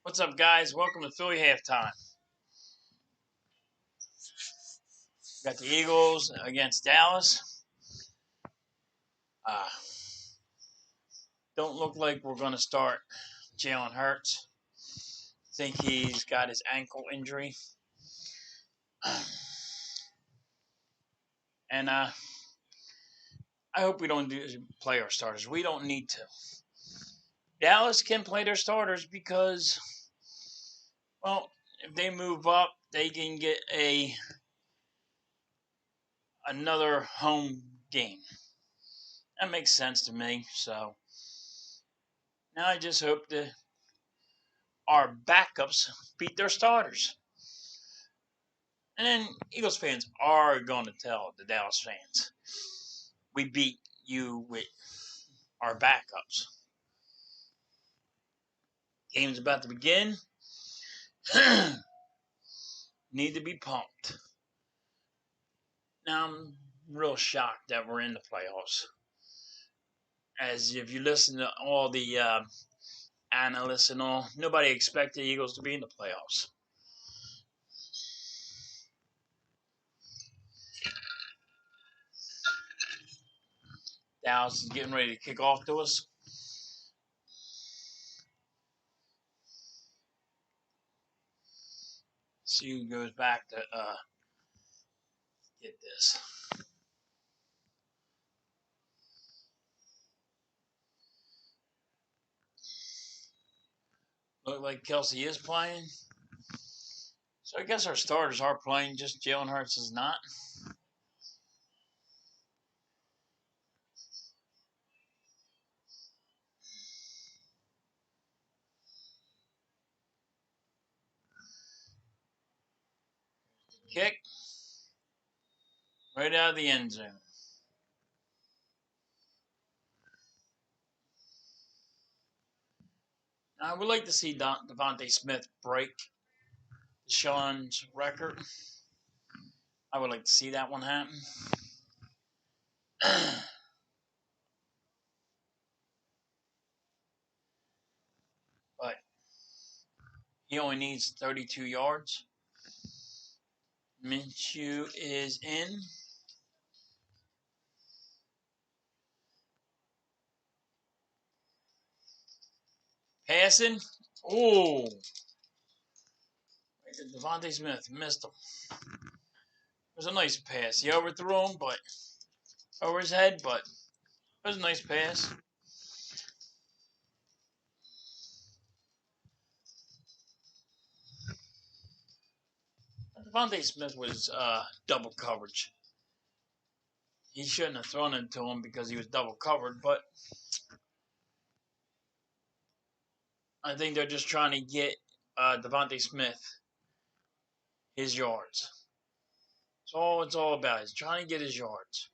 What's up, guys? Welcome to Philly Halftime. Got the Eagles against Dallas. Uh, don't look like we're going to start Jalen Hurts. Think he's got his ankle injury. And I hope we don't play our starters. We don't need to. Dallas can play their starters because, well, if they move up, they can get another home game. That makes sense to me. So now I just hope that our backups beat their starters. And then Eagles fans are going to tell the Dallas fans, we beat you with our backups. Game's about to begin. Need to be pumped. Now I'm real shocked that we're in the playoffs. As if you listen to all the analysts and all, nobody expected the Eagles to be in the playoffs. Dallas is getting ready to kick off to us. See who goes back to get this. Look like Kelsey is playing. So I guess our starters are playing, just Jalen Hurts is not. Kick right out of the end zone. I would like to see Devontae Smith break Deshaun's record. I would like to see that one happen. But he only needs 32 yards. Minshew is in. Passing. Oh. Devontae Smith missed him. It was a nice pass. He overthrew him, but over his head, but it was a nice pass. Devontae Smith was double coverage. He shouldn't have thrown it to him because he was double covered, but I think they're just trying to get Devontae Smith his yards. That's all it's all about. He's trying to get his yards.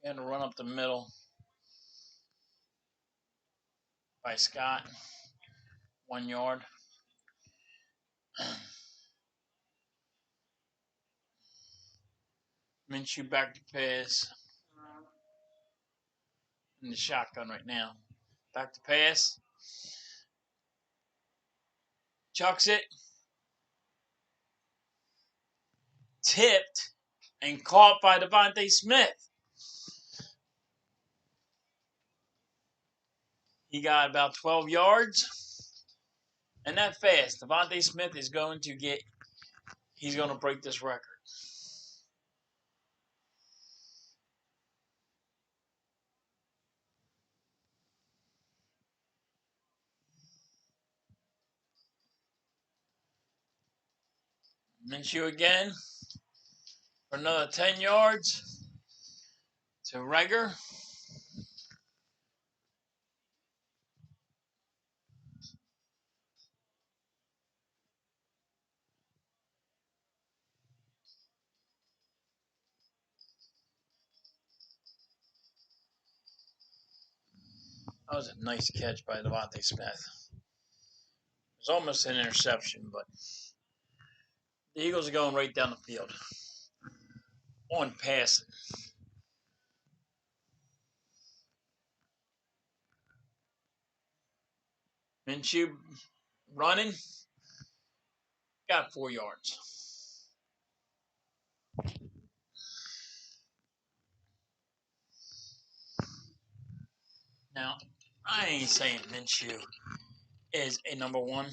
And to run up the middle by Scott. 1 yard. Minshew back to pass. In the shotgun right now. Back to pass. Chucks it. Tipped and caught by Devontae Smith. He got about 12 yards. And that fast, Devontae Smith is going to he's going to break this record. Minshew again for another 10 yards to Reagor. That was a nice catch by Devontae Smith. It was almost an interception, but the Eagles are going right down the field on passing. Minshew running, got 4 yards. Now, I ain't saying Minshew is a number one.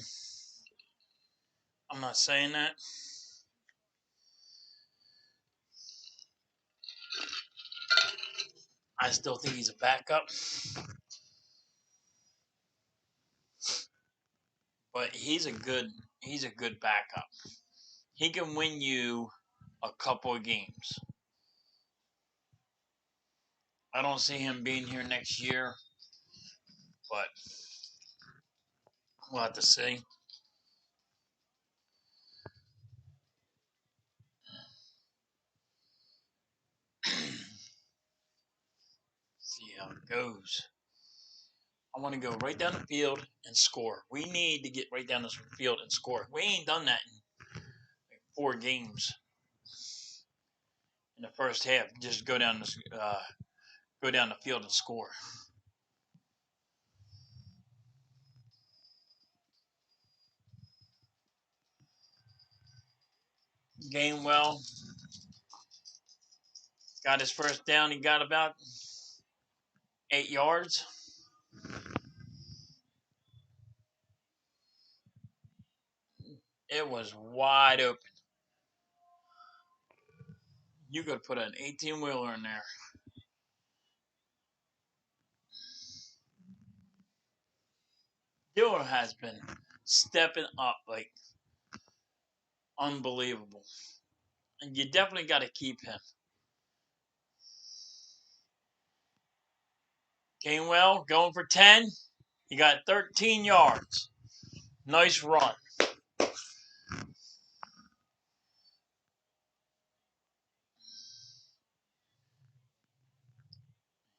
I'm not saying that. I still think he's a backup. But he's a good backup. He can win you a couple of games. I don't see him being here next year, but we'll have to see. See how it goes. I want to go right down the field and score. We need to get right down the field and score. We ain't done that in like 4 games in the first half. Just go down the field and score. Gainwell got his first down. He got about 8 yards. It was wide open. You could put an 18-wheeler in there. Dillon has been stepping up like unbelievable. And you definitely got to keep him. Gainwell going for 10. He got 13 yards. Nice run.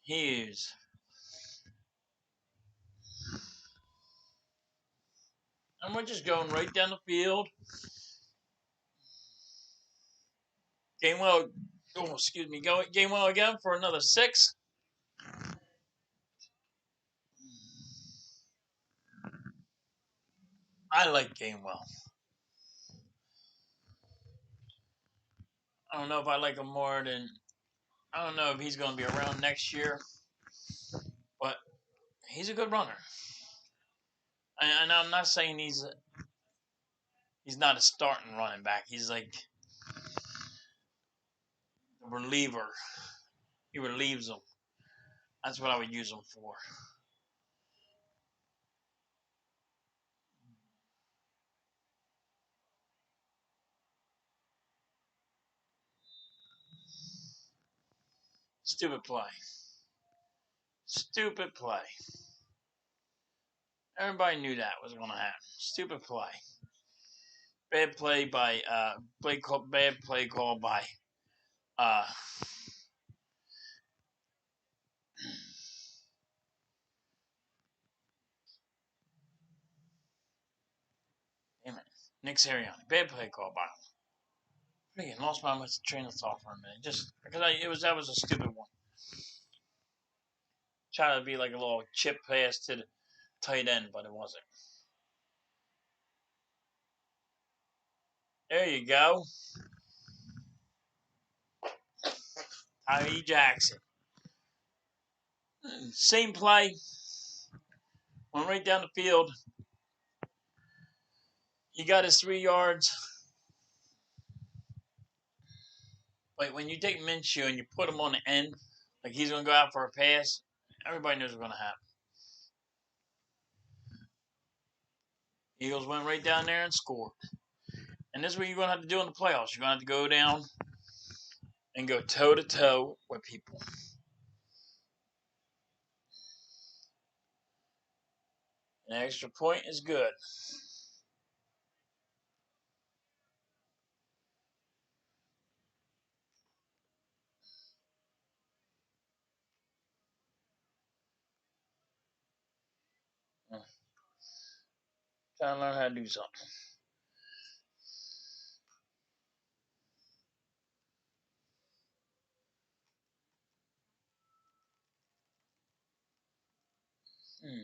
Here's. And we're just going right down the field. Gainwell, Gainwell again for another 6. I like Gainwell. I don't know if I like him more than. I don't know if he's going to be around next year, but he's a good runner. And I'm not saying he's not a starting running back. He's like a reliever. He relieves them. That's what I would use him for. Stupid play. Stupid play. Everybody knew that was going to happen. Stupid play. Bad play by bad play call by uh damn it. Nick Sirianni. Bad play call by him. Freaking lost my train of thought for a minute. Just because that was a stupid one. Trying to be like a little chip pass to the tight end, but it wasn't. There you go. Tyree Jackson. Same play. Went right down the field. He got his 3 yards. But when you take Minshew and you put him on the end, like he's going to go out for a pass, everybody knows what's going to happen. Eagles went right down there and scored. And this is what you're going to have to do in the playoffs. You're going to have to go down and go toe-to-toe with people. An extra point is good. Gotta learn how to do something. Hmm.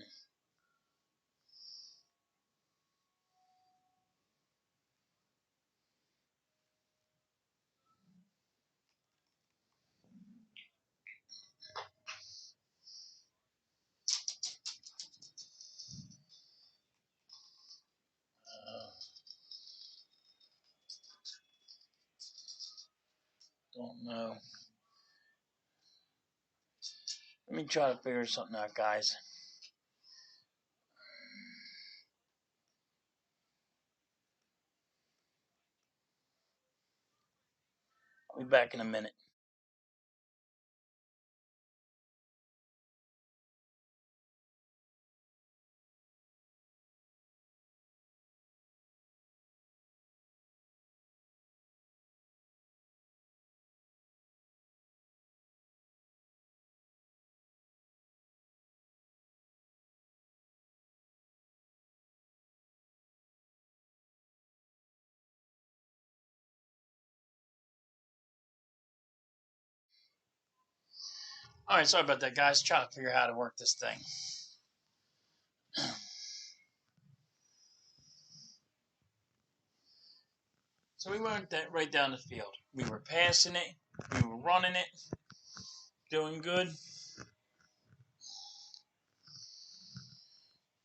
Uh, don't know. Let me try to figure something out, guys. I'll be back in a minute. All right, sorry about that, guys. Trying to figure out how to work this thing. So we went right down the field. We were passing it. We were running it. Doing good.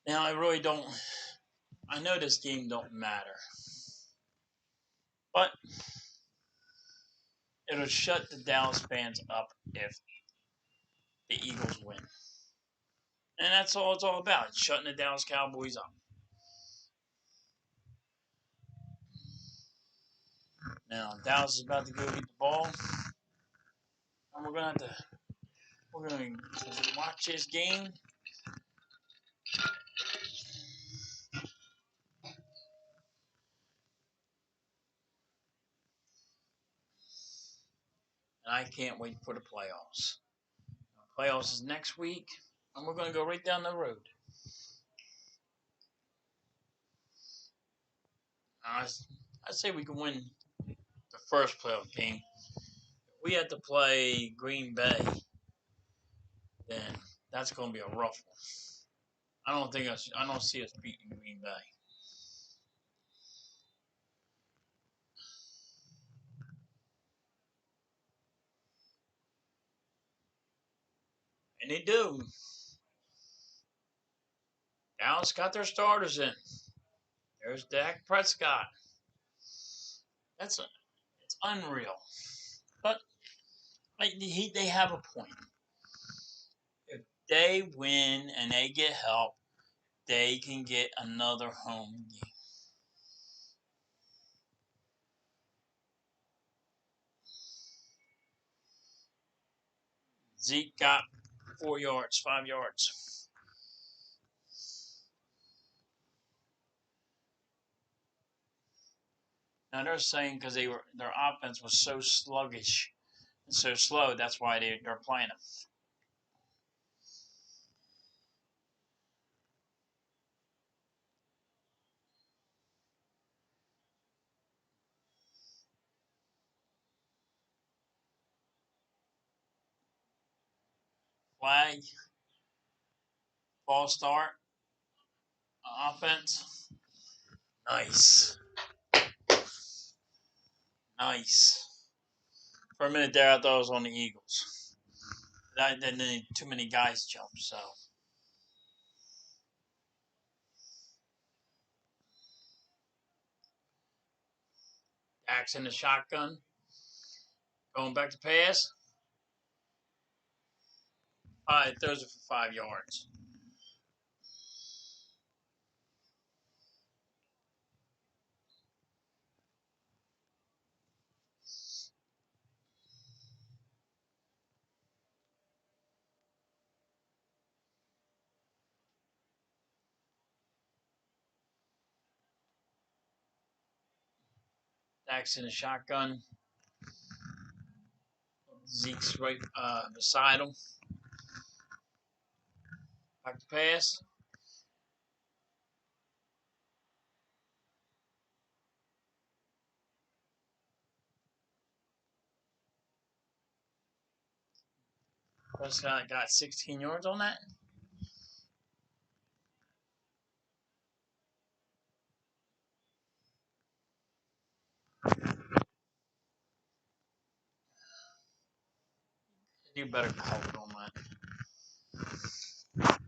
Now I really don't. I know this game don't matter, but it'll shut the Dallas fans up if the Eagles win, and that's all it's all about. It's shutting the Dallas Cowboys up. Now Dallas is about to go get the ball, and we're gonna watch this game. And I can't wait for the playoffs. The playoffs is next week, and we're gonna go right down the road. I say we can win the first playoff game. If we have to play Green Bay, then that's going to be a rough one. I don't see us beating Green Bay. And they do. Dallas got their starters in. There's Dak Prescott. That's it's unreal. But they have a point. If they win and they get help, they can get another home game. Zeke got 4 yards, 5 yards. Now they're saying because their offense was so sluggish and so slow, that's why they're playing them. Flag, false start, offense. Nice. Nice. For a minute there, I thought it was on the Eagles. Then too many guys jumped, so. Axe in the shotgun. Going back to pass. It throws it for 5 yards. Axe in the shotgun. Zeke's right beside him. Back to pass. Prescott got 16 yards on that. You better call it on that.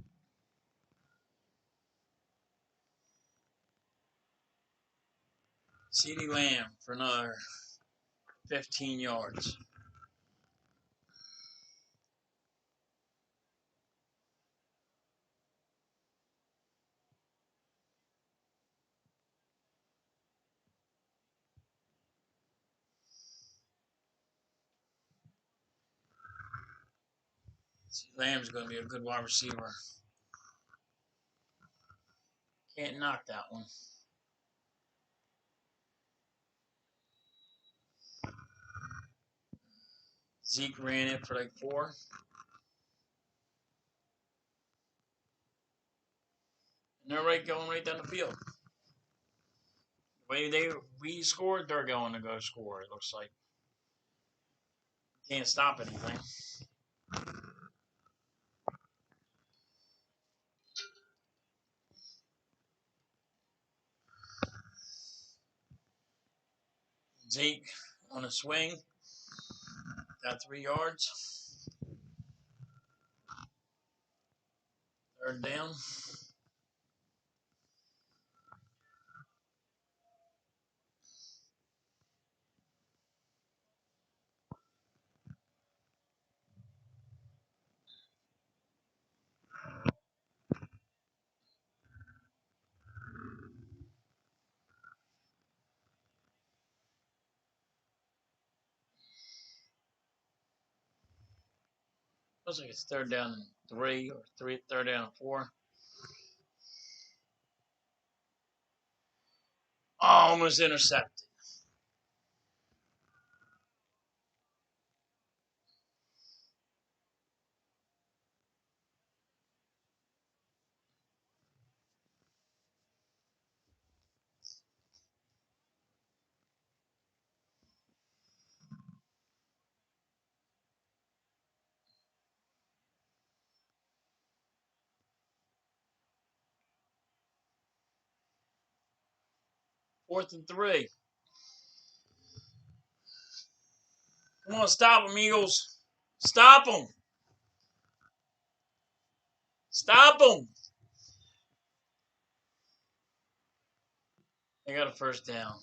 CeeDee Lamb for another 15 yards. Lamb's going to be a good wide receiver. Can't knock that one. Zeke ran it for like 4. And they're going right down the field. The way we scored, they're going to go score, it looks like. Can't stop anything. Zeke on a swing. Got 3 yards. 3rd down. Looks like it's 3rd down and 3 or 3rd down and 4. Almost intercepted. Fourth and 3. Come on, stop them, Eagles. Stop them. Stop them. They got a 1st down.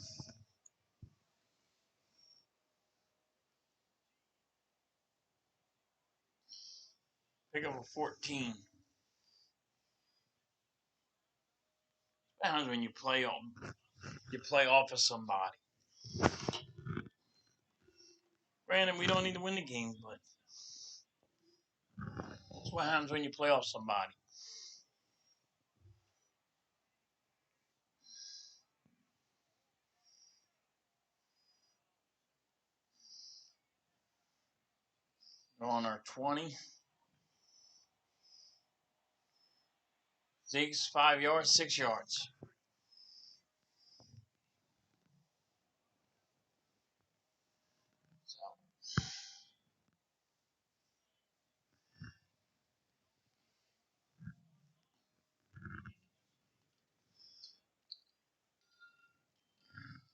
Pick up a 14. What happens when you play off of somebody? Granted, we don't need to win the game, but that's what happens when you play off somebody. We're on our 20. Zeke's 5 yards, 6 yards.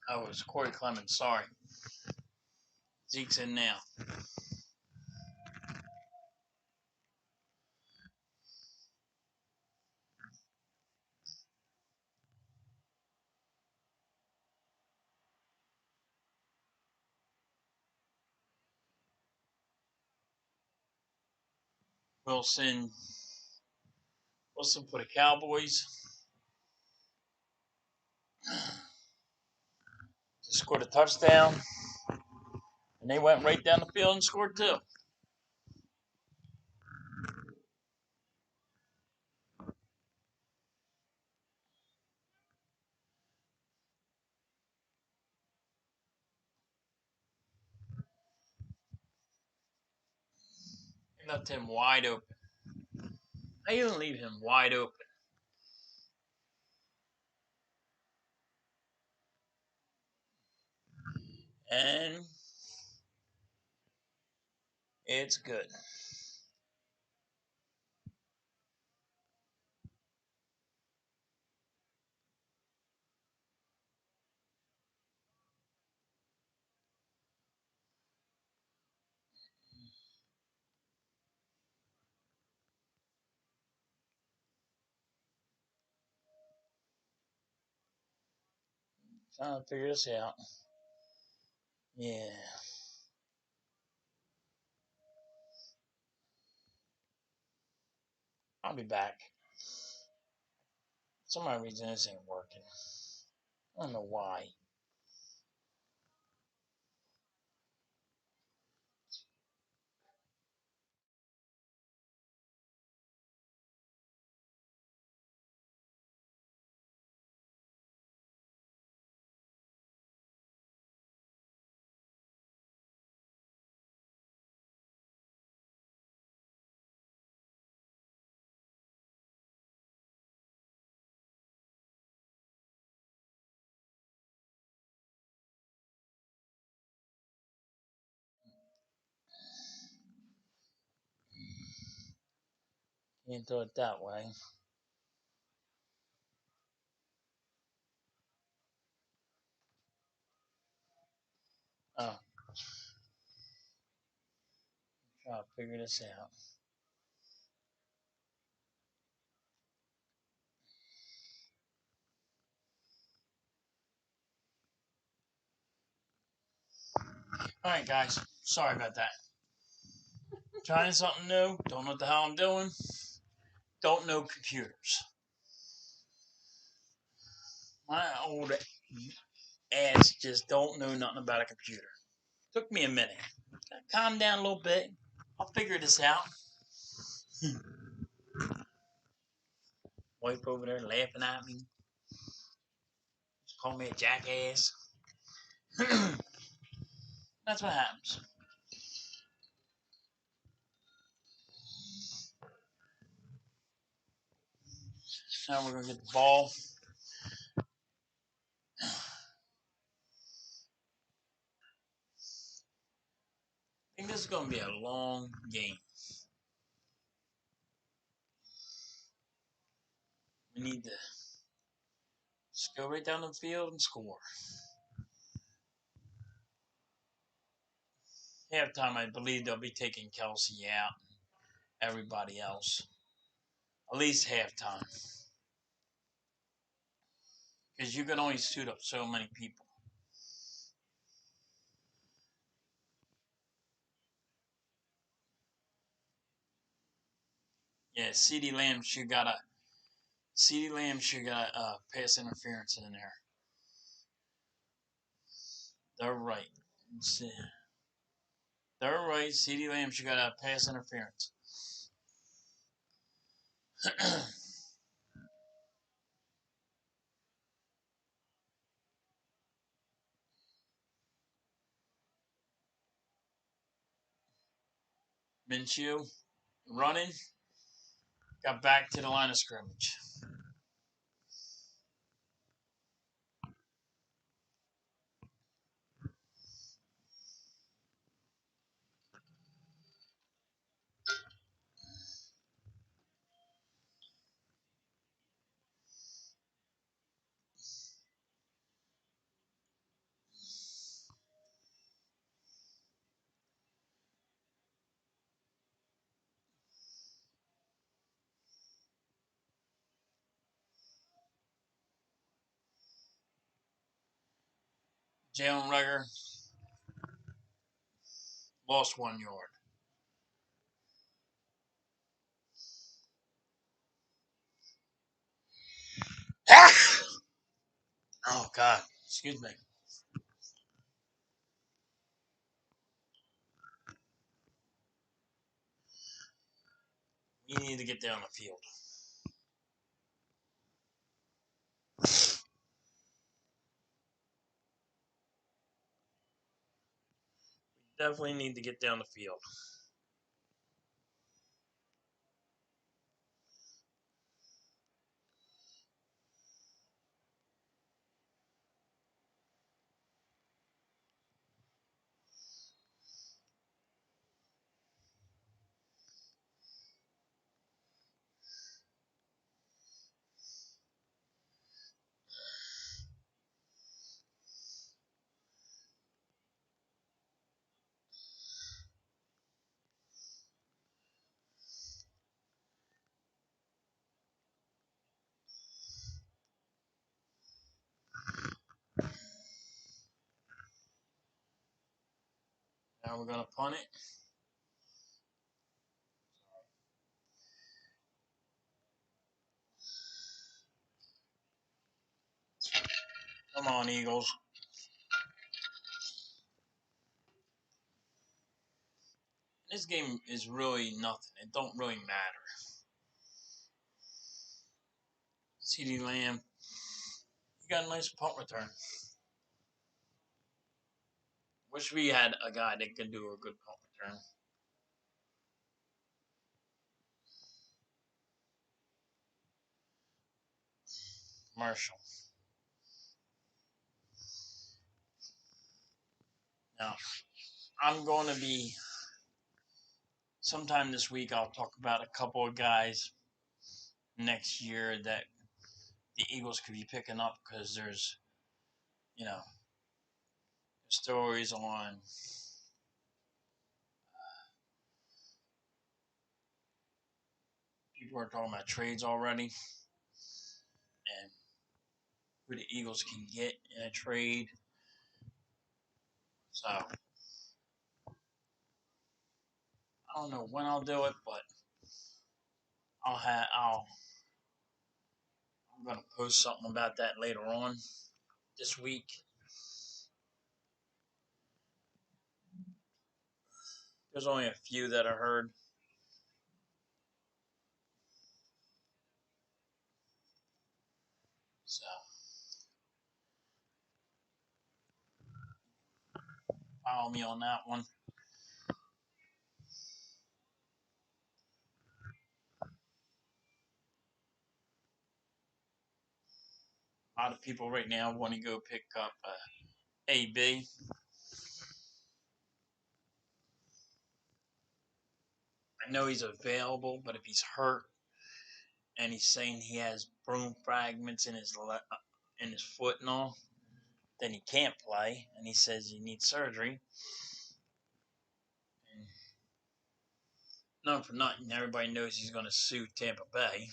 Oh, it was Corey Clemens. Sorry. Zeke's in now. Wilson for the Cowboys. Just scored a touchdown. And they went right down the field and scored 2. They left him wide open. How you gonna leave him wide open? And it's good. Trying to figure this out. Yeah. I'll be back. For some reason this ain't working. I don't know why. Can't do it that way. Oh, try to figure this out. Alright, guys. Sorry about that. Trying something new. Don't know what the hell I'm doing. Don't know computers. My old ass just don't know nothing about a computer. Took me a minute. Calm down a little bit. I'll figure this out. Wife over there laughing at me. Just call me a jackass. That's what happens. Now we're gonna get the ball. I think this is gonna be a long game. We need to just go right down the field and score. Halftime, I believe they'll be taking Kelsey out. Everybody else, at least halftime, because you can only suit up so many people. Yeah, CeeDee Lamb should got pass interference in there. They're right. They're right. CeeDee Lamb should got a pass interference. Minshew running, got back to the line of scrimmage. Jalen Reagor lost 1 yard. Oh God, excuse me. We need to get down the field. We definitely need to get down the field. Now we're going to punt it. Come on, Eagles. This game is really nothing. It don't really matter. CeeDee Lamb, you got a nice punt return. Wish we had a guy that could do a good punt return. Marshall. Now, I'm going to be, sometime this week, I'll talk about a couple of guys next year that the Eagles could be picking up because there's, stories on people are talking about trades already and who the Eagles can get in a trade. So I don't know when I'll do it, but I'm gonna post something about that later on this week. There's only a few that I heard. So follow me on that one. A lot of people right now want to go pick up AB. I know he's available, but if he's hurt and he's saying he has bone fragments in his foot and all, then he can't play, and he says he needs surgery. And not for nothing, everybody knows he's going to sue Tampa Bay.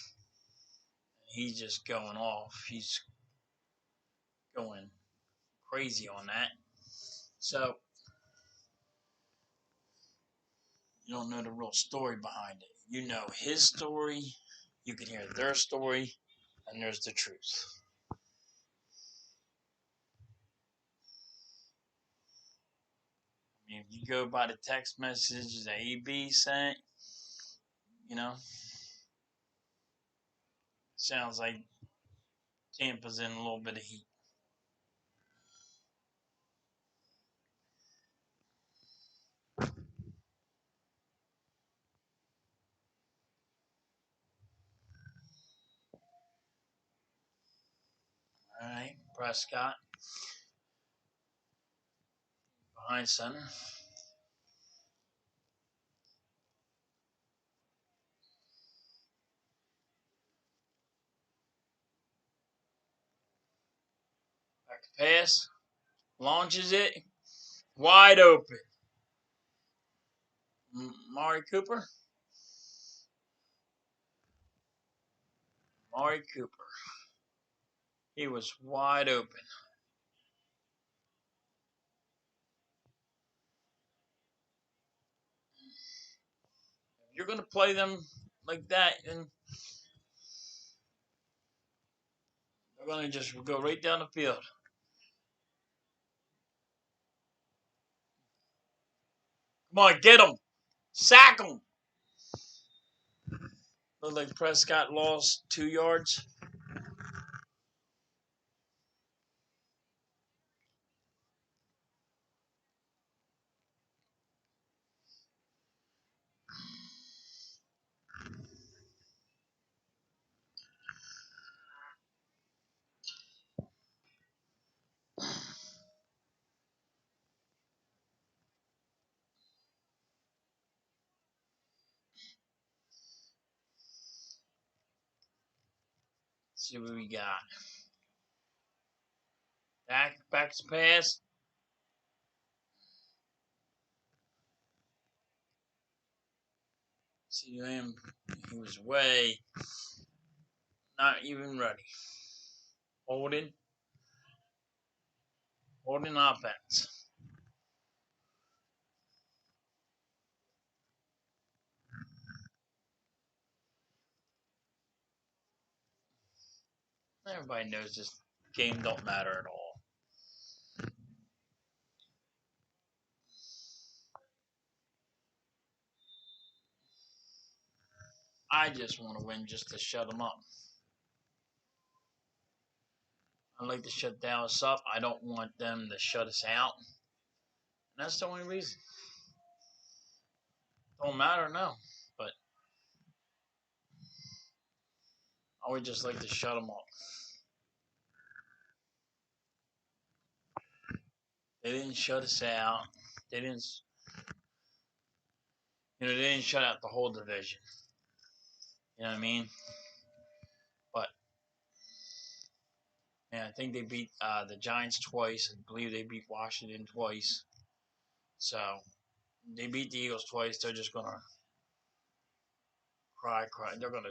He's just going off. He's going crazy on that. So you don't know the real story behind it. You know his story, you can hear their story, and there's the truth. I mean, if you go by the text message that AB sent, sounds like Tampa's in a little bit of heat. All right, Prescott behind center. Back to pass. Launches it. Wide open. Mari Cooper. Mari Cooper. He was wide open. If you're going to play them like that, and they're going to just go right down the field. Come on, get him. Sack him. Looked like Prescott lost 2 yards. Let's see what we got. Back to pass. See him. He was way not even ready. Holding offense. Everybody knows this game don't matter at all. I just want to win just to shut them up. I like to shut Dallas up. I don't want them to shut us out. And that's the only reason. Don't matter, no. But I would just like to shut them up. They didn't shut us out. They didn't, they didn't shut out the whole division. You know what I mean? But yeah, I think they beat the Giants twice. I believe they beat Washington twice. So they beat the Eagles twice. They're just gonna cry. They're gonna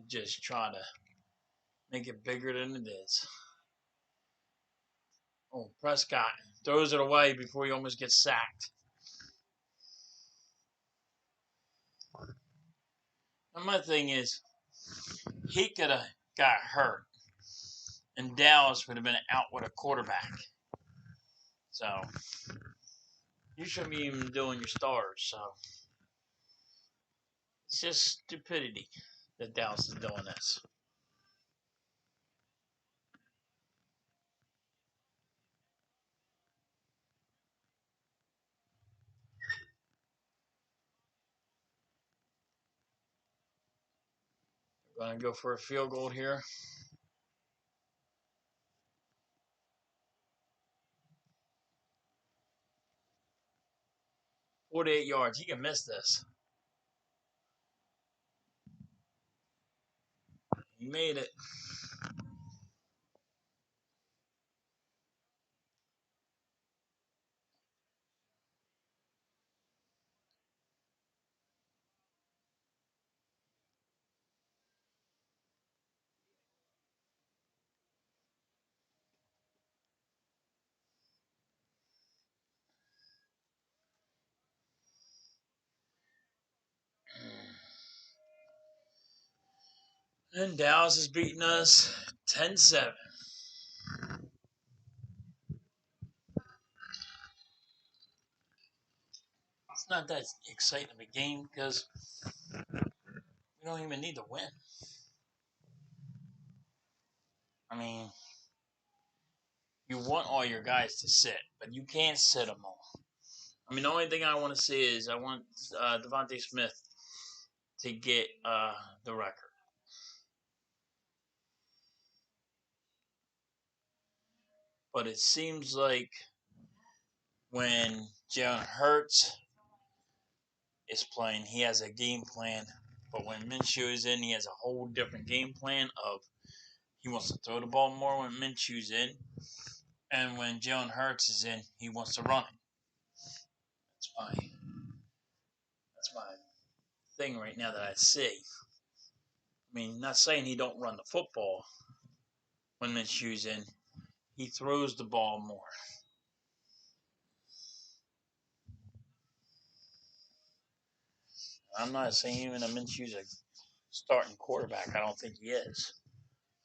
just try to make it bigger than it is. Oh, Prescott throws it away before he almost gets sacked. And my thing is, he could have got hurt, and Dallas would have been out with a quarterback. So you shouldn't be even doing your stars. So it's just stupidity that Dallas is doing this. We're gonna go for a field goal here. 48 yards. He can miss this. He made it. And Dallas is beating us 10-7. It's not that exciting of a game because we don't even need to win. I mean, you want all your guys to sit, but you can't sit them all. I mean, the only thing I want to see is I want Devontae Smith to get the record. But it seems like when Jalen Hurts is playing, he has a game plan. But when Minshew is in, he has a whole different game plan of he wants to throw the ball more when Minshew's in. And when Jalen Hurts is in, he wants to run it. That's my thing right now that I see. I mean, not saying he don't run the football when Minshew's in. He throws the ball more. I'm not saying even a Minshew's a starting quarterback. I don't think he is.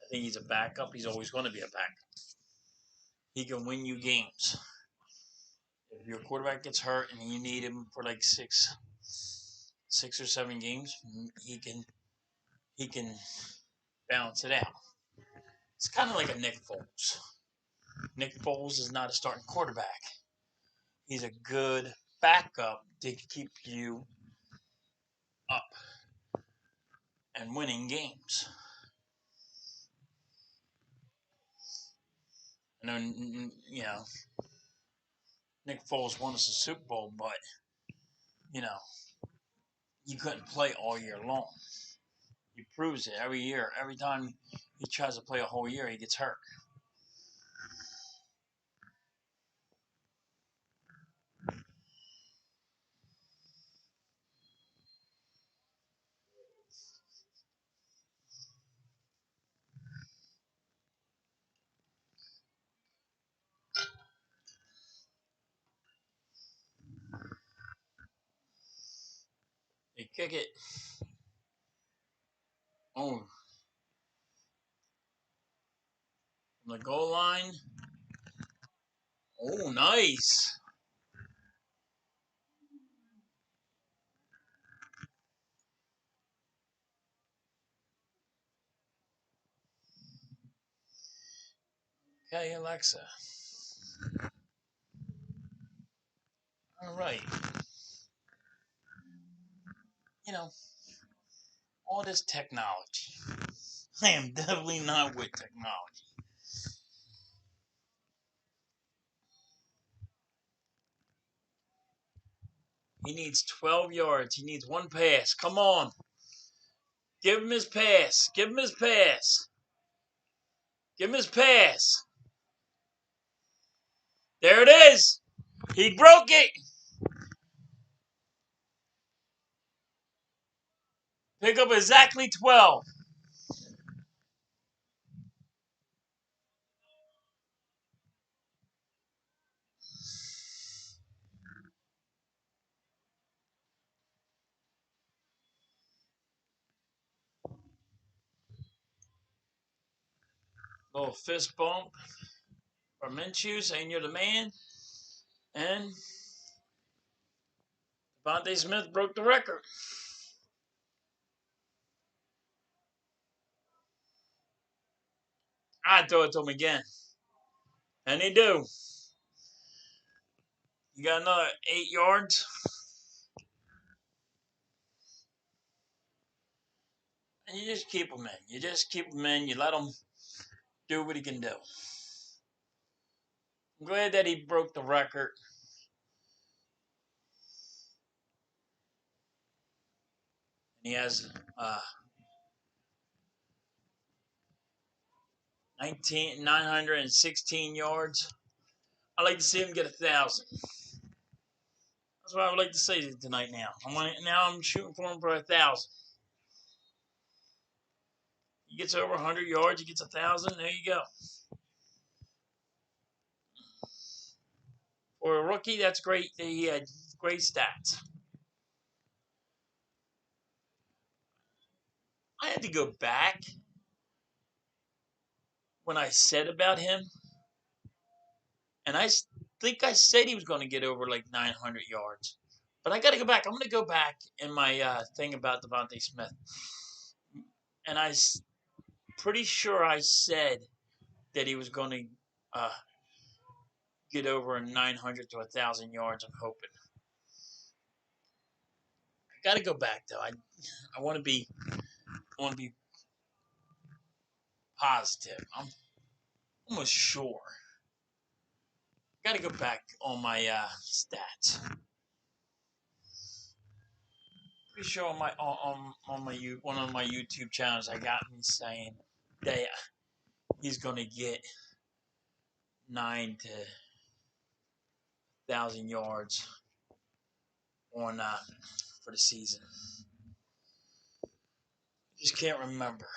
I think he's a backup. He's always going to be a backup. He can win you games. If your quarterback gets hurt and you need him for like six or seven games, he can balance it out. It's kind of like a Nick Foles. Nick Foles is not a starting quarterback. He's a good backup to keep you up and winning games. I know, Nick Foles won us a Super Bowl, but you know, you couldn't play all year long. He proves it every year. Every time he tries to play a whole year, he gets hurt. They kick it. Oh, the goal line. Oh, nice. Okay, Alexa. All right. You know, all this technology. I am definitely not with technology. He needs 12 yards. He needs one pass. Come on. Give him his pass. Give him his pass. Give him his pass. There it is. He broke it. Pick up exactly 12. Little fist bump for Minshew saying you're the man. And DeVonta Smith broke the record. I throw it to him again. And he do. You got another 8 yards. And you just keep him in. You just keep him in. You let him do what he can do. I'm glad that he broke the record. And he has 916 yards. I'd like to see him get 1,000. That's what I would like to see tonight. Now I'm shooting for him for 1,000. He gets over 100 yards. He gets 1,000. There you go. For a rookie, that's great. He had great stats. I had to go back when I said about him, and I think I said he was going to get over like 900 yards. But I got to go back. I'm going to go back in my thing about DeVonta Smith, and I'm pretty sure I said that he was going to get over 900 to 1,000 yards. I'm hoping. I got to go back though. I want to be positive. I'm almost sure. Got to go back on my stats. Pretty sure on my one of my YouTube channels, I got me saying that he's gonna get 9 to 1,000 yards on for the season. Just can't remember.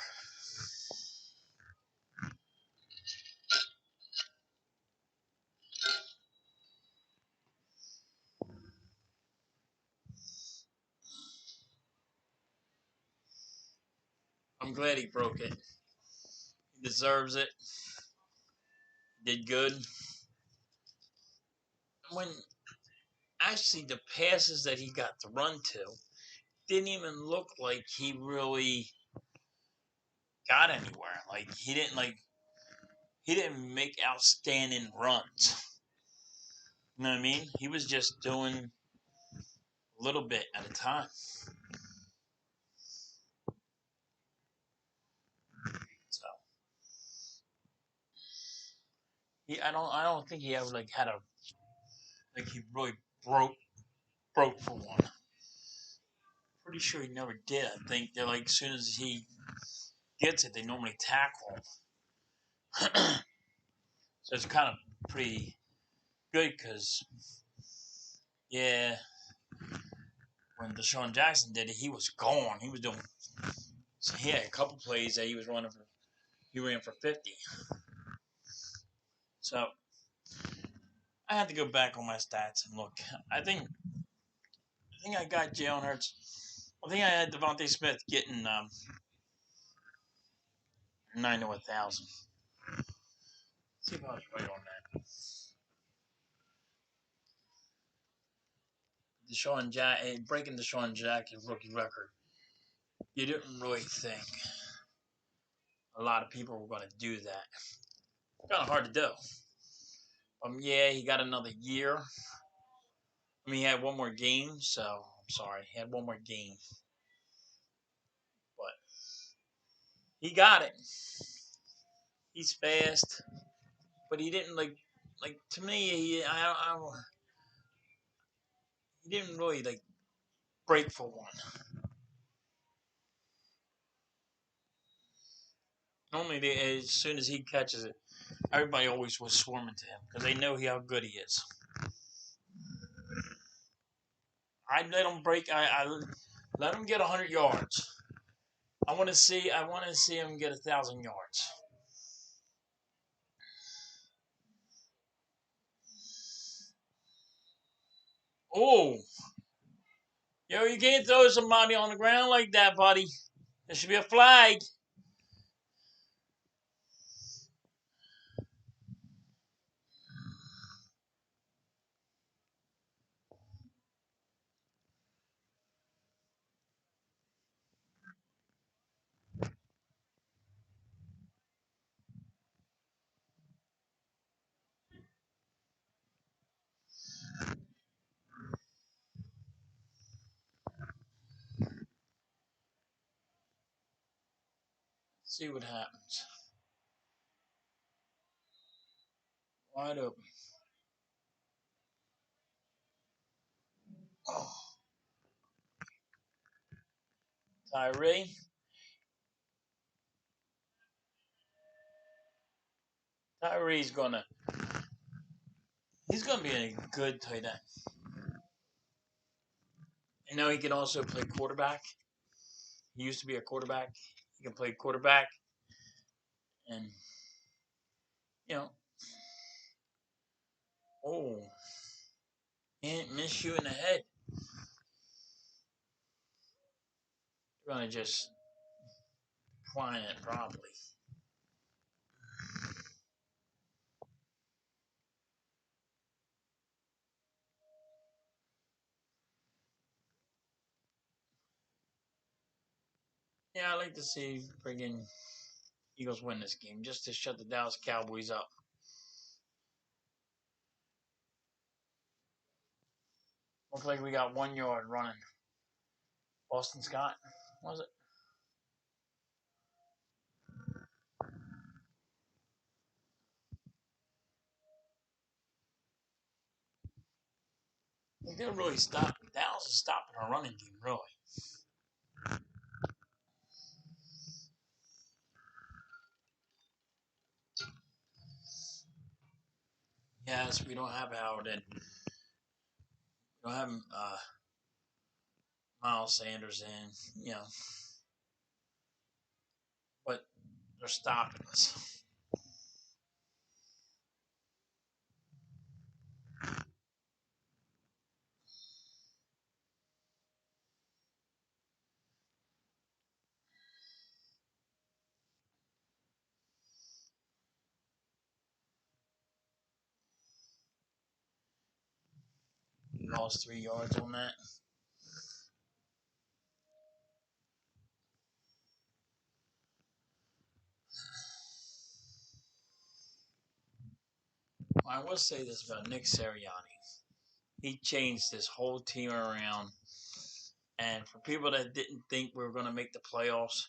I'm glad he broke it. He deserves it. Did good. When actually the passes that he got to run to didn't even look like he really got anywhere. He didn't make outstanding runs. You know what I mean? He was just doing a little bit at a time. So I don't think he ever had a he really broke for one. Pretty sure he never did. I think they're as soon as he gets it, they normally tackle him. So it's kind of pretty good because yeah, when Deshaun Jackson did it, he was gone. He was doing. So he had a couple plays that he was running for. He ran for 50. So I had to go back on my stats and look. I think I got Jalen Hurts. I think I had DeVonta Smith getting 9 to 1,000. See if I was right on that. Deshaun Jack breaking Deshaun Jackson's rookie record. You didn't really think a lot of people were going to do that. Kind of hard to do. Yeah, he got another year. I mean, he had one more game, so I'm sorry, he had one more game, but he got it. He's fast, but he didn't like to me. He didn't really like break for one. Normally, as soon as he catches it, everybody always was swarming to him because they know how good he is. I let him break. I let him get 100 yards. I want to see. I want to see him get 1,000 yards. Oh, yo, you can't throw somebody on the ground like that, buddy. There should be a flag. See what happens. Wide open. Oh, Tyree. Tyree's gonna. He's gonna be a good tight end. You know, he can also play quarterback. He used to be a quarterback. He can play quarterback, and you know, oh, he didn't miss you in the head. You're gonna just twine it probably. Yeah, I like to see friggin' Eagles win this game just to shut the Dallas Cowboys up. Looks like we got 1 yard running. Boston Scott, was it? They're really stopping. Dallas is stopping our running game, really. Yes, we don't have Howard and we don't have Miles Sanders in, but they're stopping us. We lost 3 yards on that. Well, I will say this about Nick Sirianni. He changed this whole team around. And for people that didn't think we were going to make the playoffs,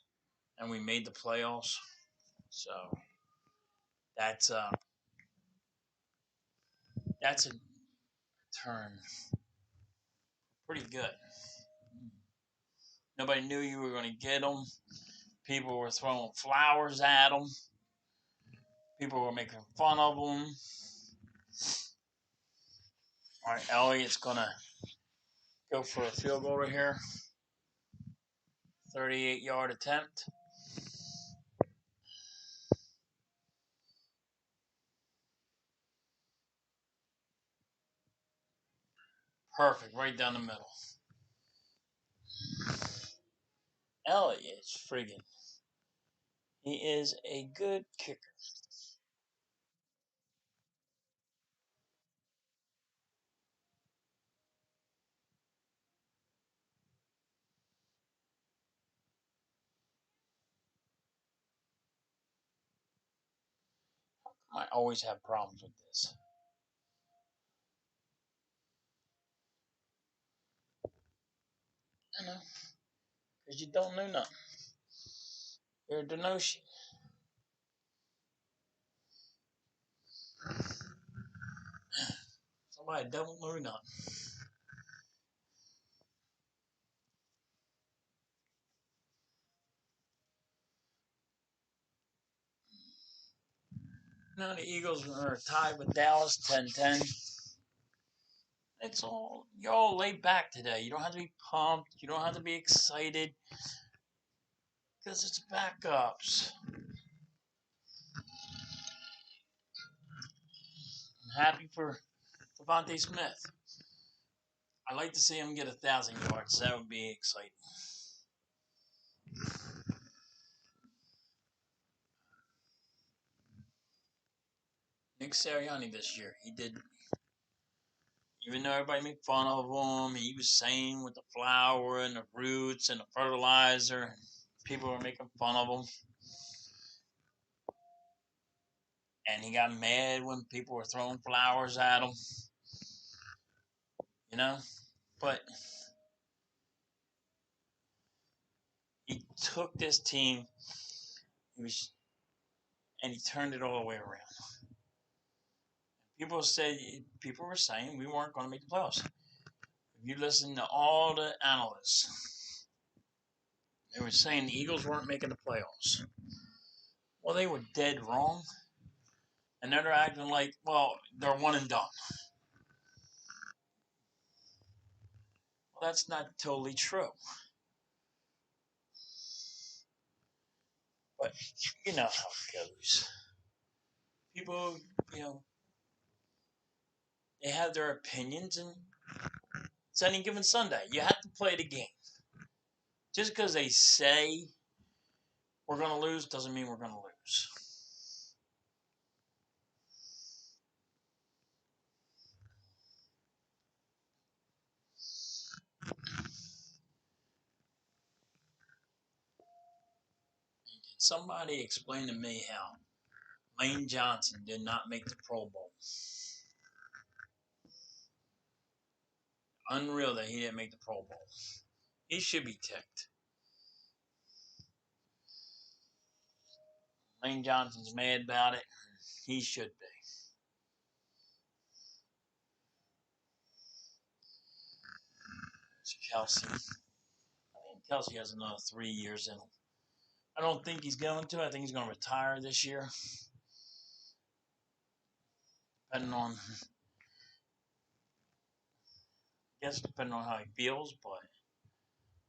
and we made the playoffs, so that's uh that's a turn pretty good. Nobody knew you were going to get them. People were throwing flowers at them. People were making fun of them. All right, Elliott's going to go for a field goal right here. 38-yard attempt. Perfect, right down the middle. Elliott's friggin'. He is a good kicker. I always have problems with this. I know, because you don't know nothing. You're a denotion. Somebody don't know nothing. Now the Eagles are tied with Dallas 10-10. It's all, you're all laid back today. You don't have to be pumped. You don't have to be excited because it's backups. I'm happy for Devontae Smith. I'd like to see him get 1,000 yards. That would be exciting. Nick Sirianni this year, he did. Even though everybody made fun of him, he was saying with the flour and the roots and the fertilizer, people were making fun of him. And he got mad when people were throwing flowers at him. You know? But he took this team, and he turned it all the way around. People were saying we weren't going to make the playoffs. If you listen to all the analysts, they were saying the Eagles weren't making the playoffs. Well, they were dead wrong. And then they're acting like, well, they're one and done. Well, that's not totally true. But you know how it goes. People, you know, they have their opinions, and it's any given Sunday. You have to play the game. Just because they say we're going to lose doesn't mean we're going to lose. Somebody explain to me how Lane Johnson did not make the Pro Bowl. Unreal that he didn't make the Pro Bowl. He should be ticked. Lane Johnson's mad about it. He should be. It's Kelce. I think Kelce has another 3 years in him. I don't think he's going to. I think he's going to retire this year. Depending on, depending on how he feels, but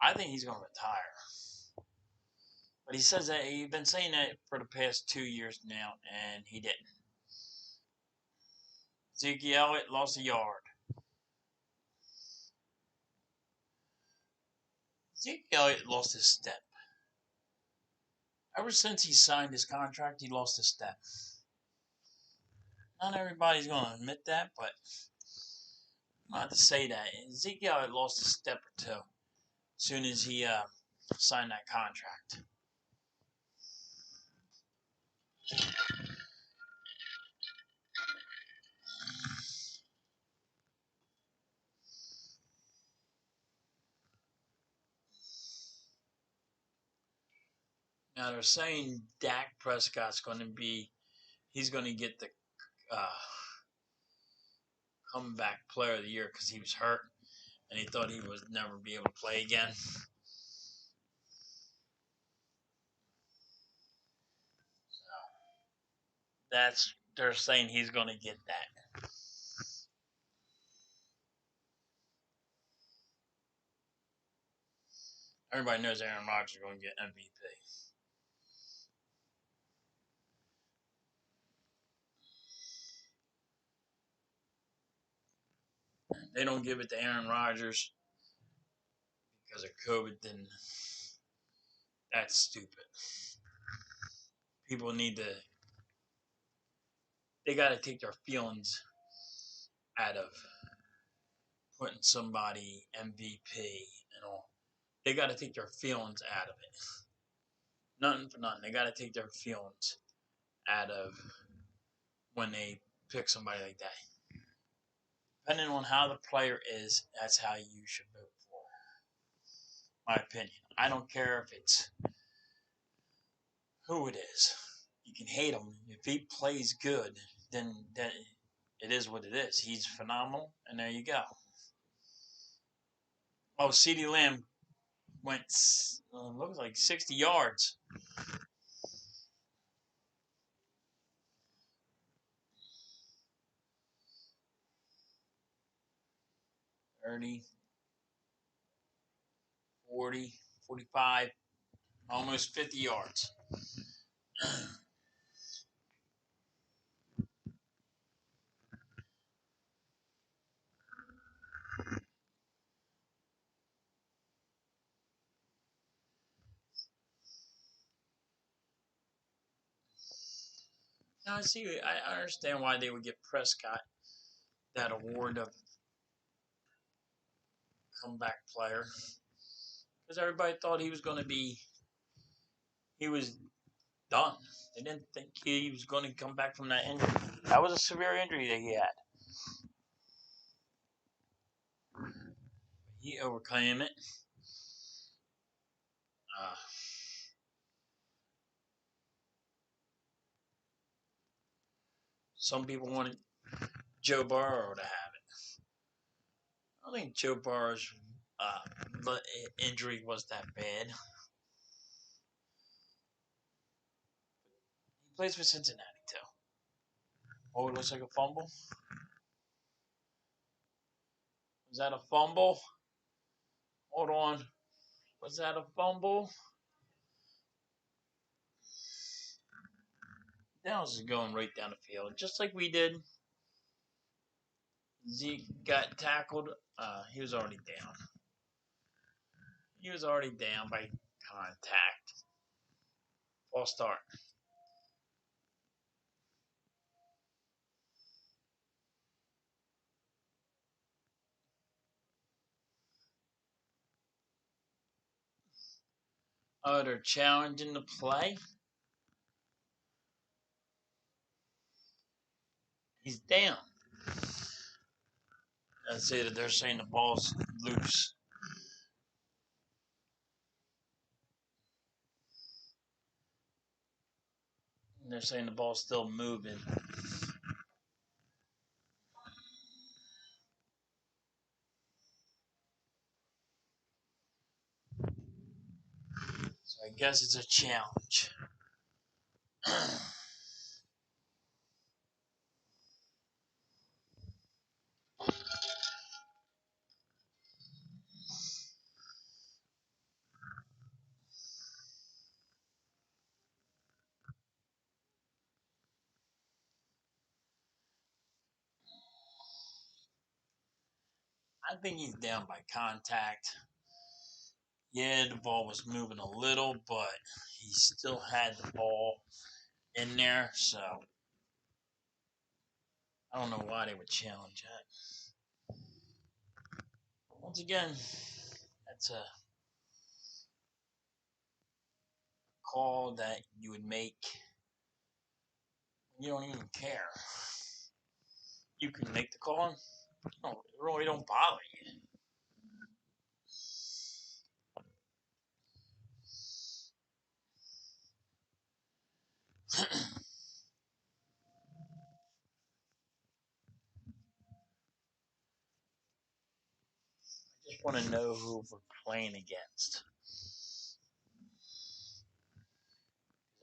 I think he's going to retire. But he says that he's been saying that for the past 2 years now, and he didn't. Zeke Elliott lost a yard. Zeke Elliott lost his step. Ever since he signed his contract, he lost his step. Not everybody's going to admit that, but not to say that. Zeke Elliott lost a step or two as soon as he signed that contract. Now they're saying Dak Prescott's going to be, he's going to get the comeback player of the year because he was hurt and he thought he would never be able to play again. They're saying he's going to get that. Everybody knows Aaron Rodgers is going to get MVP. They don't give it to Aaron Rodgers because of COVID, then that's stupid. People need to, they got to take their feelings out of putting somebody MVP and all. They got to take their feelings out of it. Nothing for nothing. They got to take their feelings out of when they pick somebody like that. Depending on how the player is, that's how you should vote for. My opinion. I don't care if it's who it is. You can hate him. If he plays good, then that it is what it is. He's phenomenal, and there you go. Oh, CeeDee Lamb went looks like 60 yards. Thirty, 40, 45, almost 50 yards. Now I see. I understand why they would give Prescott that award of comeback player because everybody thought he was going to be. He was done. They didn't think he was going to come back from that injury. That was a severe injury that he had. He overcame it. Uh, some people wanted Joe Burrow to have it. I don't think Joe Burrow's injury was that bad. He plays for Cincinnati too. Oh, it looks like a fumble. Was that a fumble? Hold on. Was that a fumble? Downs is going right down the field, just like we did. Zeke got tackled. He was already down. He was already down by contact. False start. Oh, they're challenging the play. He's down. I'd say that they're saying the ball's loose. And they're saying the ball's still moving. So I guess it's a challenge. I think he's down by contact. Yeah, the ball was moving a little, but he still had the ball in there, so I don't know why they would challenge that. Once again, that's a call that you would make when you don't even care. You can make the call. No, it really don't bother you. I just want to know who we're playing against.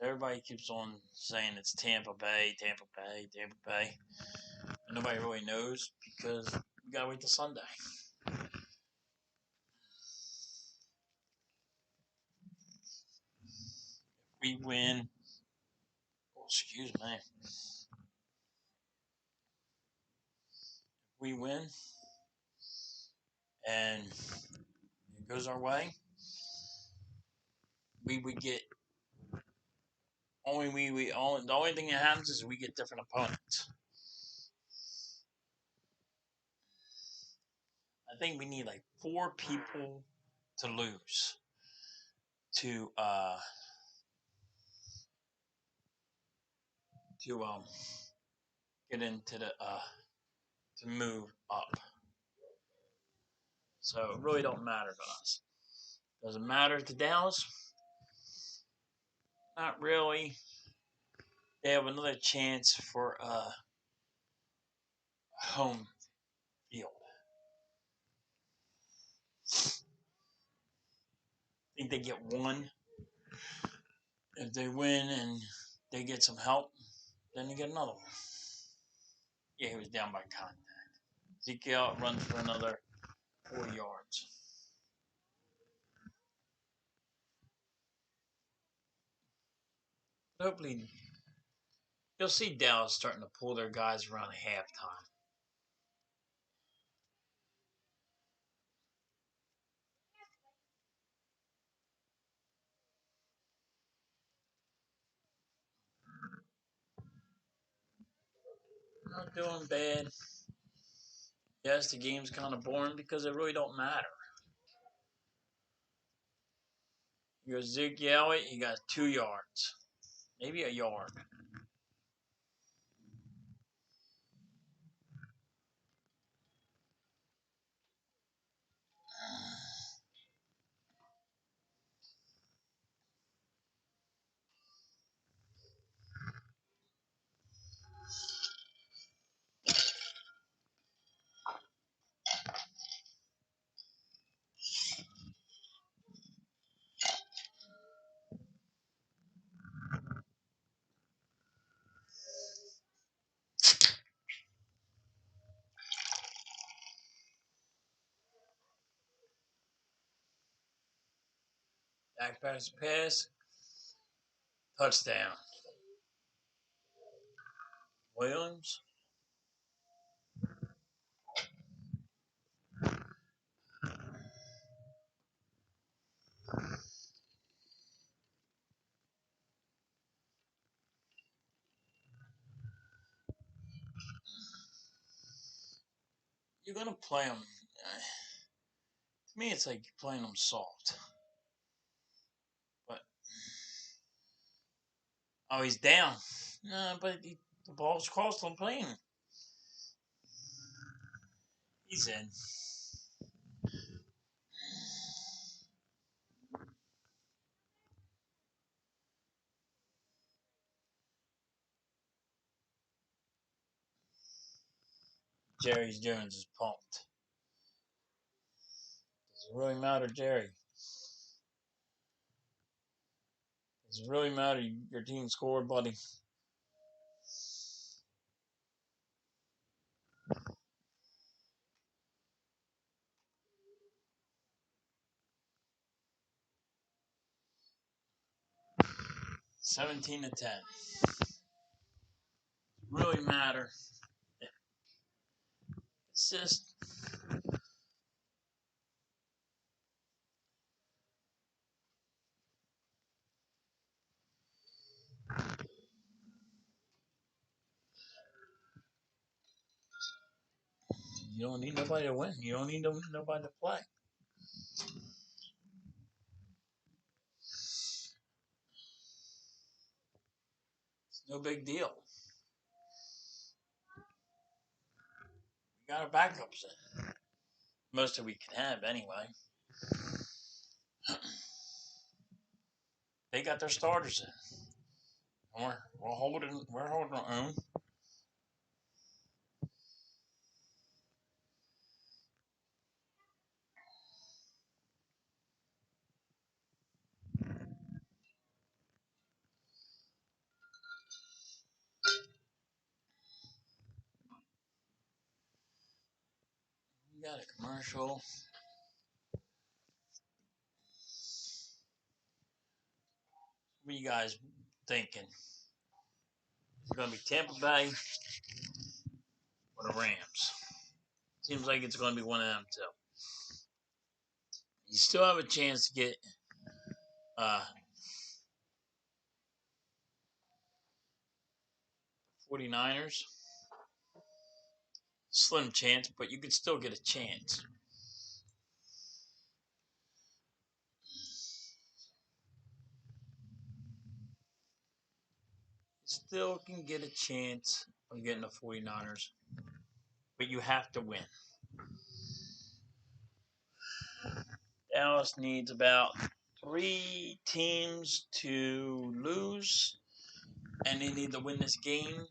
Everybody keeps on saying it's Tampa Bay, Tampa Bay, Tampa Bay. And nobody really knows because we gotta wait till Sunday. If we win, oh, excuse me. If we win and it goes our way, we would get the only thing that happens is we get different opponents. I think we need like 4 people to lose to to get into the to move up. So it really don't matter to us. Does it matter to Dallas? Not really. They have another chance for home field. I think they get one. If they win and they get some help, then you get another one. Yeah, he was down by contact. Ezekiel runs for another 4 yards. Hopefully, you'll see Dallas starting to pull their guys around halftime. Not doing bad. Yes, the game's kind of boring because it really don't matter. You got Zeke Elliott, he got 2 yards, maybe a yard. Back pass, touchdown. Williams. You're gonna play him. To me, it's like you're playing him soft. But oh, he's down. But the ball's crossed on playing. He's in. Jerry Jones is pumped. Does it really matter, Jerry? Does it really matter? Your team scored, buddy. $17-10. Really matter. It's just you don't need nobody to win. You don't need nobody to play. It's no big deal. We got our backups in. Most of we can have anyway. They got their starters in. We're holding our own. We got a commercial. What are you guys thinking? It's gonna be Tampa Bay or the Rams. Seems like it's gonna be one of them two. You still have a chance to get uh 49ers. Slim chance, but you could still get a chance. still can get a chance of getting the 49ers, but you have to win. Dallas needs about 3 teams to lose, and they need to win this game.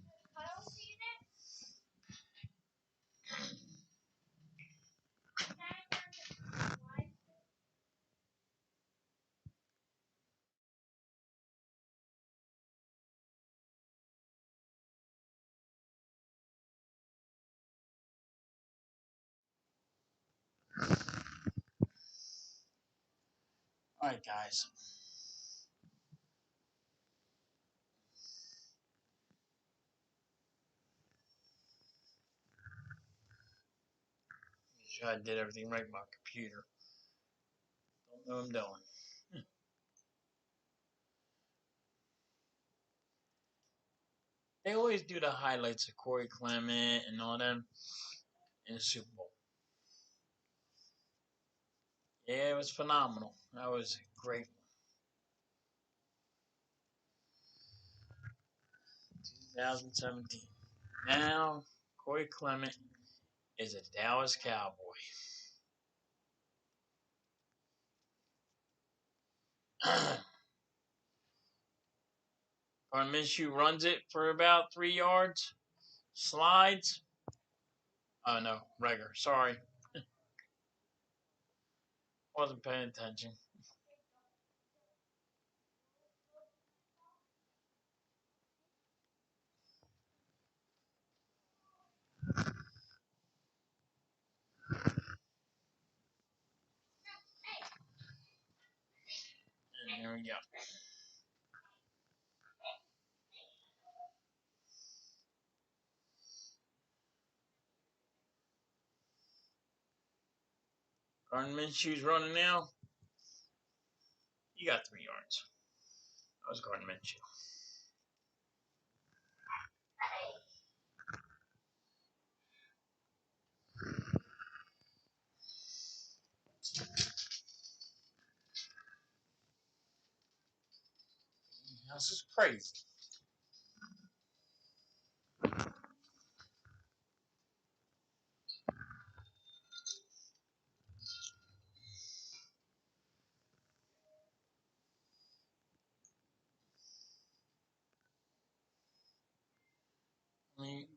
All right, guys. Make sure I did everything right with my computer. Don't know what I'm doing. They always do the highlights of Corey Clement and all them in the Super Bowl. Yeah, it was phenomenal. That was a great. 2017. Now, Corey Clement is a Dallas Cowboy. Minshew runs it for about 3 yards, slides. Oh no, Rager. Sorry, wasn't paying attention. And here we go. Gardner Minshew's running now. You got 3 yards. That was Gardner Minshew. This is crazy.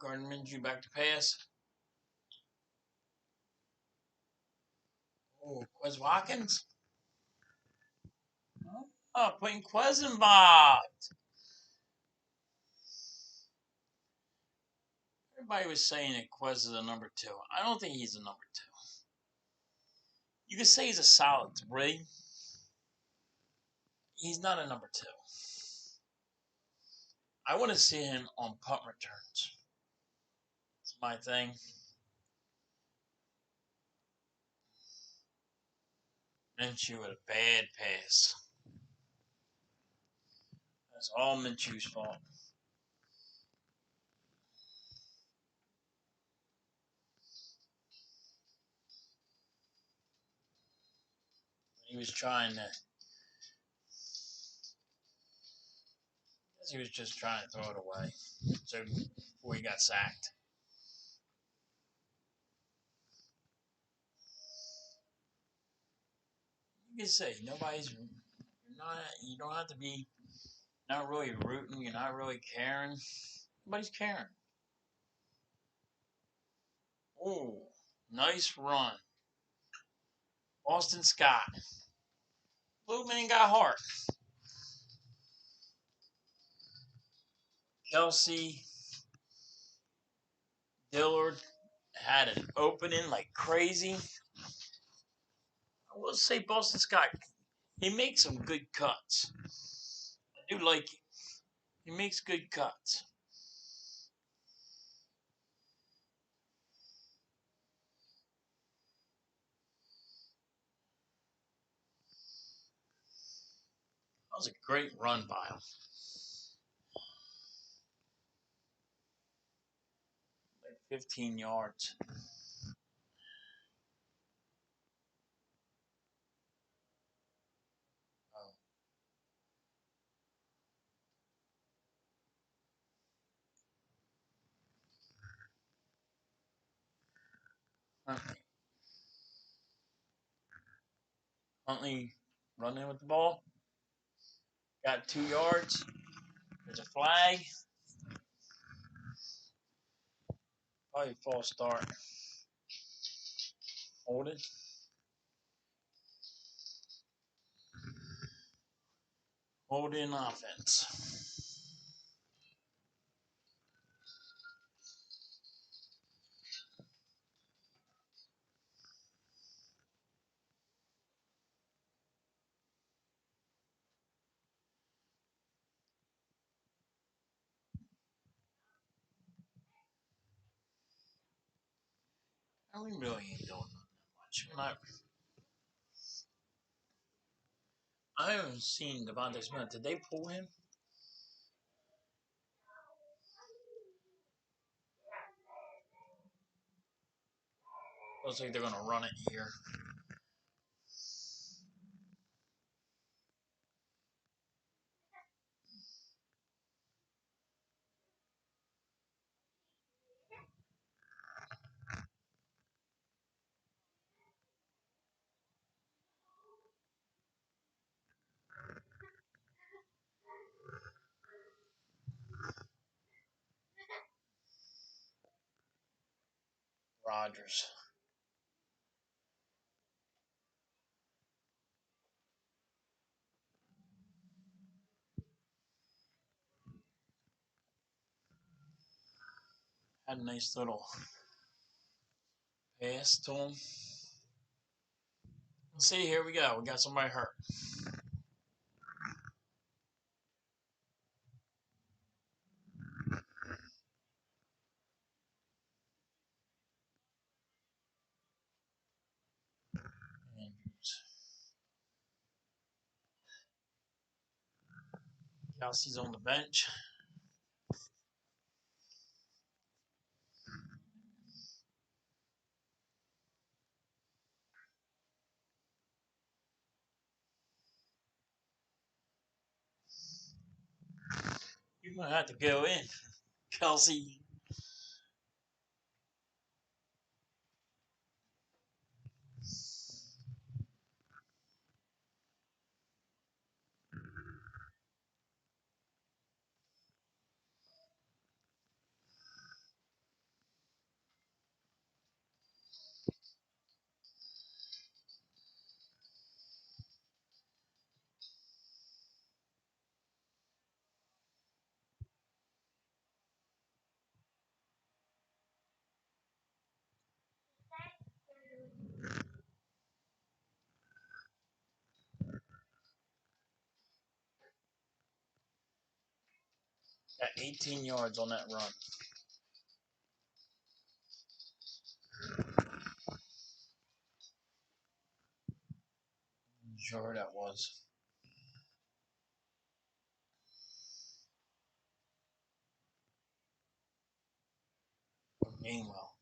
Gardner Minshew back to pass. Oh, Quez Watkins. Oh, putting Quez in box. Everybody was saying that Quez is a number 2. I don't think he's a number 2. You could say he's a solid 3. He's not a number 2. I want to see him on punt returns. It's my thing. Minshew with a bad pass. That's all Minshew's fault. He was trying to. He was just trying to throw it away. So before he got sacked. You can say nobody's. You're not. You don't have to be. Not really rooting. You're not really caring. Nobody's caring. Ooh, nice run. Boston Scott. Blue man got heart. Kelsey Dillard had an opening like crazy. I will say Boston Scott, he makes some good cuts. I do like it. He makes good cuts. That was a great run by him. Like 15 yards. Oh. Huntley. Huntley running with the ball. Got 2 yards. There's a flag. Probably false start. Hold it. Hold in offense. And we really ain't doing much. I haven't seen Devontae Smith. Did they pull him? Looks like they're going to run it here. Rodgers. Had a nice little pass to him. Let's see, here we go. We got somebody hurt. Kelsey's on the bench. You're going to have to go in, Kelsey. Got 18 yards on that run. I'm sure that was. Gainwell.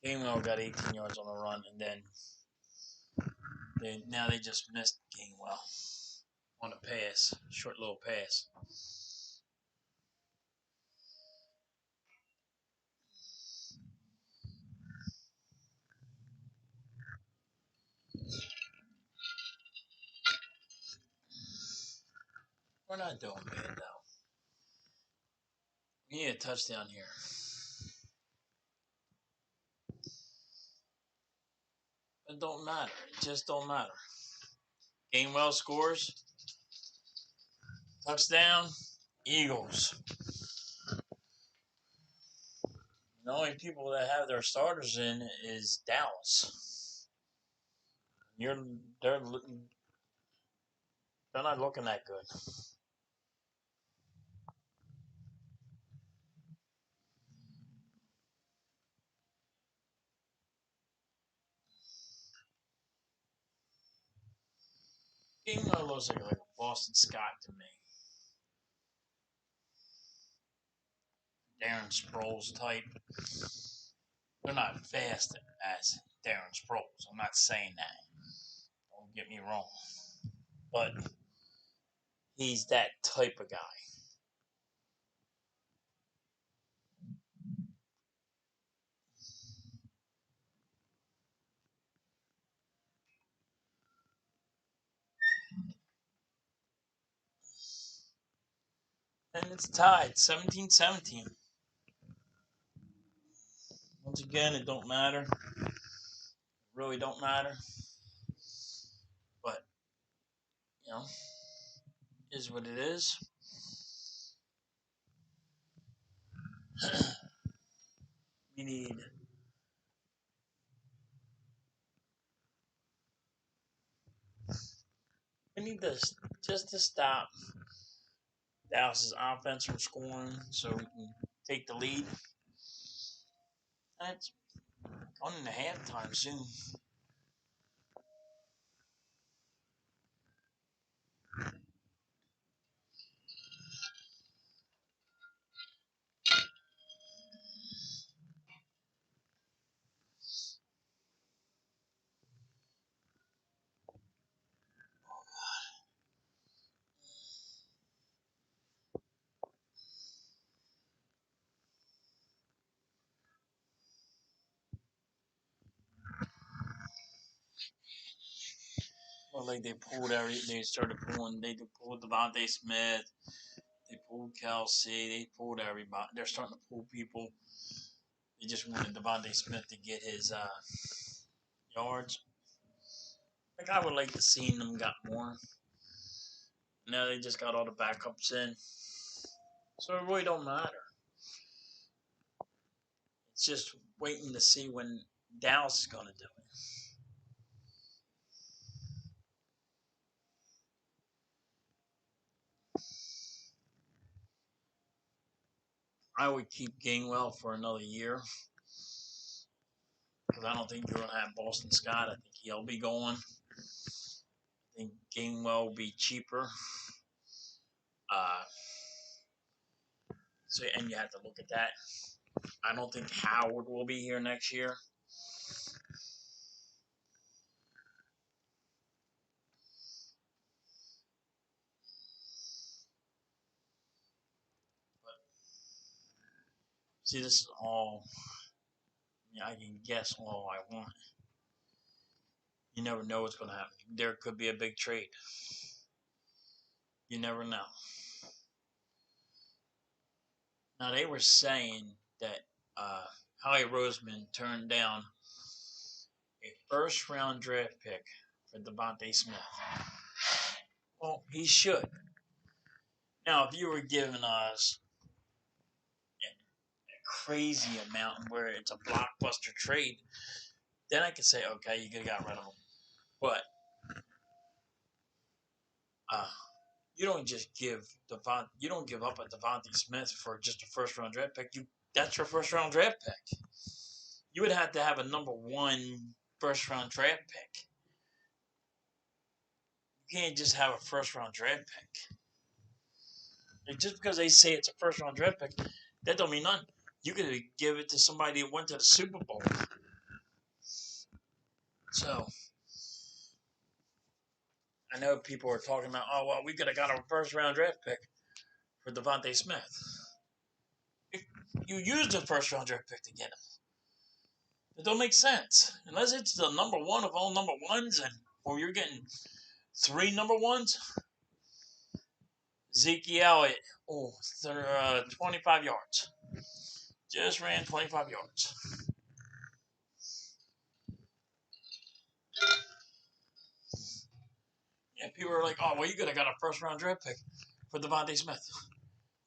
Gainwell got 18 yards on the run, and then now they just missed Gainwell on a pass, short little pass. We're not doing bad though. We need a touchdown here. It don't matter. It just don't matter. Gainwell scores. Touchdown. Eagles. The only people that have their starters in is Dallas. You're they're they're not looking that good. Gainwell looks like a Boston Scott to me. Darren Sproles type. They're not fast as Darren Sproles. I'm not saying that. Don't get me wrong. But he's that type of guy. And it's tied 17-17. Once again, it don't matter. It really don't matter. But, you know, is what it is. we need we need this just to stop Dallas's offense from scoring so we can take the lead. And it's going into halftime soon. Well, like they started pulling, they pulled DeVonta Smith, they pulled Kelsey, they pulled everybody. They're starting to pull people. They just wanted DeVonta Smith to get his yards. Like I would like to see them got more. Now they just got all the backups in, so it really don't matter. It's just waiting to see when Dallas is going to do it. I would keep Gainwell for another year because I don't think you're going to have Boston Scott. I think he'll be going. I think Gainwell will be cheaper. Uh, so and you have to look at that. I don't think Howard will be here next year. But see, this is all. I can guess all I want. You never know what's going to happen. There could be a big trade. You never know. Now they were saying that Howie Roseman turned down a first-round draft pick for DeVonta Smith. Well, he should. Now, if you were giving us a crazy amount where it's a blockbuster trade, then I could say, okay, you could have got rid of him. But you don't just give you don't give up a DeVonta Smith for just a first-round draft pick. That's your first-round draft pick. You would have to have a number one first-round draft pick. You can't just have a first-round draft pick. Like just because they say it's a first-round draft pick, that don't mean nothing. You could give it to somebody that went to the Super Bowl. So I know people are talking about, oh well, we could have got a first-round draft pick for DeVonta Smith. If you used a first-round draft pick to get him, it don't make sense unless it's the number one of all number ones, or you're getting three number ones. Zeke Elliott, 25 yards. Just ran 25 yards. Yeah, people are like, oh, well, you could have got a first round draft pick for DeVonta Smith.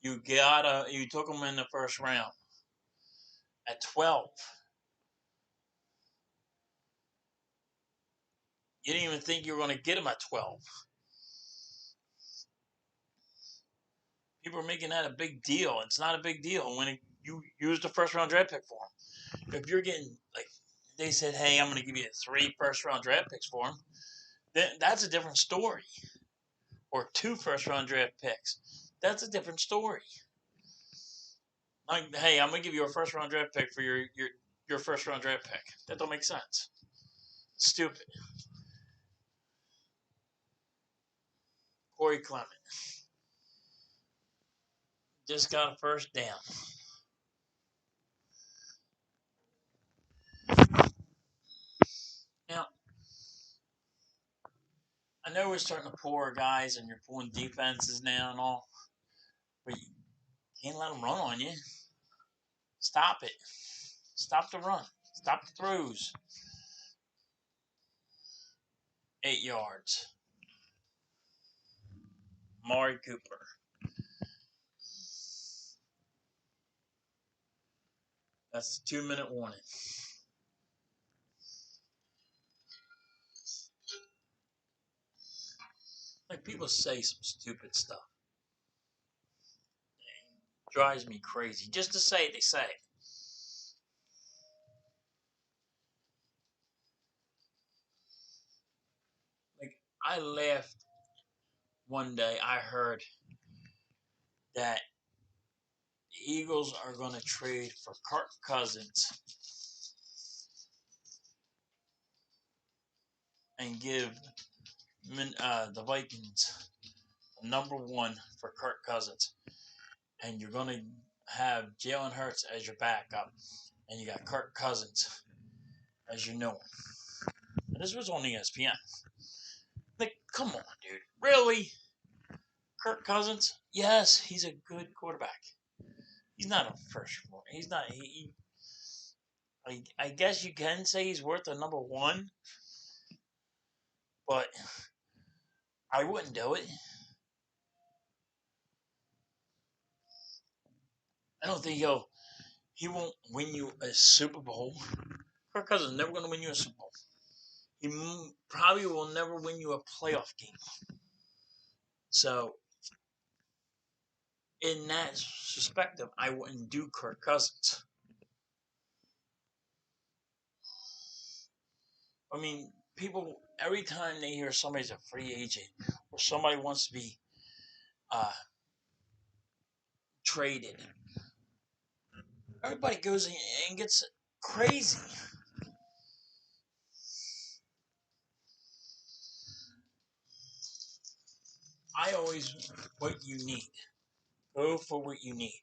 You took him in the first round at 12. You didn't even think you were going to get him at 12. People are making that a big deal. It's not a big deal when you used a first round draft pick for him. If you're getting, like, they said, hey, I'm going to give you 3 first round draft picks for him, then that's a different story. Or 2 first round draft picks. That's a different story. Like, hey, I'm going to give you a first round draft pick for your first round draft pick. That don't make sense. It's stupid. Corey Clement just got a first down. Now, I know we're starting to pull our guys and you're pulling defenses now and all, but Can't let them run on you. Stop it. Stop the run. Stop the throws. 8 yards. Amari Cooper. That's the 2-minute warning. Like, people say some stupid stuff. It drives me crazy. Just to say it, they say it. Like, I laughed one day. I heard that the Eagles are going to trade for Kirk Cousins and give the Vikings number 1 for Kirk Cousins. And you're going to have Jalen Hurts as your backup. And you got Kirk Cousins as your new one. And this was on ESPN. Like, come on, dude. Really? Kirk Cousins? Yes, he's a good quarterback. He's not a first one. He's not. I guess you can say he's worth a number 1, but I wouldn't do it. I don't think he won't win you a Super Bowl. Kirk Cousins is never going to win you a Super Bowl. He probably will never win you a playoff game. So, in that perspective, I wouldn't do Kirk Cousins. I mean, people, every time they hear somebody's a free agent or somebody wants to be traded, everybody goes and gets crazy. I always, what you need. Go for what you need.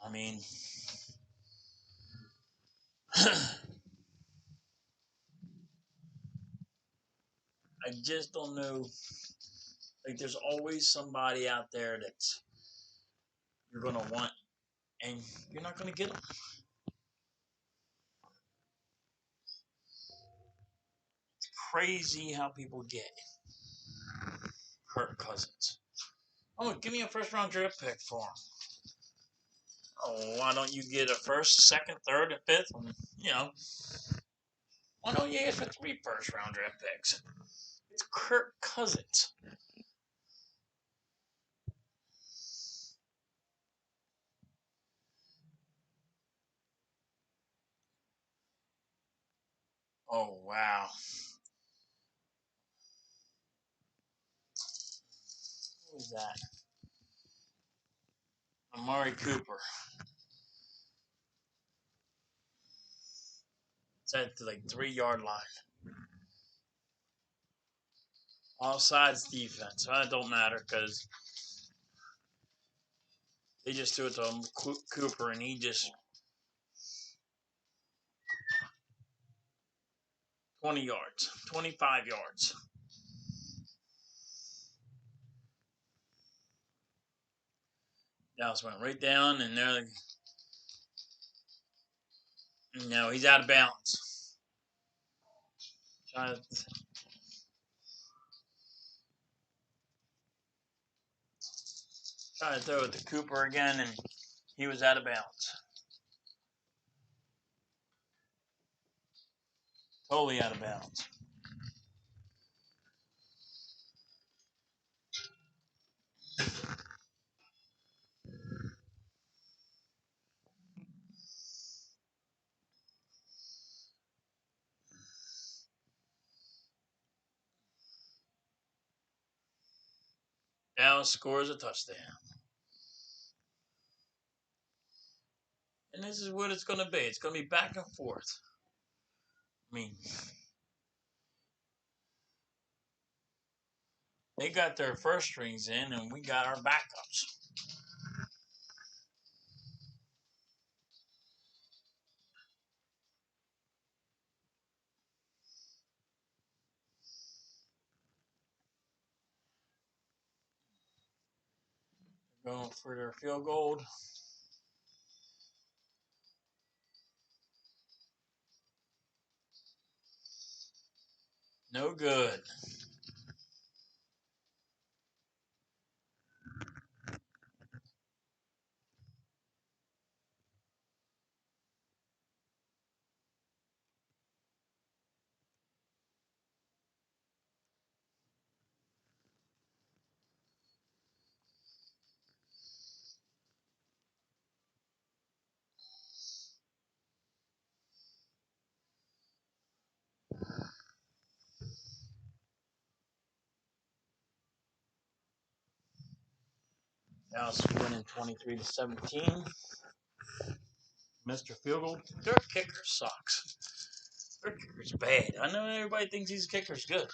I mean, I just don't know. Like, there's always somebody out there that you're going to want, and you're not going to get them. It's crazy how people get Kirk Cousins. Oh, give me a first-round draft pick for him. Oh, why don't you get a first, second, third, and fifth? Why don't you ask for 3 first-round draft picks? It's Kirk Cousins. Oh, wow. Who was that? Amari Cooper. It's at the 3-yard line. All sides defense. That don't matter because they just threw it to Cooper and he just 20 yards, 25 yards. Dallas went right down and there. No, he's out of bounds. Trying to throw it to Cooper again, and he was out of bounds. Totally out of bounds. Dallas scores a touchdown. And this is what it's going to be. It's going to be back and forth. I mean, they got their first strings in, and we got our backups. Going for their field goal. No good. Dallas winning 23-17. Mr. Field Goal. Their kicker sucks. Their kicker's bad. I know everybody thinks his kicker's good.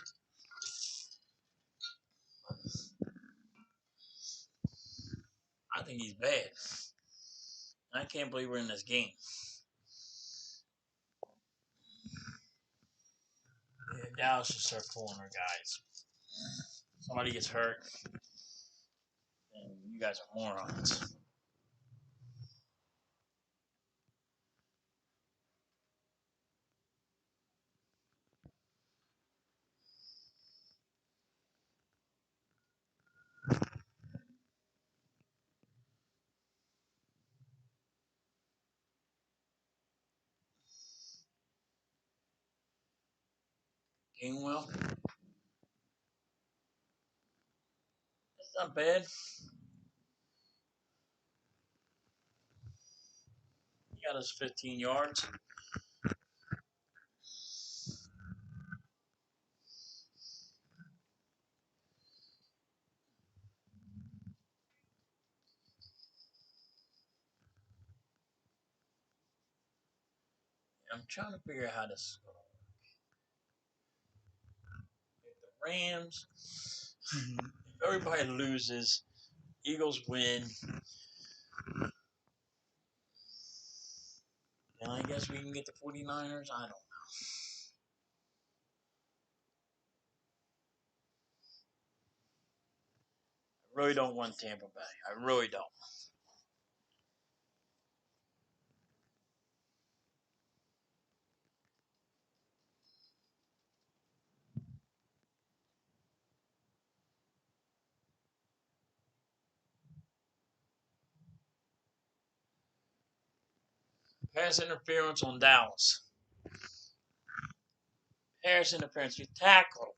I think he's bad. I can't believe we're in this game. Yeah, Dallas should start pulling their guys. Somebody gets hurt, and you guys are morons. Gainwell, that's not bad. He got us 15 yards. I'm trying to figure out how this is going to work. If the Rams, if everybody loses, Eagles win, then I guess we can get the 49ers. I don't know. I really don't want Tampa Bay. I really don't. Pass interference on Dallas. Pass interference. You tackle.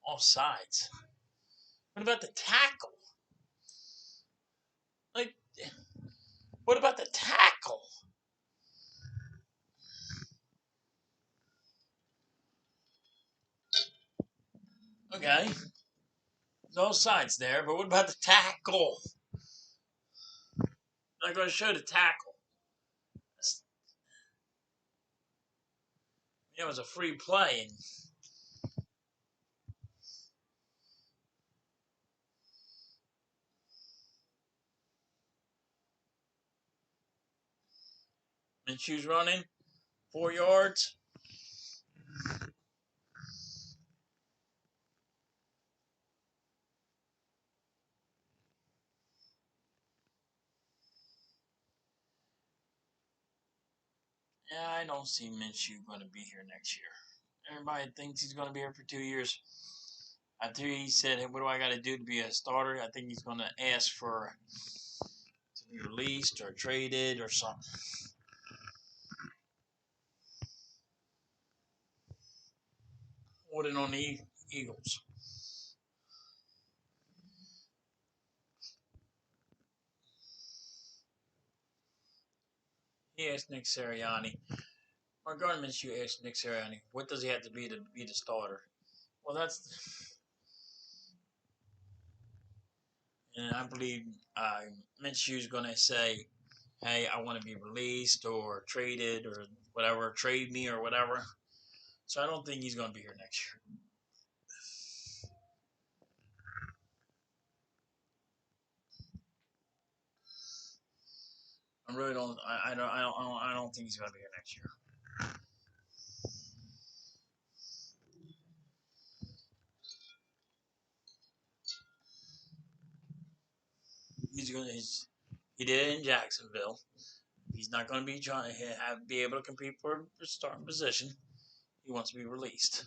Off sides. What about the tackle? Like, what about the tackle? Okay. No sides there, but what about the tackle? I'm not going to show the tackle. It was a free play, and Minshew's running 4 yards. Yeah, I don't see Minshew going to be here next year. Everybody thinks he's going to be here for 2 years. After he said, hey, what do I got to do to be a starter? I think he's going to ask for to be released or traded or something. Holding on the Eagles. He asked Nick Sirianni. Or Gardner Minshew asked Nick Sirianni, what does he have to be the starter? Well, that's... And I believe Minshew's going to say, hey, I want to be released or traded or whatever, trade me or whatever. So I don't think he's going to be here next year. I really don't. I don't think he's going to be here next year. he's going to. He did it in Jacksonville. He's not going to be trying to be able to compete for a starting position. He wants to be released.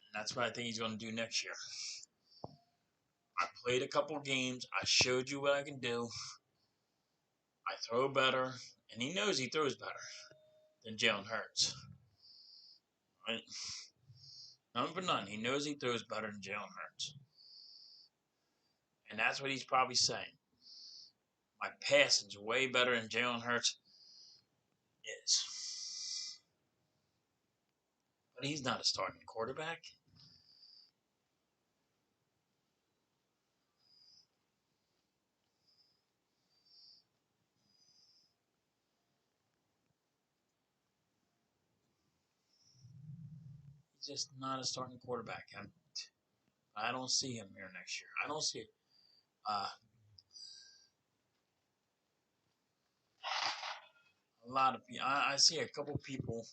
And that's what I think he's going to do next year. I played a couple games. I showed you what I can do. I throw better, and he knows he throws better than Jalen Hurts. Right? Number none. He knows he throws better than Jalen Hurts. And that's what he's probably saying. My passing's way better than Jalen Hurts is. But he's not a starting quarterback. He's just not a starting quarterback. I don't see him here next year. I don't see it. A lot of people. I see a couple people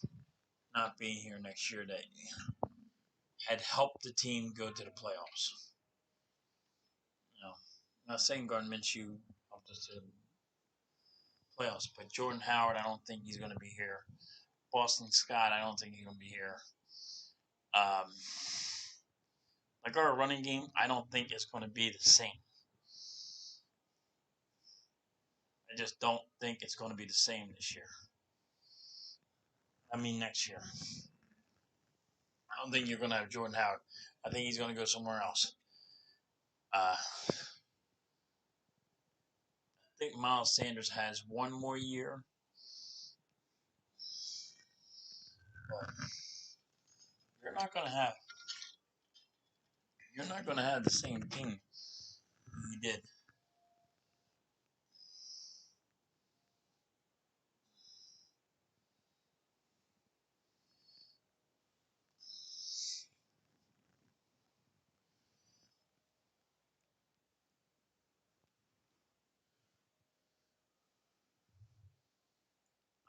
not being here next year that had helped the team go to the playoffs. I'm not saying Gardner Minshew helped us to the playoffs, but Jordan Howard, I don't think he's going to be here. Boston Scott, I don't think he's going to be here. Um, like our running game, I don't think it's going to be the same. I just don't think it's going to be the same this year. I mean, next year. I don't think you're going to have Jordan Howard. I think he's going to go somewhere else. I think Miles Sanders has one more year. But you're not going to have the same team you did.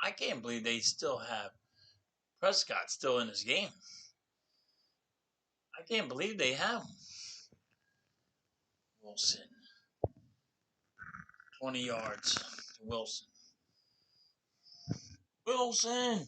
I can't believe they still have Prescott still in this game. I can't believe they have him. Wilson. 20 yards to Wilson. Wilson!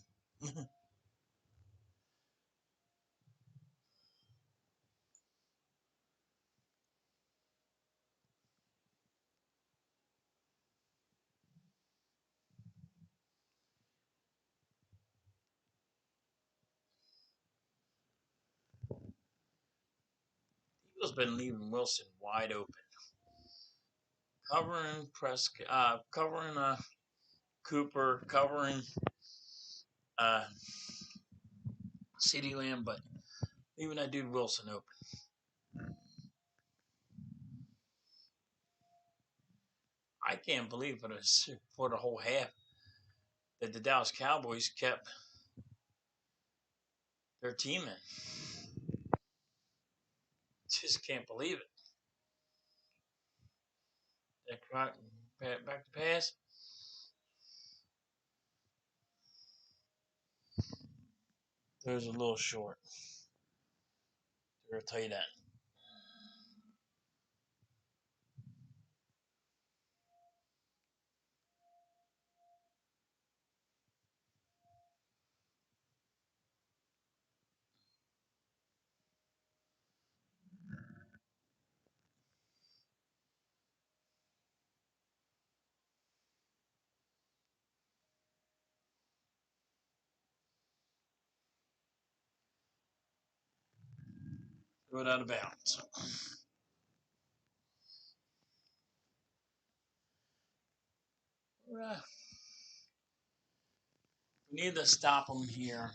Eagles been leaving Wilson wide open. Covering Prescott, covering Cooper, covering CeeDee Lamb, but leaving that dude Wilson open. I can't believe for the whole half that the Dallas Cowboys kept their team in. Just can't believe it. Back to pass. There's a little short. They're a tight end. Throw it out of bounds. We need to stop them here.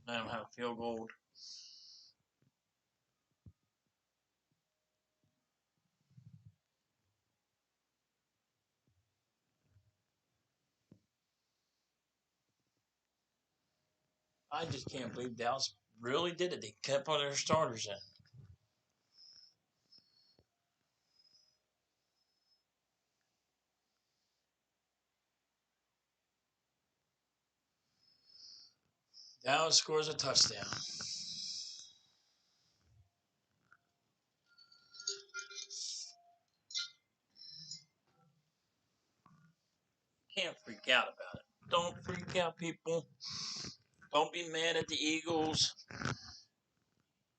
Let them have a field goal. I just can't believe Dallas really did it. They kept all their starters in. Dallas scores a touchdown. Can't freak out about it. Don't freak out, people. Don't be mad at the Eagles.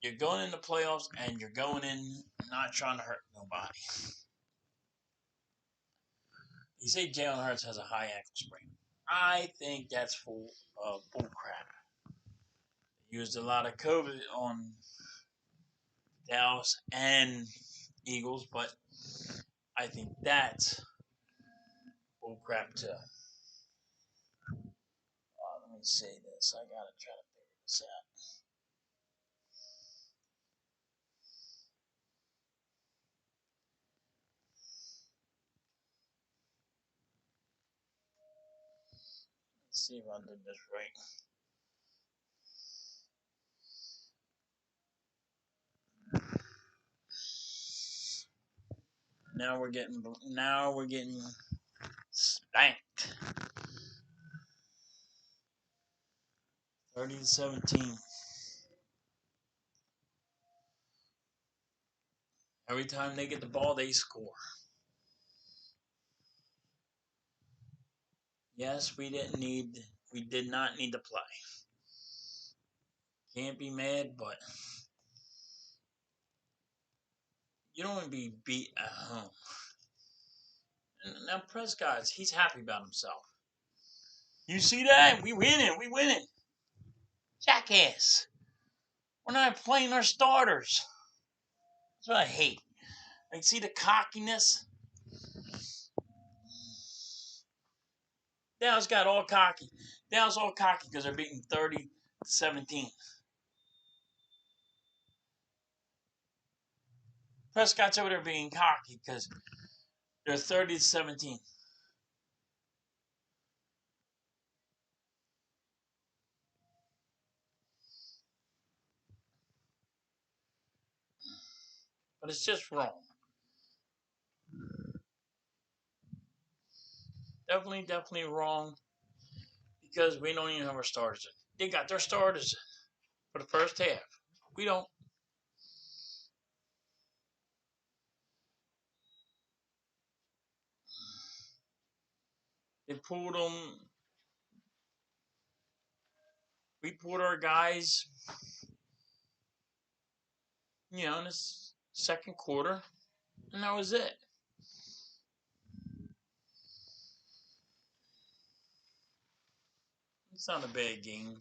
You're going in the playoffs and you're going in not trying to hurt nobody. You say Jalen Hurts has a high ankle sprain. I think that's bull crap. They used a lot of COVID on Dallas and Eagles, but I think that's bull crap too. Let me see this. I gotta try to figure this out. Let's see if I did this right. Now we're getting spanked. 30-17. Every time they get the ball, they score. Yes, we did not need to play. Can't be mad, but you don't want to be beat at home. And now Prescott, he's happy about himself. You see that? We winning. Jackass. We're not playing our starters. That's what I hate. Like, see the cockiness? Dallas got all cocky. Dallas all cocky because they're beating 30-17. Prescott's over there being cocky because they're 30-17. But it's just wrong. Definitely wrong because we don't even have our starters in. They got their starters in for the first half. We don't. They pulled them. We pulled our guys, in the second quarter, and that was it. It's not a bad game.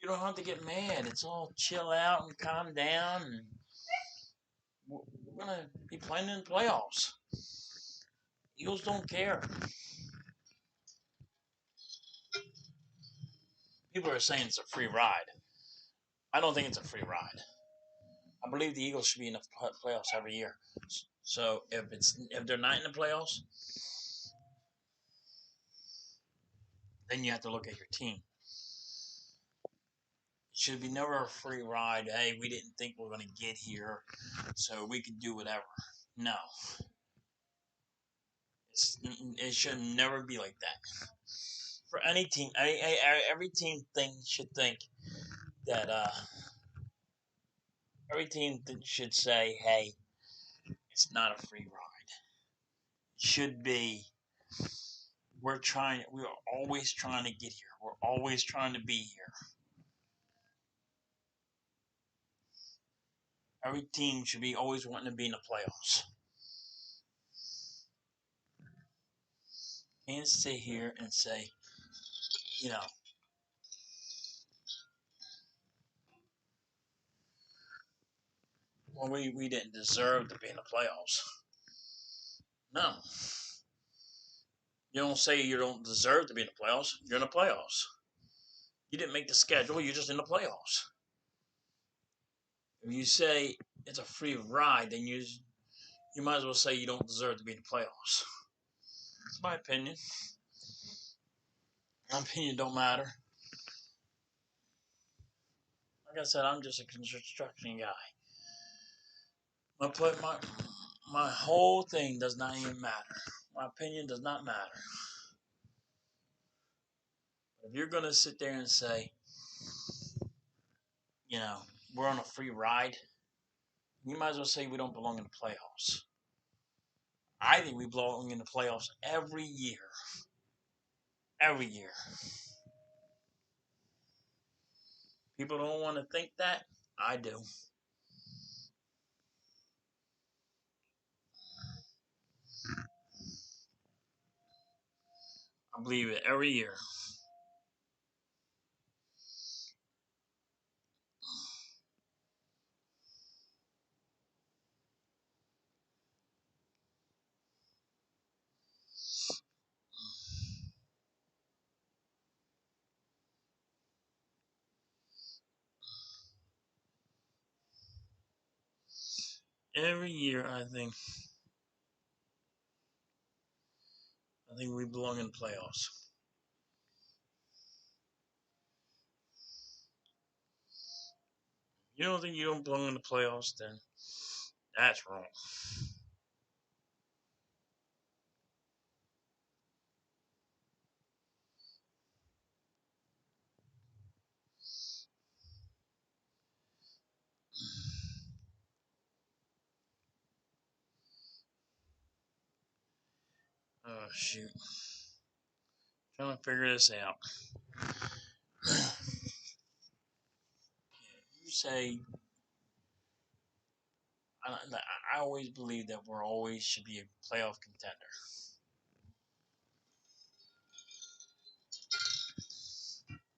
You don't have to get mad. It's all chill out and calm down. And we're gonna be playing in the playoffs. Eagles don't care. People are saying it's a free ride. I don't think it's a free ride. I believe the Eagles should be in the playoffs every year. So if they're not in the playoffs, then you have to look at your team. It should be never a free ride. Hey, we didn't think we were going to get here, so we could do whatever. No, it should never be like that. For any team, every team should think that every team should say, "Hey, it's not a free ride. It should be. We're always trying to get here. We're always trying to be here." Every team should be always wanting to be in the playoffs. Can't sit here and say, you know, well, we didn't deserve to be in the playoffs. No. You don't say you don't deserve to be in the playoffs. You're in the playoffs. You didn't make the schedule. You're just in the playoffs. If you say it's a free ride, then you might as well say you don't deserve to be in the playoffs. That's my opinion. My opinion don't matter. Like I said, I'm just a construction guy. My whole thing does not even matter. My opinion does not matter. If you're going to sit there and say, you know, we're on a free ride, you might as well say we don't belong in the playoffs. I think we belong in the playoffs every year. Every year. People don't want to think that. I do. I believe it every year. Every year, I think we belong in the playoffs. You don't think you don't belong in the playoffs, then that's wrong. Oh shoot, trying to figure this out. You say I always believe that we're always should be a playoff contender.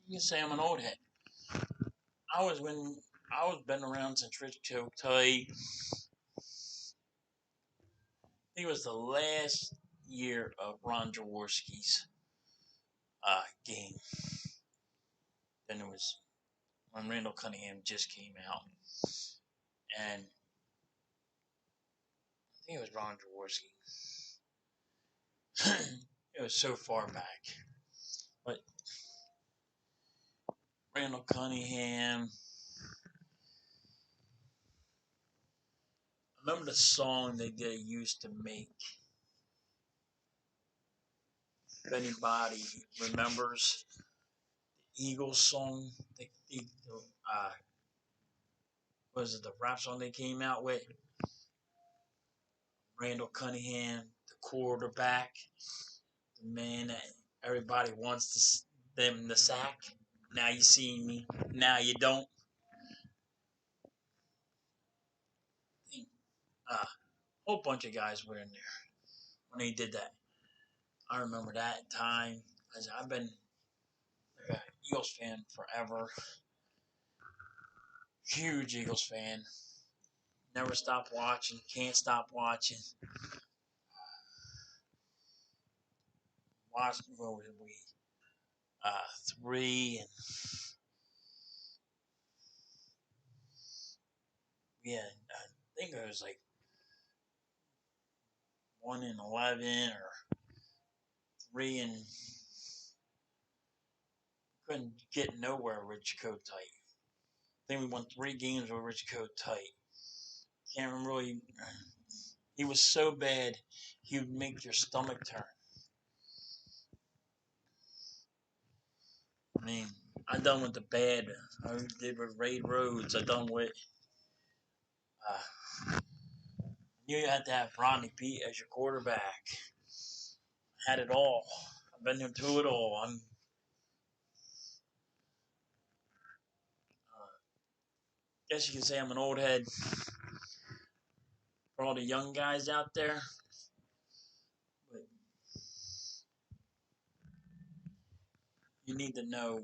You can say I'm an old head. When I was been around since Rich Kotite. I think it was the last year of Ron Jaworski's game. Then it was when Randall Cunningham just came out, and I think it was Ron Jaworski. It was so far back, but Randall Cunningham. I remember the song they used to make. If anybody remembers the Eagles song, uh, was it the rap song they came out with? Randall Cunningham, the quarterback, the man that everybody wants them to sack. Now you see me, now you don't. A whole bunch of guys were in there when they did that. I remember that time because I've been an Eagles fan forever. Huge Eagles fan. Never stop watching. Can't stop watching. Watched what was we 3 and we had I think it was like 1-11 or 3 and couldn't get nowhere with Rich Kotite. I think we won 3 games with Rich Kotite. Can't remember really. He was so bad, he would make your stomach turn. I mean, I done with the bad. I did with Ray Rhodes. I done with. You had to have Ronnie Pete as your quarterback. Had it all. I've been through it all. Guess you can say I'm an old head for all the young guys out there. But you need to know.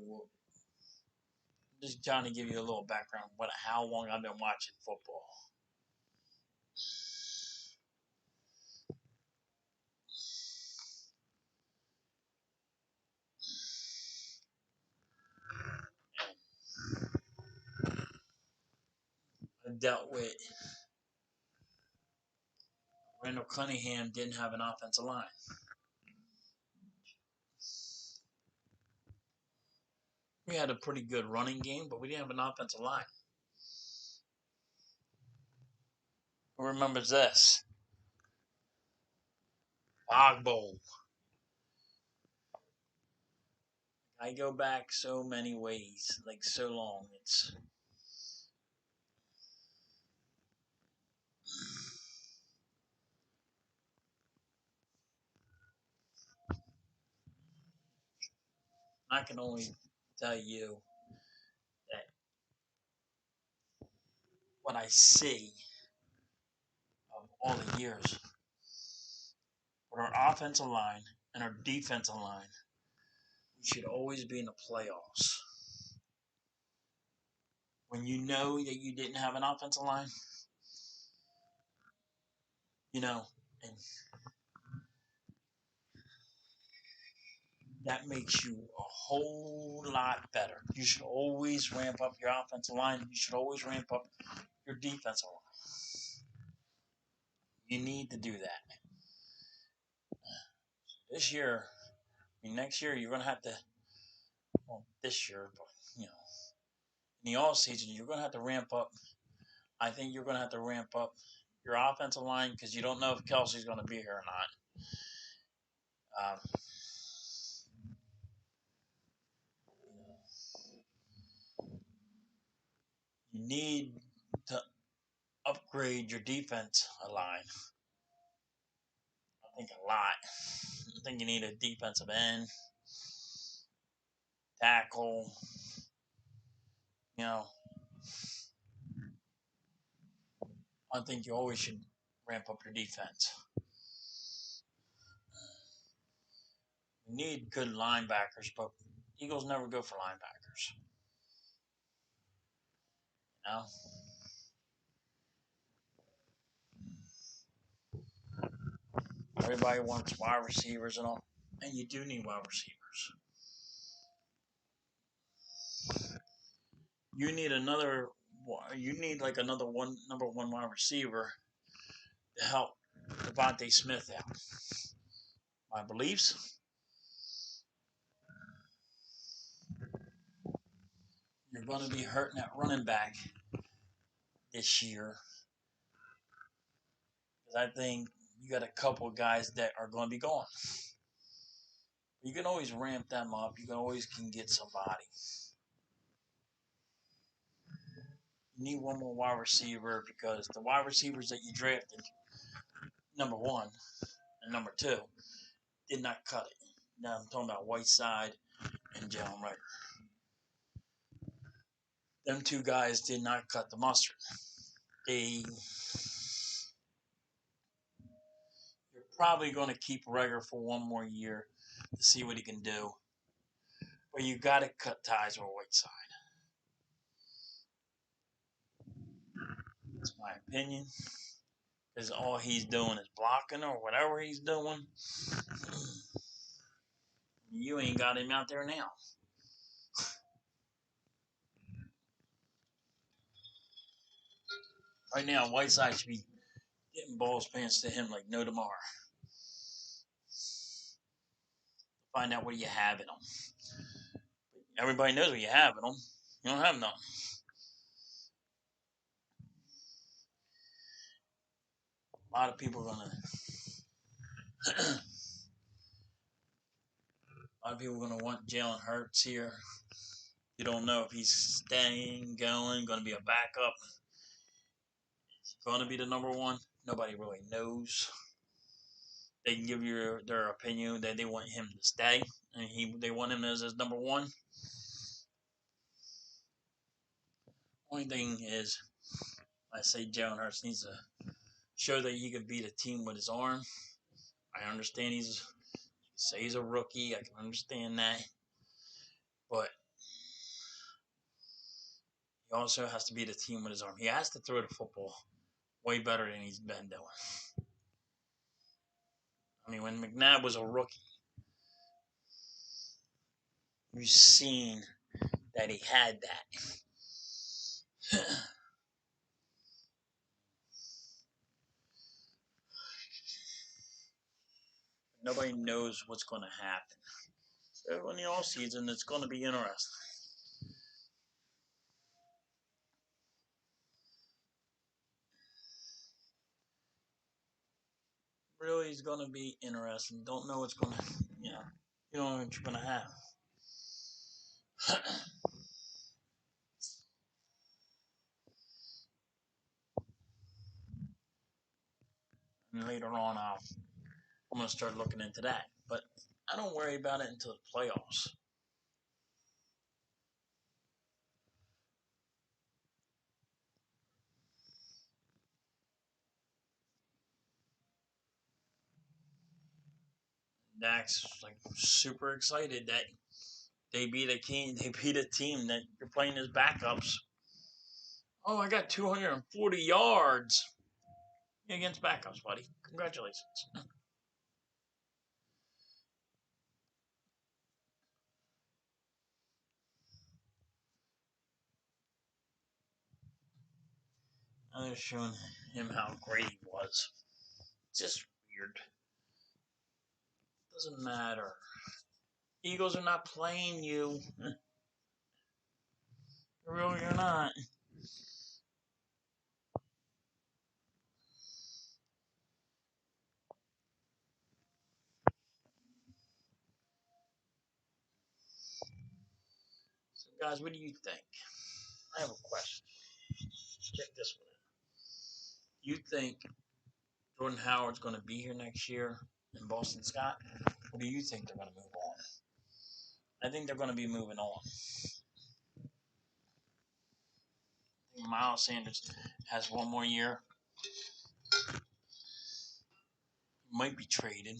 Just trying to give you a little background how long I've been watching football. I dealt with Randall Cunningham didn't have an offensive line. We had a pretty good running game, but we didn't have an offensive line. Who remembers this? Bog Bowl. I go back so many ways, like so long. I can only tell you that what I see of all the years with our offensive line and our defensive line, we should always be in the playoffs. When you know that you didn't have an offensive line, you know, and that makes you a whole lot better. You should always ramp up your offensive line. You should always ramp up your defensive line. You need to do that. This year, I mean, next year, you're going to have to, well, this year, but, in the off season, you're going to have to ramp up. I think you're going to have to ramp up your offensive line because you don't know if Kelsey's going to be here or not. You need to upgrade your defense line. I think a lot. I think you need a defensive end, tackle. You know, I think you always should ramp up your defense. You need good linebackers, but Eagles never go for linebackers. You know? Everybody wants wide receivers and all, and you do need wide receivers. You need another. You need like another number one wide receiver to help Devontae Smith out. My beliefs: you're going to be hurting that running back this year because I think you got a couple of guys that are going to be gone. You can always ramp them up. You can always get somebody. You need one more wide receiver because the wide receivers that you drafted, number one and number two, did not cut it. Now I'm talking about Whiteside and Jalen Reagor. Them two guys did not cut the mustard. You're probably going to keep Reagor for one more year to see what he can do. But you got to cut ties with Whiteside. That's my opinion. Because all he's doing is blocking or whatever he's doing. You ain't got him out there now. Right now, Whiteside should be getting balls pants to him like no tomorrow. Find out what you have in them. Everybody knows what you have in them. You don't have none. A lot of people are gonna. A lot of people are gonna want Jalen Hurts here. You don't know if he's staying, going to be a backup. He's going to be the number one. Nobody really knows. They can give you their opinion that they want him to stay, and they want him as his number one. Only thing is, I say Jalen Hurts needs to show that he could beat a team with his arm. I understand he's a rookie. I can understand that, but he also has to beat a team with his arm. He has to throw the football way better than he's been doing. I mean, when McNabb was a rookie, you've seen that he had that. Nobody knows what's going to happen. So in the off season, it's going to be interesting. Really, is going to be interesting. Don't know what's going to, you don't know what you're going to have. And later on, I'm going to start looking into that. But I don't worry about it until the playoffs. Dak's like super excited that they beat a team. They beat a team that you're playing as backups. Oh, I got 240 yards against backups, buddy. Congratulations. And they're showing him how great he was. It's just weird. Doesn't matter. Eagles are not playing you. Really, you're not. So, guys, what do you think? I have a question. Check this one out. You think Jordan Howard's going to be here next year in Boston Scott? Or do you think they're going to move on? I think they're going to be moving on. I think Miles Sanders has one more year. He might be traded.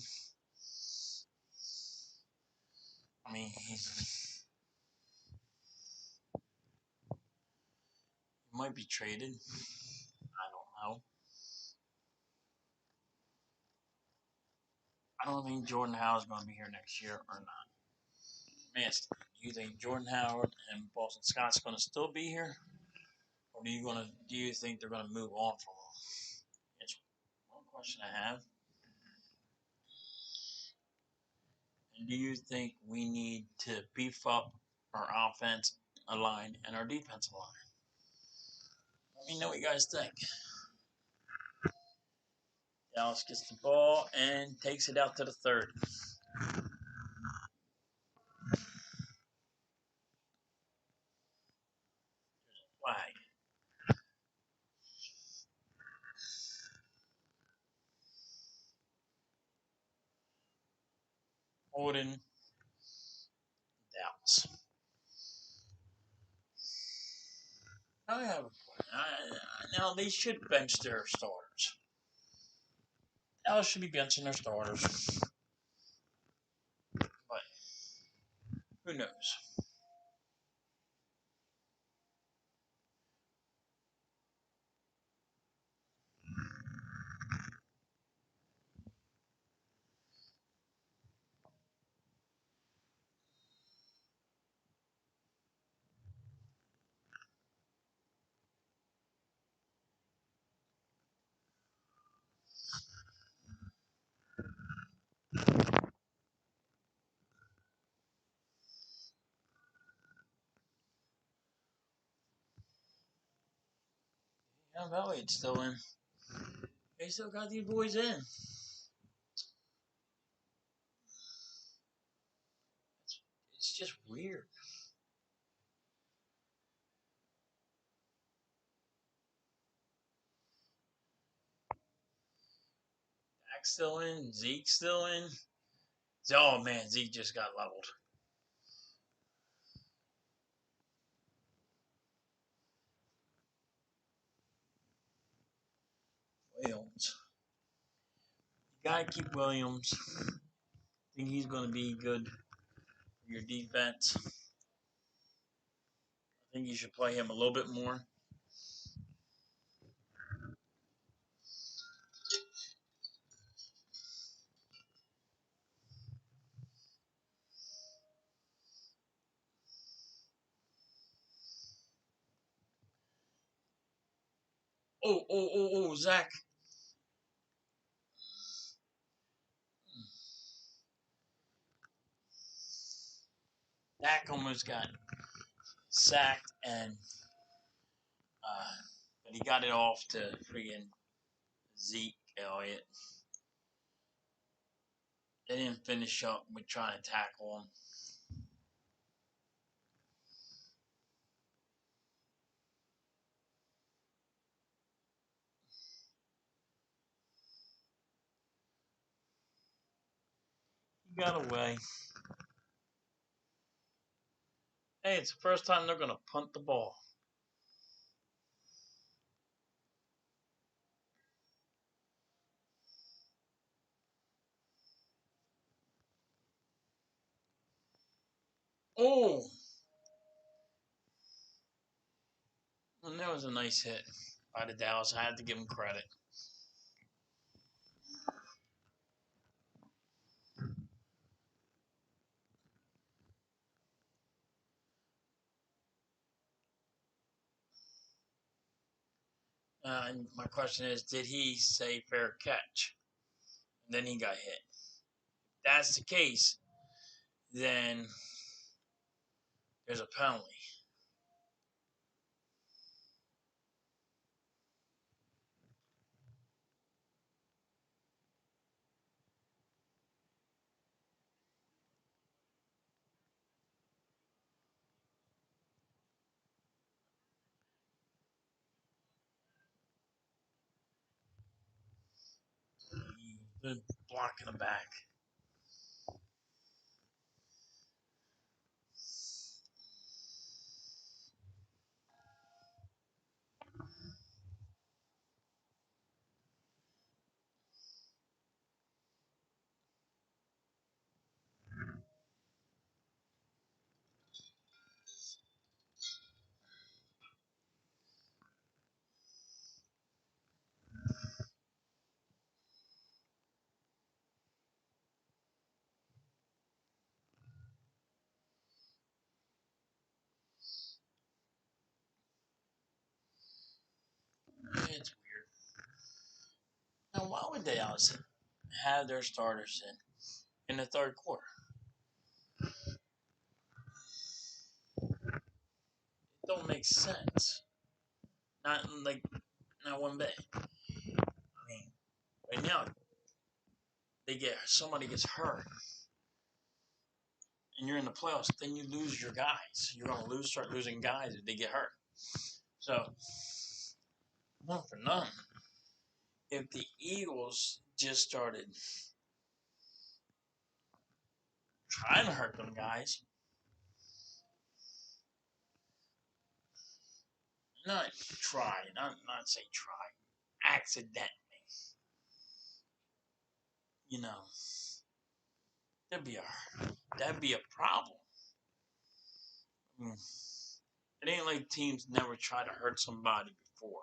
I mean, he might be traded. I don't know. I don't think Jordan Howard's going to be here next year or not. Man, do you think Jordan Howard and Boston Scott's going to still be here, or do you think they're going to move on from him? It's one question I have. And do you think we need to beef up our offense line and our defensive line? Let me know what you guys think. Dallas gets the ball and takes it out to the 30. Flag. Holding Dallas. I have a point. Now they should bench their starters. Dallas should be benching their starters, but who knows? Yeah, Elliott's still in. They still got these boys in. It's just weird. Dak's still in. Zeke's still in. Oh man, Zeke just got leveled. Williams. You gotta keep Williams. I think he's gonna be good for your defense. I think you should play him a little bit more. Zach. Zach almost got sacked and but he got it off to freaking Zeke Elliott. They didn't finish up with trying to tackle him. got away. Hey, it's the first time they're going to punt the ball. Oh! And that was a nice hit by the Dallas. I had to give him credit. And my question is, did he say fair catch? And then he got hit. If that's the case, then there's a penalty. He's blocking the back. It's weird. Now, why would they also have their starters in the third quarter? It don't make sense. Not one bit. I mean, right now somebody gets hurt and you're in the playoffs, then you lose your guys. You're gonna start losing guys if they get hurt. So, one for none. If the Eagles just started trying to hurt them guys, not try, not say try, accidentally, you know, that'd be a problem. I mean, it ain't like teams never try to hurt somebody before.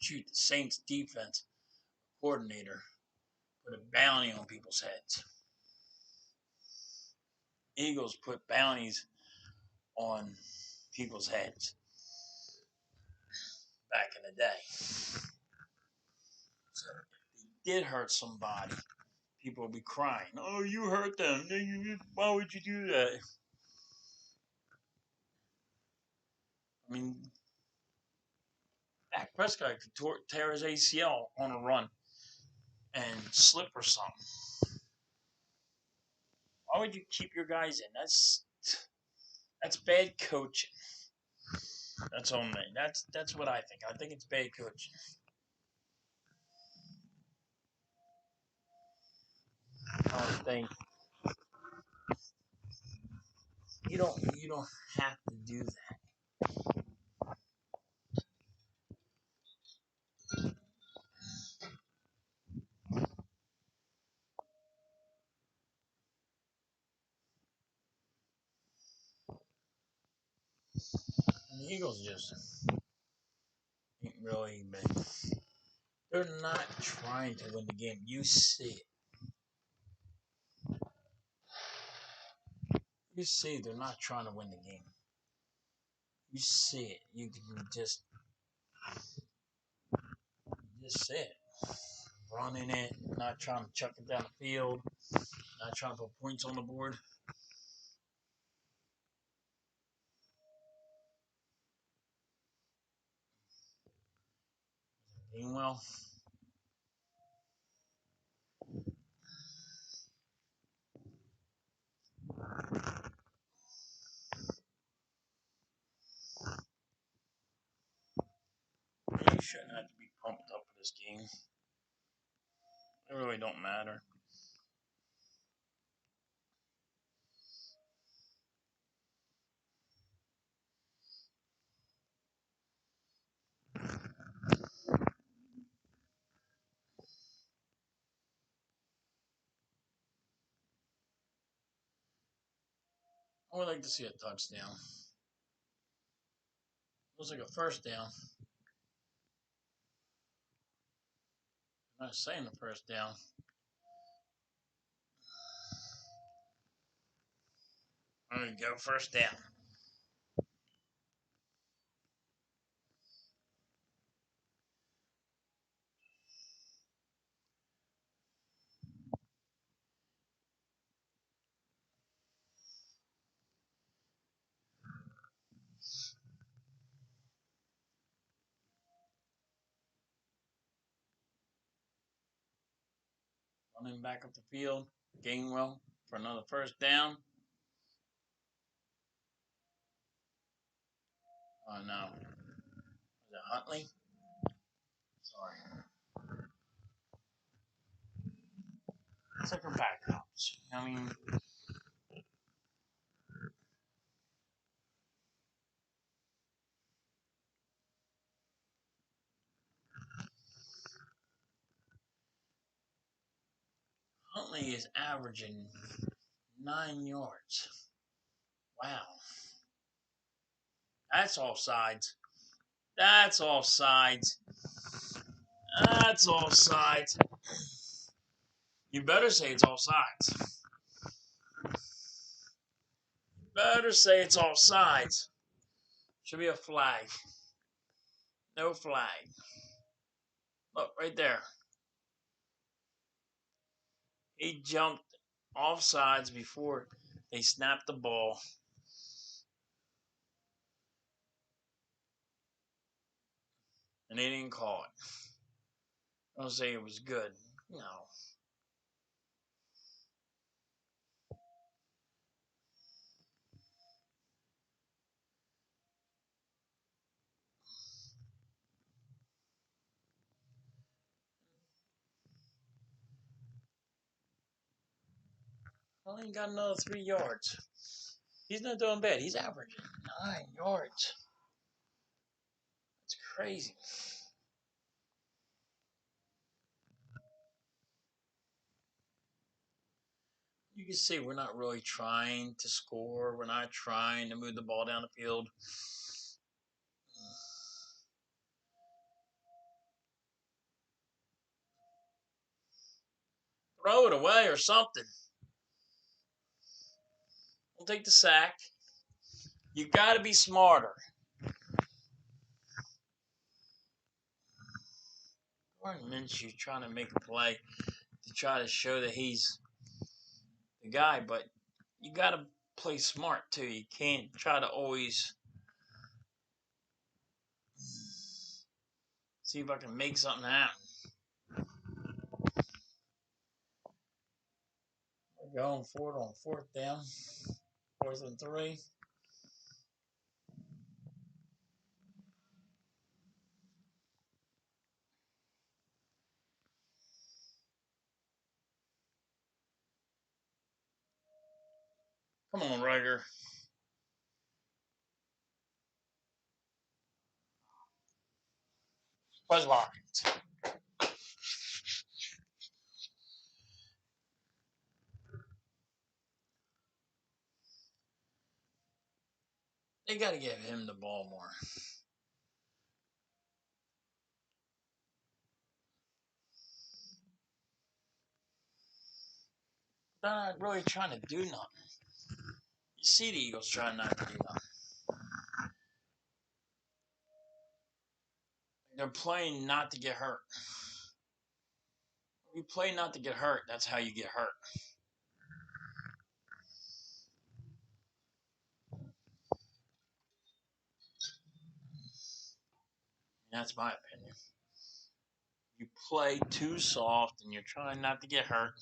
Shoot, the Saints defense coordinator put a bounty on people's heads. Eagles put bounties on people's heads back in the day. So if they did hurt somebody, people would be crying, "Oh, you hurt them. Why would you do that?" I mean, Dak Prescott could tear his ACL on a run and slip or something. Why would you keep your guys in? That's bad coaching. That's all me. That's what I think. I think it's bad coaching. I think you don't have to do that. And the Eagles just ain't really been. They're not trying to win the game. You see it. You see they're not trying to win the game. You see it. You can just see it. Running it, not trying to chuck it down the field, not trying to put points on the board. Meanwhile, you shouldn't have to be pumped up for this game. It really don't matter. I would like to see a touchdown. Looks like a first down. I'm not saying the first down. There you go, first down. Running back up the field. Gainwell for another first down. Oh no. Is it Huntley? Sorry. It's like her backups. I mean, Huntley is averaging 9 yards. Wow. That's all sides. That's all sides. That's all sides. You better say it's all sides. Better say it's all sides. Should be a flag. No flag. Look, right there. He jumped off sides before they snapped the ball. And they didn't call it. Don't say it was good. No. Well, he got another 3 yards. He's not doing bad. He's averaging 9 yards. It's crazy. You can see we're not really trying to score. We're not trying to move the ball down the field. Throw it away or something. We'll take the sack. You got to be smarter. Gordon Minshew trying to make a play to try to show that he's the guy, but you got to play smart too. You can't try to always see if I can make something happen. We're going for it on fourth down, 4th and 3. Come on, Rager. Where's Watkins? They got to give him the ball more. They're not really trying to do nothing. You see the Eagles trying not to do nothing. They're playing not to get hurt. If you play not to get hurt, that's how you get hurt. That's my opinion. You play too soft and you're trying not to get hurt,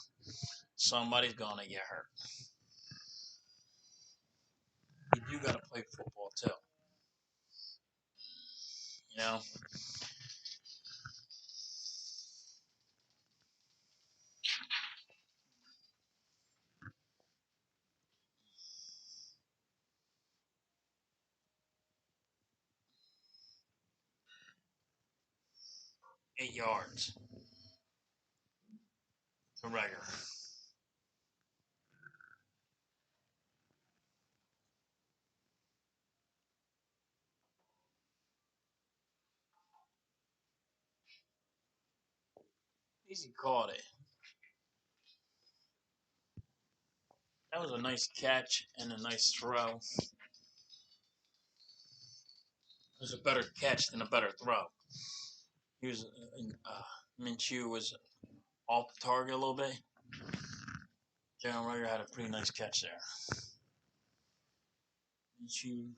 somebody's going to get hurt. You do got to play football too. You know? 8 yards to Reagor. Easy caught it. That was a nice catch and a nice throw. It was a better catch than a better throw. He was Minshew was off the target a little bit. Jalen Reagor had a pretty nice catch there. Minshew.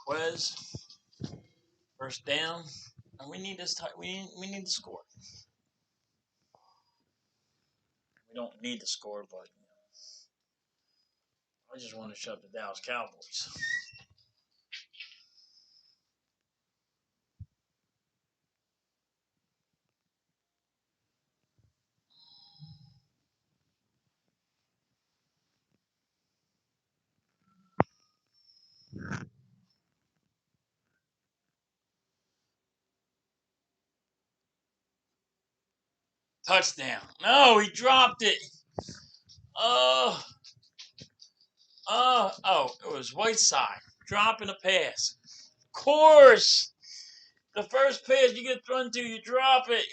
Quez. First down. And we need this. We need to score. We don't need to score, but I just want to shut the Dallas Cowboys. Touchdown. No, he dropped it. Oh, it was Whiteside dropping a pass. Of course, the first pass you get thrown to, you drop it.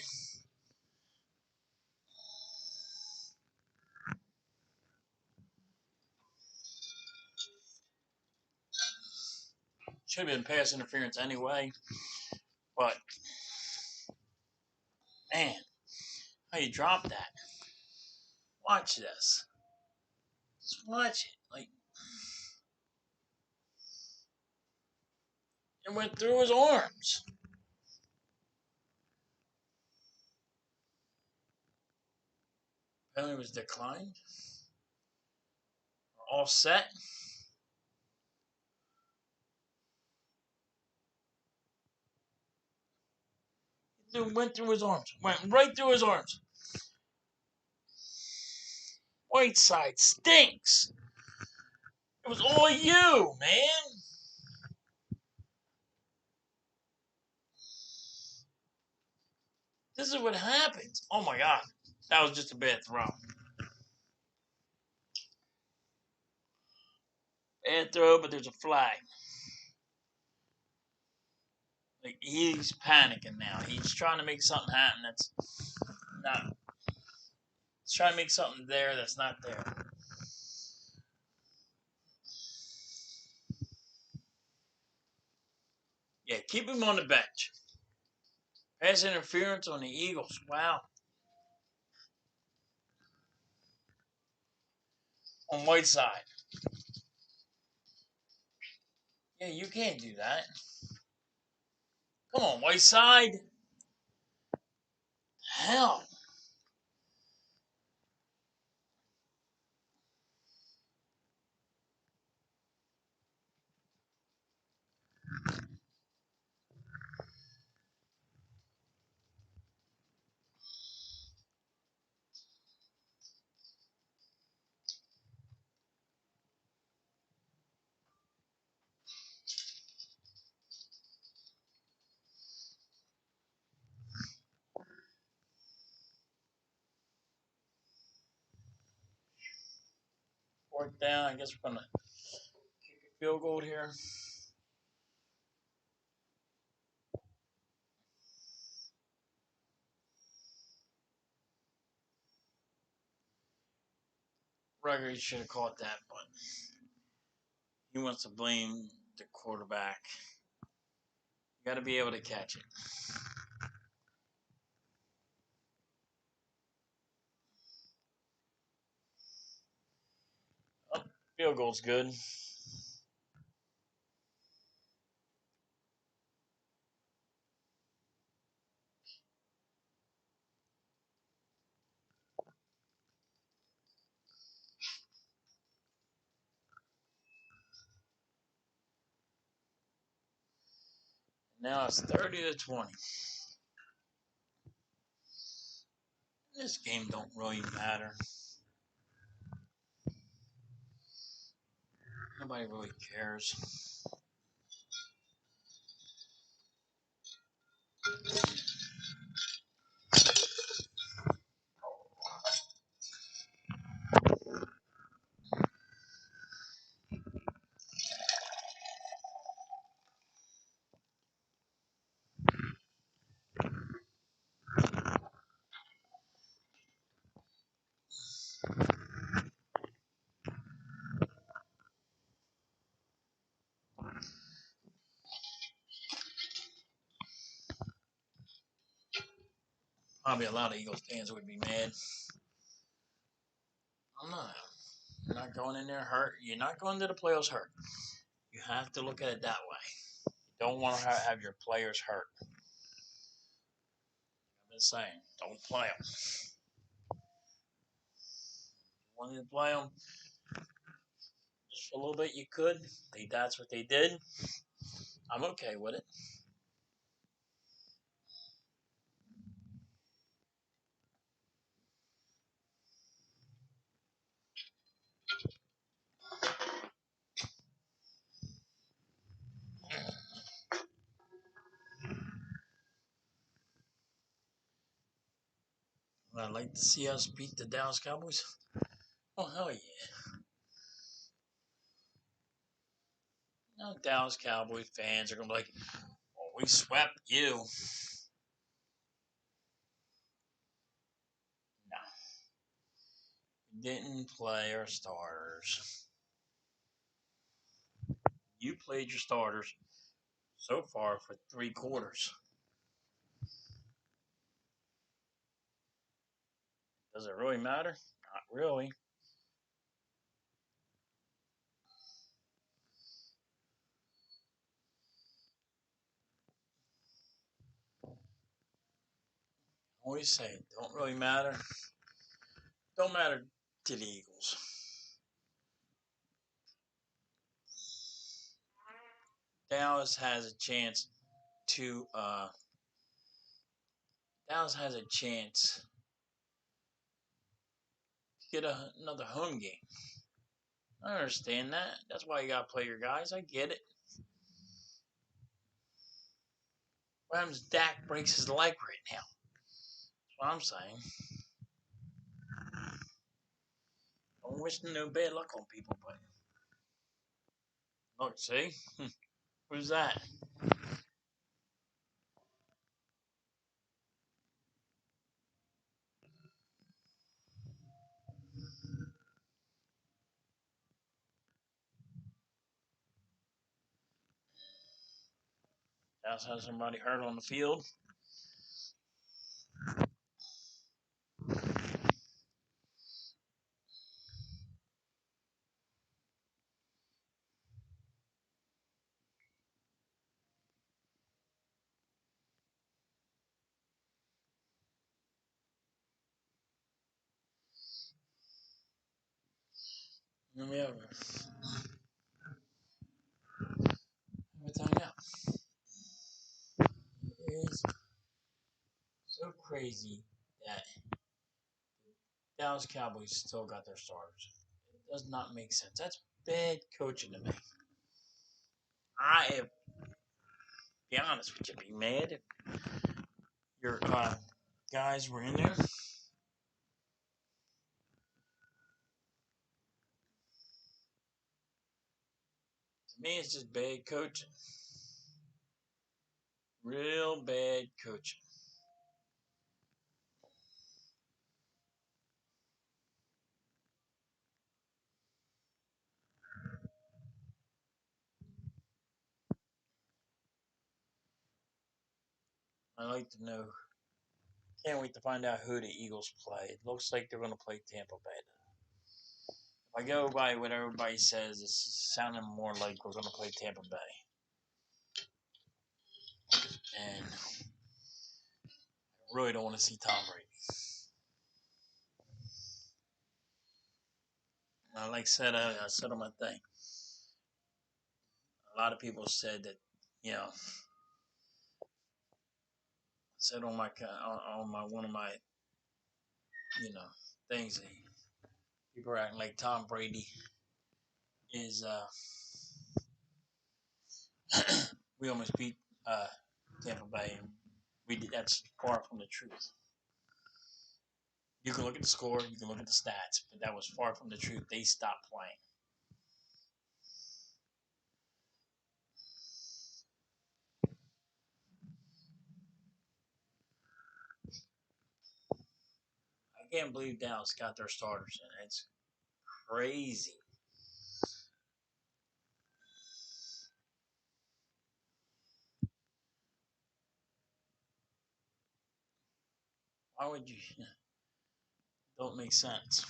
Should have been pass interference anyway, but man, how you drop that? Watch this. Just watch it. Like, it went through his arms. Penalty was declined. All set. It went through his arms. Went right through his arms. Whiteside stinks. It was all you, man. This is what happens. Oh my God. That was just a bad throw. Bad throw, but there's a flag. Like, he's panicking now. He's trying to make something happen that's not. He's trying to make something there that's not there. Yeah, keep him on the bench. Pass interference on the Eagles. Wow. On Whiteside. Yeah, you can't do that. Come on, Whiteside. Hell. Fourth down. I guess we're going to kick a field goal here. Reagor should have caught that, but he wants to blame the quarterback. You got to be able to catch it. Oh, field goal's good. Now it's 30-20. This game don't really matter. Nobody really cares. Probably a lot of Eagles fans would be mad. I'm not. You're not going in there hurt. You're not going to the playoffs hurt. You have to look at it that way. You don't want to have your players hurt. I've been saying, don't play them. You wanted to play them just for a little bit, you could. That's what they did. I'm okay with it. Would I like to see us beat the Dallas Cowboys? Oh, hell yeah. No, Dallas Cowboys fans are going to be like, oh, we swept you. No, we didn't play our starters. You played your starters so far for 3 quarters. Does it really matter? Not really. Always say it don't really matter. Don't matter to the Eagles. Dallas has a chance to Dallas has a chance to get another home game. I understand that. That's why you gotta play your guys. I get it. What happens if Dak breaks his leg right now? That's what I'm saying. Don't wish no bad luck on people, but look, see? Who's that? Dallas has somebody hurt on the field. Let me over. Let me tell you now. It is so crazy that Dallas Cowboys still got their starters. It does not make sense. That's bad coaching to me. I, be honest with you, be mad if your guys were in there. To me, it's just bad coaching. Real bad coaching. I'd like to know. Can't wait to find out who the Eagles play. It looks like they're going to play Tampa Bay. If I go by what everybody says, it's sounding more like we're going to play Tampa Bay. And I really don't want to see Tom Brady. Like I said, I said on my thing. A lot of people said that, said on my one of my things. People are acting like Tom Brady is. We almost beat Tampa Bay. That's far from the truth. You can look at the score, you can look at the stats, but that was far from the truth. They stopped playing. I can't believe Dallas got their starters in. It's crazy. Why would you? Don't make sense.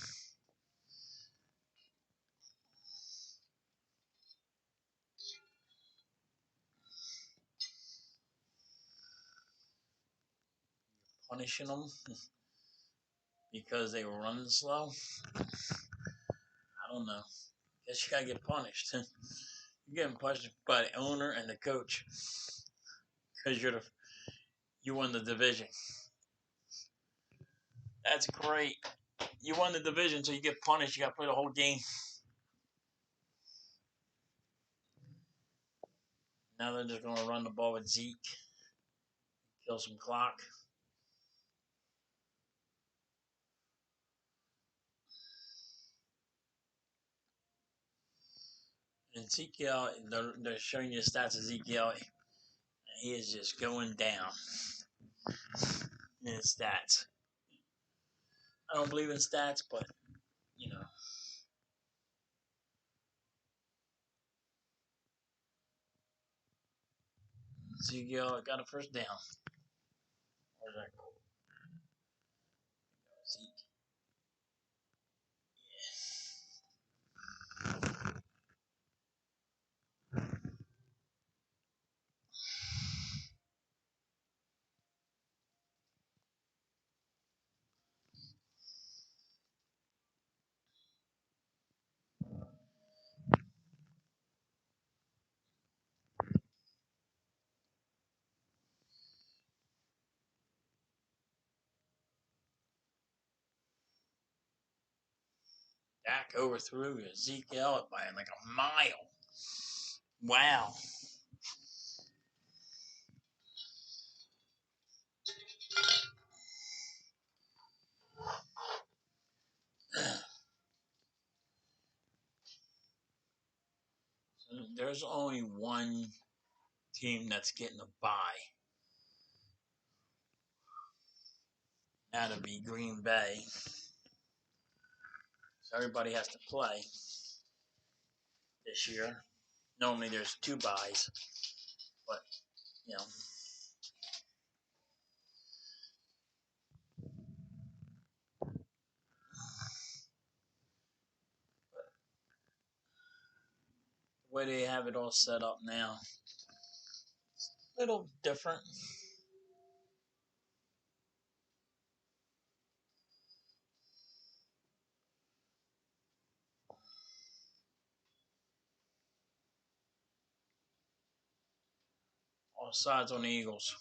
Punishing them because they were running slow. I don't know. Guess you gotta get punished. You're getting punished by the owner and the coach because you won the division. That's great. You won the division, so you get punished. You got to play the whole game. Now they're just going to run the ball with Zeke, kill some clock. And Ezekiel, they're showing you the stats of Ezekiel. He is just going down in his stats. I don't believe in stats, but, you know. Ezekiel got a first down. Where's that goal? Zeke. Dak overthrew Ezekiel by like a mile. Wow. There's only one team that's getting a bye. That'll be Green Bay. So everybody has to play this year. Normally there's 2 byes, but you know. The way they have it all set up now, it's a little different. All sides on the Eagles.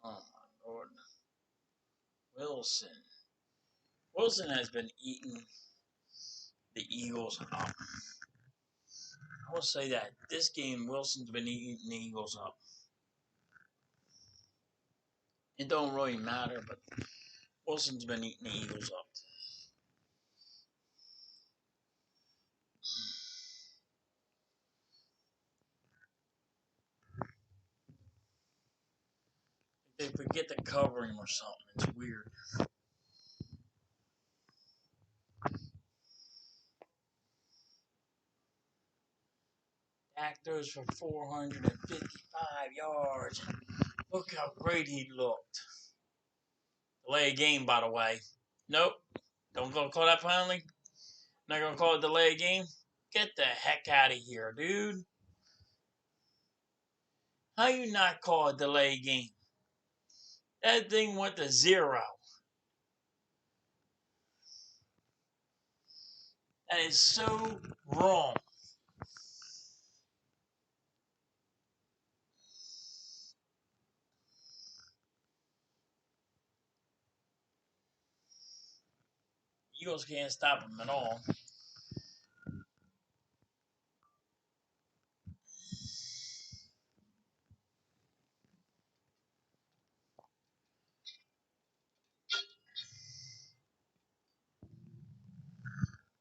Oh my lord. Wilson. Wilson has been eating the Eagles up. I will say that this game, Wilson's been eating the Eagles up. It don't really matter, but Wilson's been eating the Eagles up. They forget to cover him or something. It's weird. Dak throws for 455 yards. Look how great he looked. Delay a game, by the way. Nope. Don't go call that penalty. Not gonna call it delay a game. Get the heck out of here, dude. How you not call a delay game? That thing went to 0. That is so wrong. Eagles can't stop them at all.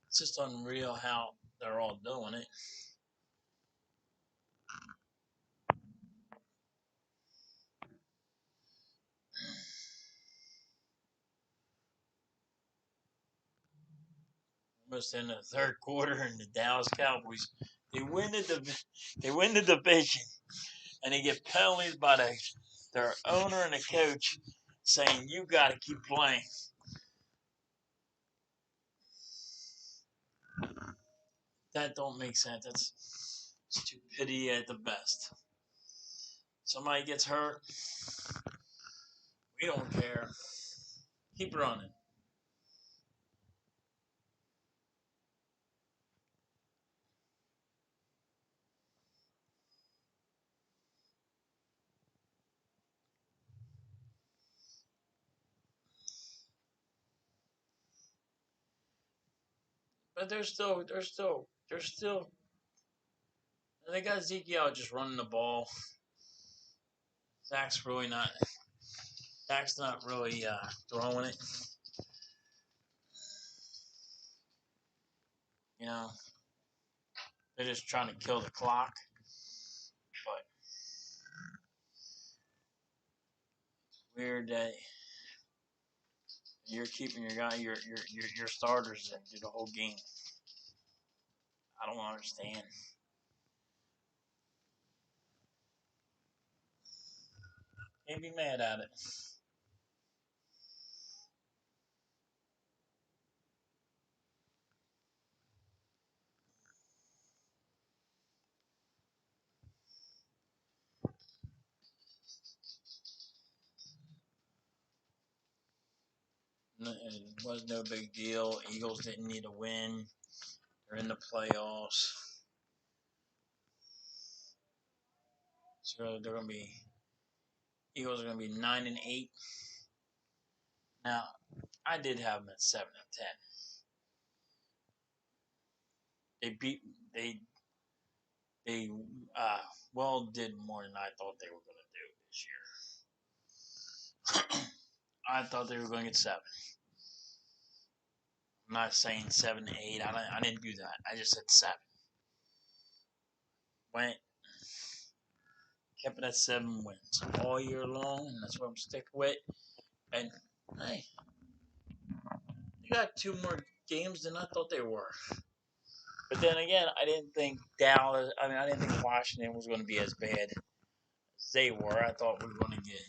It's just unreal how they're all doing it. Almost in the third quarter, and the Dallas Cowboys they win the division, and they get penalties by their owner and the coach saying you got to keep playing. That don't make sense. That's stupidity at the best. Somebody gets hurt, we don't care. Keep running. But they're still. They got Zeke out just running the ball. Zach's really not. Zach's not really throwing it. You know, they're just trying to kill the clock. But weird that you're keeping your guy, your starters in through the whole game. I don't understand. Can't be mad at it. It was no big deal. Eagles didn't need a win. They're in the playoffs, so they're gonna be Eagles are gonna be 9-8. Now, I did have them at 7-10. They beat they well did more than I thought they were gonna do this year. I thought they were going to get 7. I'm not saying 7-8. I didn't do that. I just said 7. Went kept it at 7 wins all year long, and that's what I'm sticking with. And hey, you got 2 more games than I thought they were. But then again, I didn't think Dallas. I mean, I didn't think Washington was going to be as bad as they were. I thought we were going to get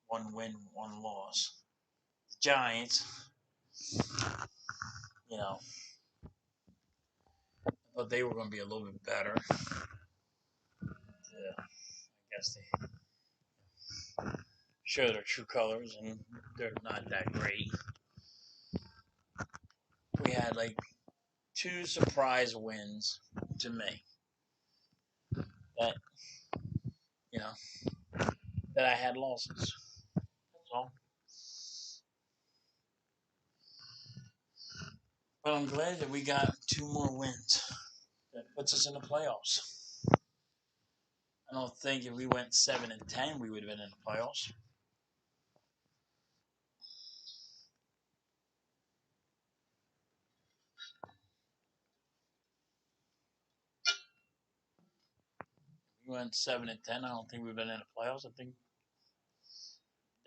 1 win, 1 loss. The Giants, you know, I thought they were going to be a little bit better. Yeah, I guess they show their true colors, and they're not that great. We had like 2 surprise wins to me that you know that I had losses. That's all. But I'm glad that we got 2 more wins. That puts us in the playoffs. I don't think if we went 7-10, we would have been in the playoffs. If we went 7-10, I don't think we've been in the playoffs. I think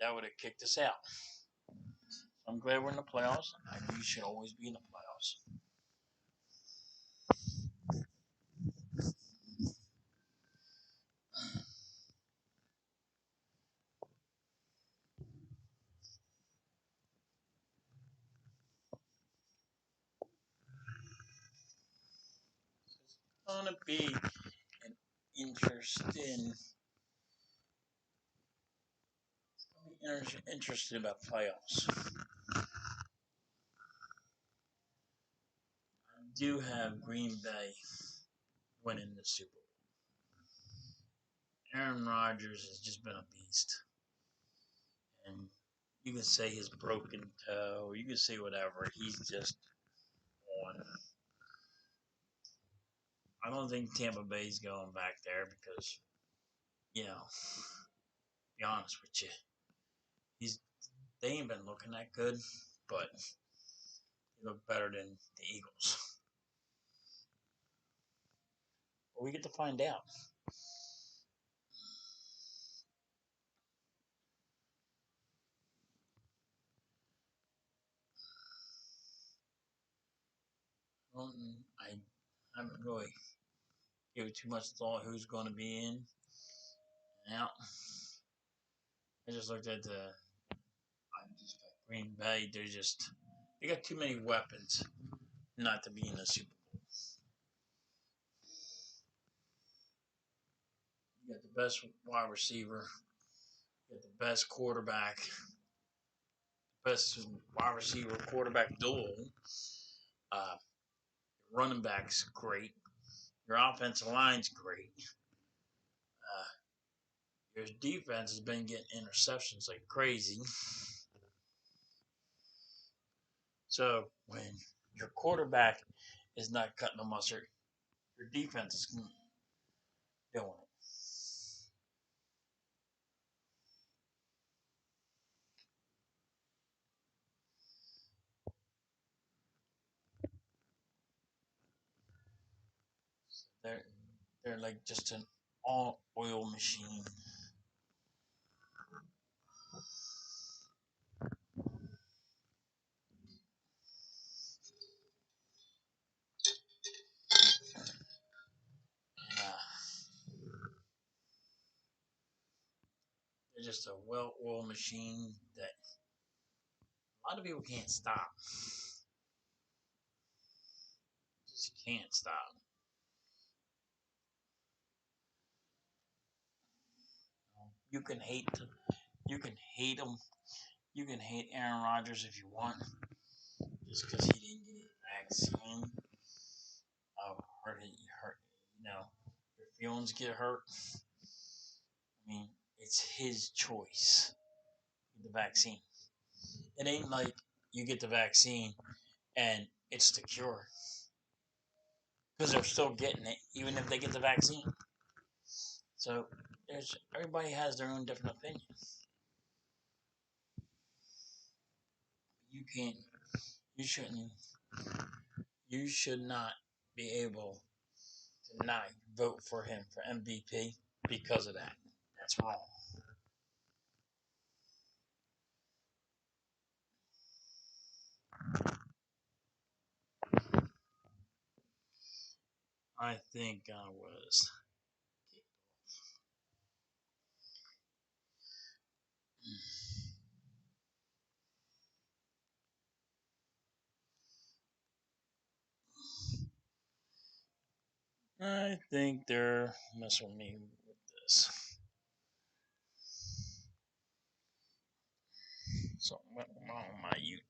that would have kicked us out. I'm glad we're in the playoffs. We should always be in the playoffs. It's gonna be an interesting. Interested about playoffs. I do have Green Bay winning the Super Bowl. Aaron Rodgers has just been a beast, and You can say his broken toe. You can say whatever. He's just on. I don't think Tampa Bay's going back there because, you know, be honest with you, he's they ain't been looking that good, but they look better than the Eagles. But we get to find out. Well, I haven't really given too much thought who's going to be in and out. I just looked at Green Bay. They got too many weapons not to be in the Super Bowl. You got the best wide receiver, you got the best quarterback, best wide receiver quarterback duel. Uh, running back's great. Your offensive line's great. Uh, your defense has been getting interceptions like crazy. So when your quarterback is not cutting the mustard, your defense is doing it. They're they're like just an all oil machine. Uh, they're just a well oiled machine that a lot of people can't stop. Just can't stop. You can hate you can hate them. You can hate Aaron Rodgers if you want, just because he didn't get his vaccine. Hurt, hurt. You know, your feelings get hurt. I mean, it's his choice. The vaccine. It ain't like you get the vaccine and it's the cure because they're still getting it even if they get the vaccine. So there's everybody has their own different opinion. You can't. You shouldn't. You should not be able to not vote for him for MVP because of that. That's wrong. I think I was. I think they're messing with me with this. Something went wrong on my YouTube.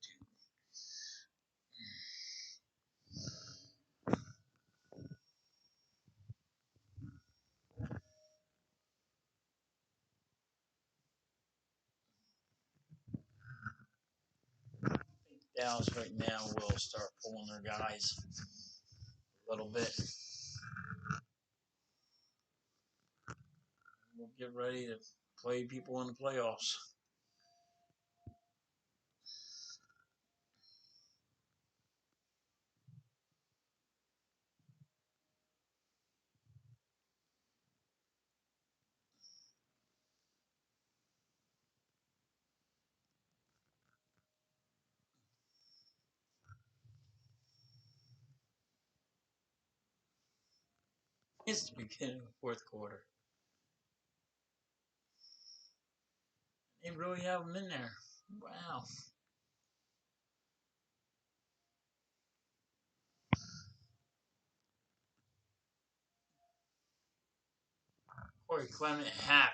Dallas right now will start pulling their guys a little bit. We'll get ready to play people in the playoffs. It's the beginning of the fourth quarter. They really have them in there. Wow. Corey Clement happy.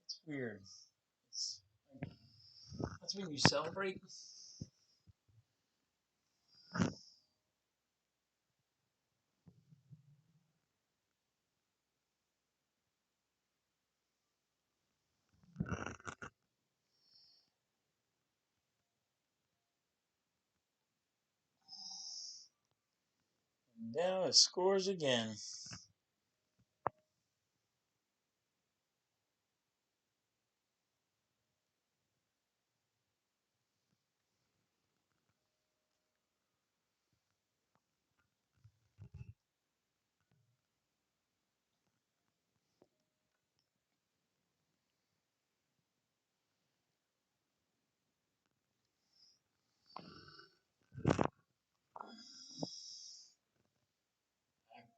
It's weird. It's, that's when you celebrate. Dallas scores again.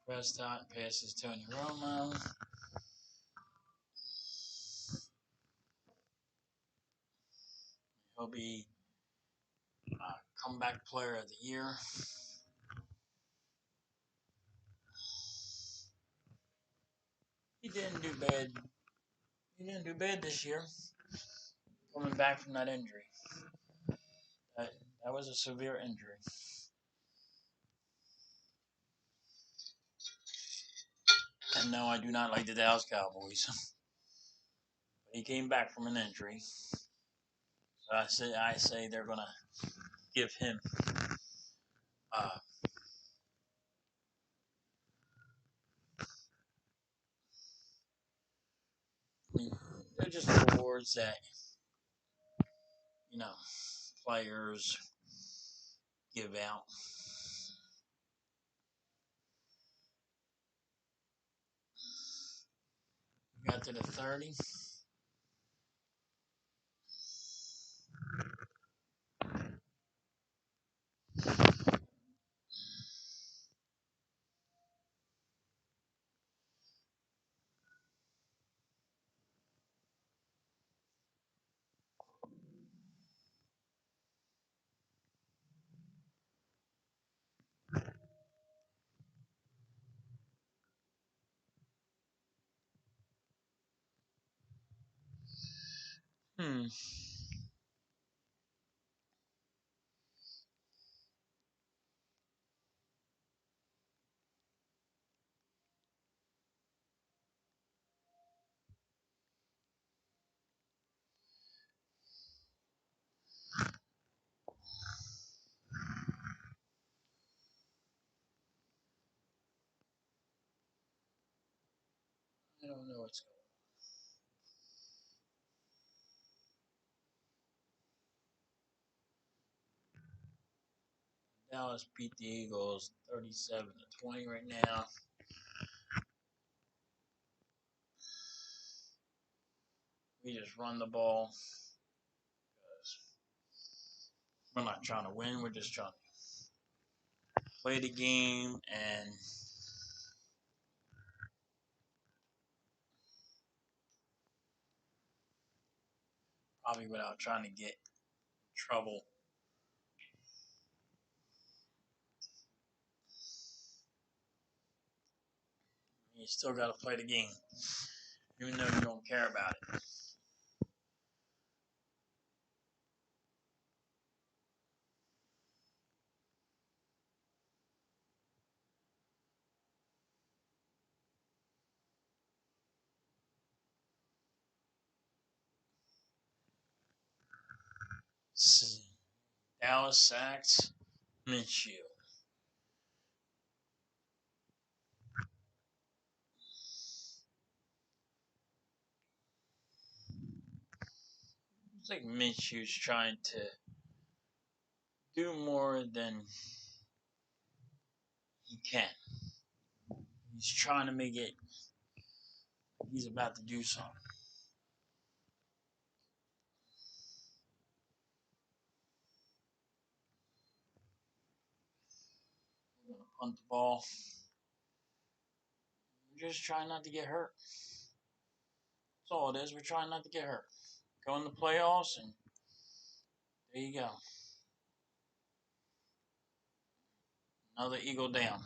Prescott passes Tony Romo. He'll be comeback player of the year. He didn't do bad. He didn't do bad this year. Coming back from that injury. That was a severe injury. And no, I do not like the Dallas Cowboys. But he came back from an injury. So I say they're gonna give him uh, they're just awards that, you know, players give out. Got to the 30. Hmm. I don't know what's going on. Dallas beat the Eagles 37-20 right now. We just run the ball because we're not trying to win. We're just trying to play the game and probably without trying to get in trouble. You still got to play the game, even though you don't care about it. Dallas sacks Minshew. It's like Minshew's trying to do more than he can. He's trying to make it. He's about to do something. We're gonna punt the ball. We're just trying not to get hurt. That's all it is. We're trying not to get hurt. Go in the playoffs, and there you go. Another Eagle down.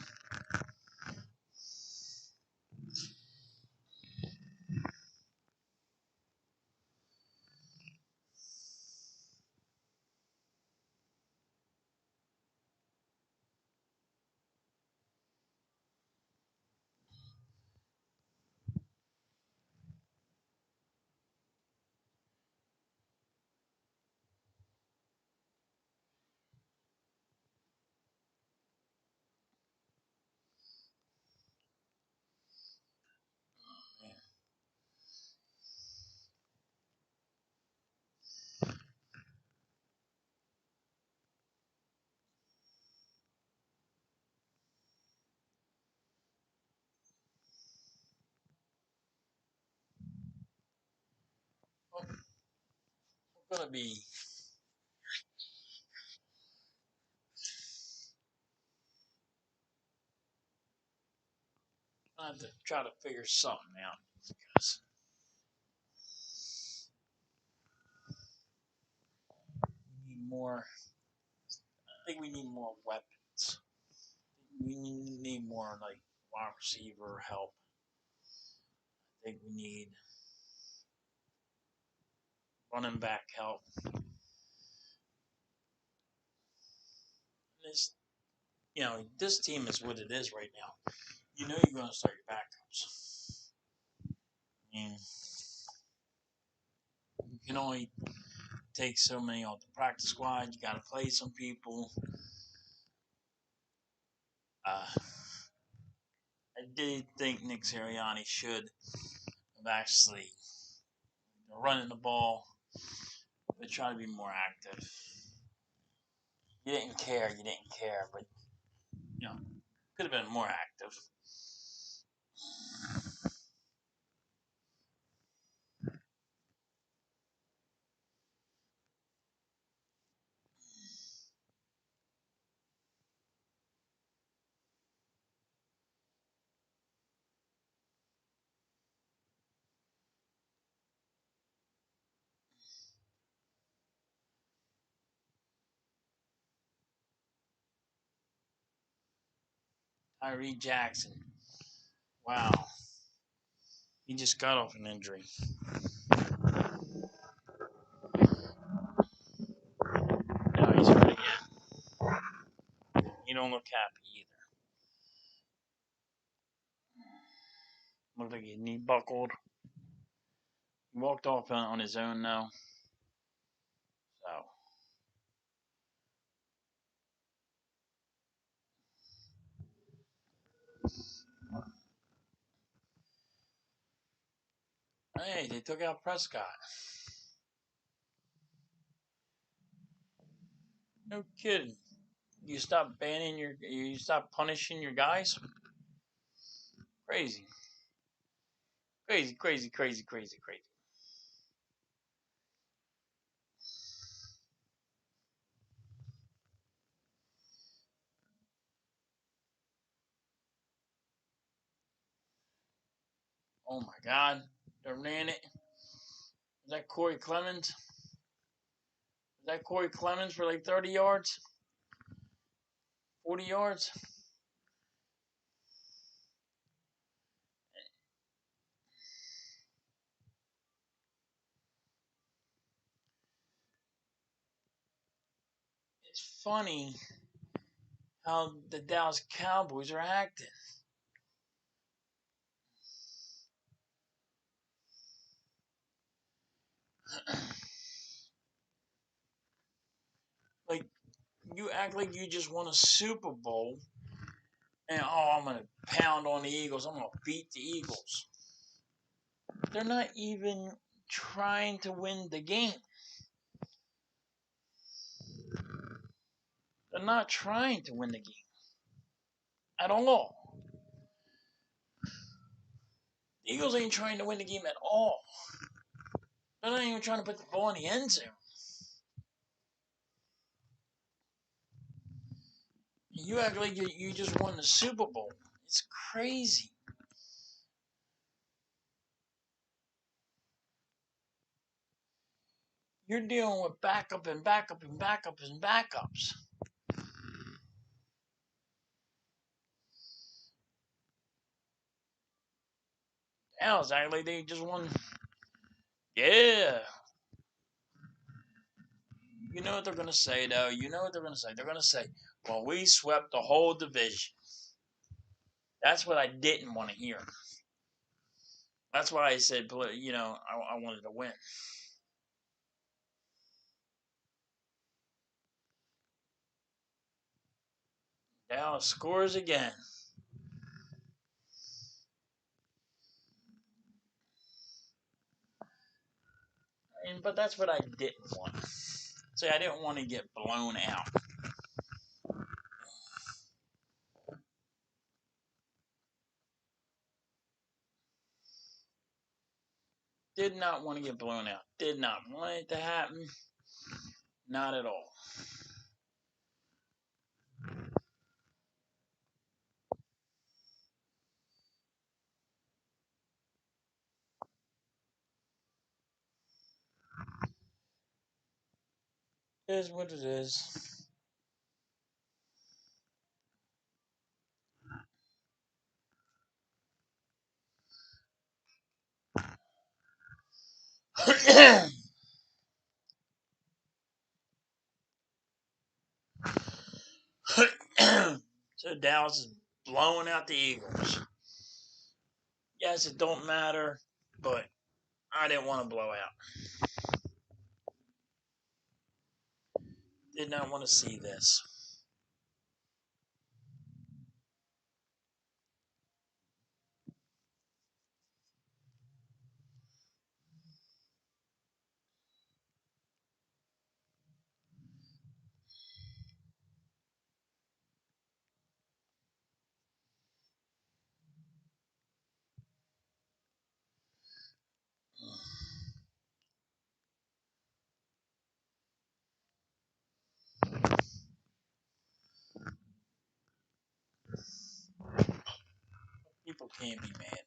gonna be. I have to try to figure something out because we need more. I think we need more weapons. We need more like wide receiver help. I think we need running back help. This, this team is what it is right now. You know you're going to start your backups. I mean, you can only take so many off the practice squad. You got to play some people. I did think Nick Sirianni should have actually running the ball, but try to be more active. You didn't care, but could have been more active. Tyree Jackson. Wow. He just got off an injury. Now he's hurt again. He don't look happy either. Looked like his knee buckled. He walked off on his own now. So. Hey, they took out Prescott. No kidding. You stop you stop punishing your guys? Crazy. Crazy, crazy, crazy, crazy, crazy. Oh my God. They ran it. Was that Corey Clemens? Was that Corey Clemens for like 30 yards? 40 yards? It's funny how the Dallas Cowboys are acting. Like, you act like you just won a Super Bowl and, I'm going to pound on the Eagles. I'm going to beat the Eagles. They're not even trying to win the game. They're not trying to win the game at all. The Eagles ain't trying to win the game at all. They're not even trying to put the ball in the end zone. You act like you just won the Super Bowl. It's crazy. You're dealing with backup and backup and backup and backups. Else, act like they just won. Yeah. You know what they're going to say, though? You know what they're going to say? They're going to say, well, we swept the whole division. That's what I didn't want to hear. That's why I said, I wanted to win. Dallas scores again. But that's what I didn't want. See, I didn't want to get blown out. Did not want to get blown out. Did not want it to happen. Not at all. It is what it is. So Dallas is blowing out the Eagles. Yes, it don't matter, but I didn't want to blow out. Did not want to see this. People can't be mad.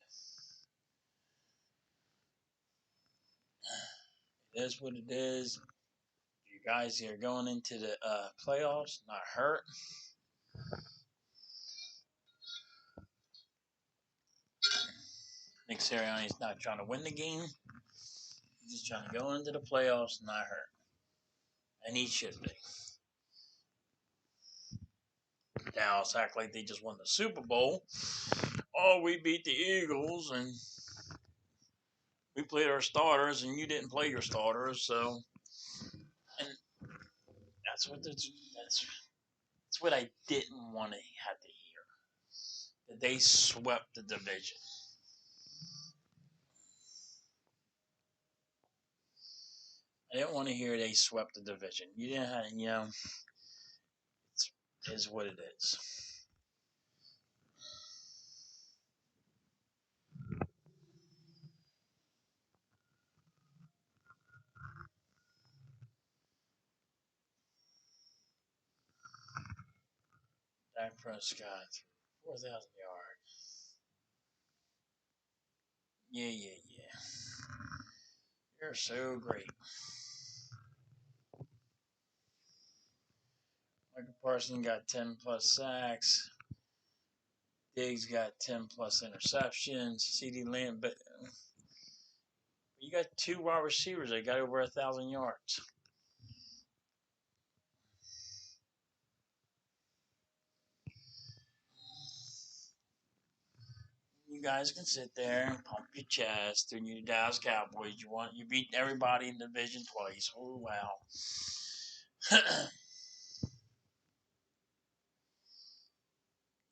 It is what it is. You guys are going into the playoffs, not hurt. Nick Sirianni's not trying to win the game. He's just trying to go into the playoffs, not hurt. And he should be. Dallas act like they just won the Super Bowl. Oh, we beat the Eagles and we played our starters and you didn't play your starters, so and that's what I didn't want to have to hear. That they swept the division. I didn't want to hear they swept the division. You didn't have, it is what it is. Dak Prescott, 4,000 yards. Yeah, yeah, yeah. You're so great. Michael Parsons got 10 plus sacks. Diggs got 10 plus interceptions. CD Lamb, but you got two wide receivers that got over 1,000 yards. You guys can sit there and pump your chest, and you Dallas Cowboys. You beat everybody in the division twice. Oh wow.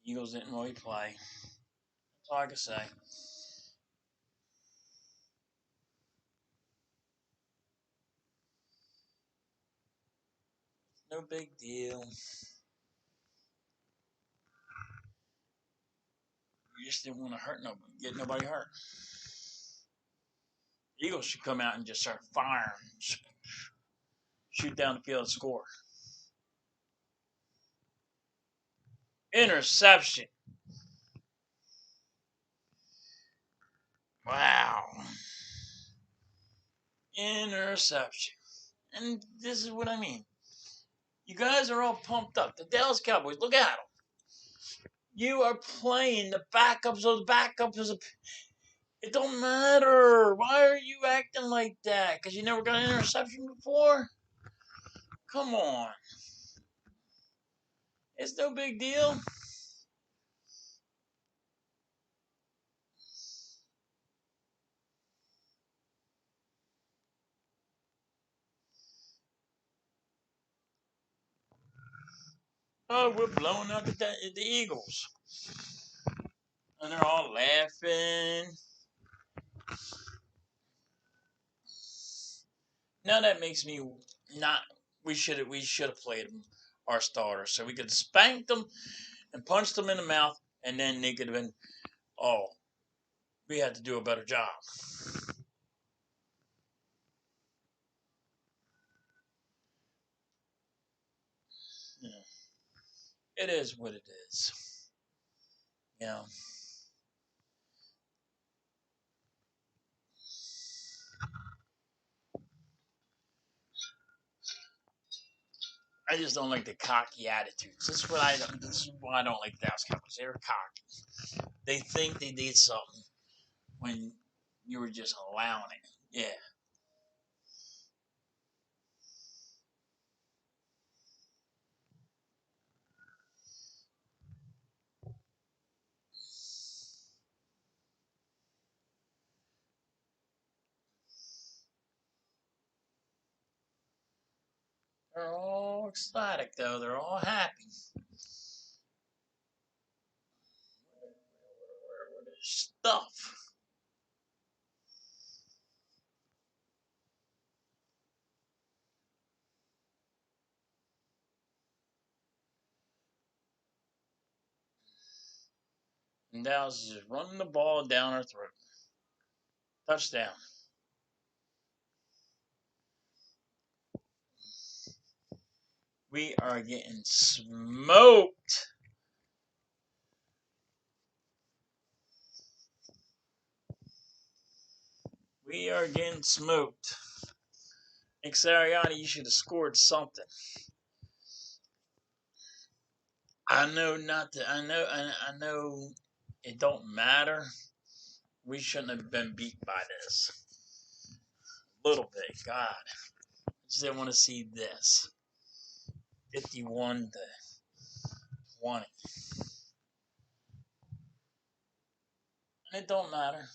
Eagles didn't really play. That's all I can say. No big deal. You just didn't want to hurt nobody, get nobody hurt. The Eagles should come out and just start firing, shoot down the field and score. Interception. Wow. Interception. And this is what I mean. You guys are all pumped up. The Dallas Cowboys, look at them. You are playing the backups of the backups. It don't matter. Why are you acting like that? Because you never got an interception before? Come on. It's no big deal. Oh, we're blowing up the Eagles. And they're all laughing. Now that makes me not. We should have played them, our starters, so we could have spanked them and punched them in the mouth, and then they could have been. Oh, we had to do a better job. you know, it is what it is. You know, I just don't like the cocky attitudes. This is what I don't. This is why I don't like the Dallas Cowboys. They're cocky. They think they did something when you were just allowing it. Yeah. They're all ecstatic though. They're all happy. Where there's stuff. And Dallas is just running the ball down our throat. Touchdown. We are getting smoked. We are getting smoked. Nick Sirianni, you should have scored something. I know not to. I know. It don't matter. We shouldn't have been beat by this. A little bit. God, I just didn't want to see this. 51-20. And it don't matter.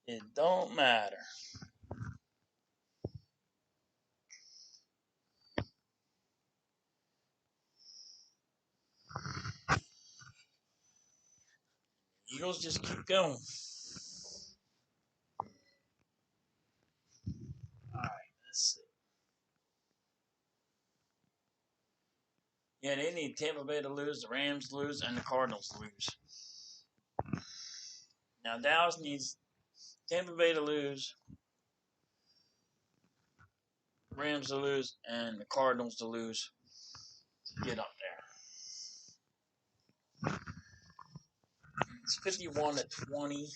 It don't matter. Eagles just keep going. All right, let's see. Yeah, they need Tampa Bay to lose, the Rams to lose, and the Cardinals to lose. Now Dallas needs Tampa Bay to lose, Rams to lose, and the Cardinals to lose to get up there. It's 51-20.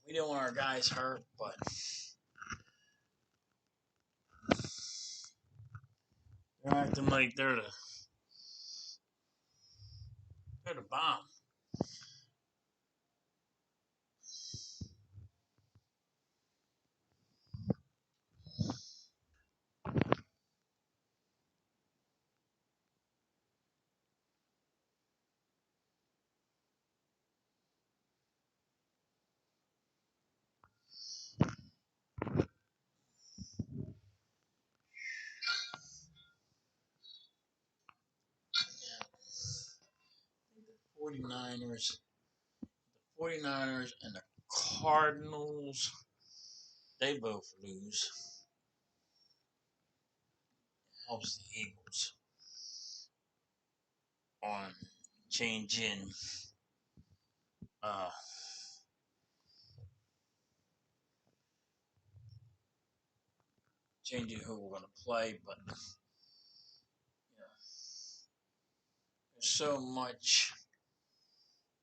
We don't want our guys hurt, but they're acting like they're the bomb. Yeah. 49ers, 49ers, and the Cardinals, they both lose. Helps the Eagles on changing uh changing who we're gonna play, but you know, there's so much,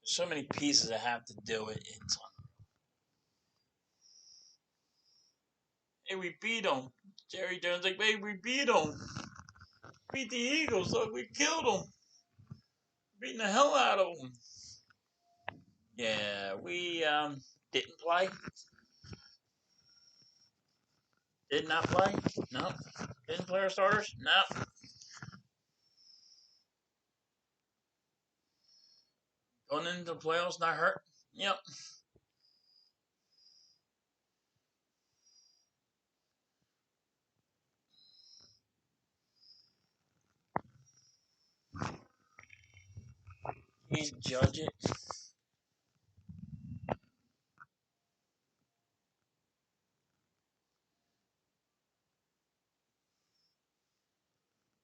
there's so many pieces that have to do it. It's hey, we beat them. Jerry Jones like, hey, we beat them. Beat the Eagles. Look, we killed them. Beating the hell out of them. Yeah, we didn't play. Did not play. No. Didn't play our starters. No. Going into the playoffs, not hurt. Yep. Can't judge it.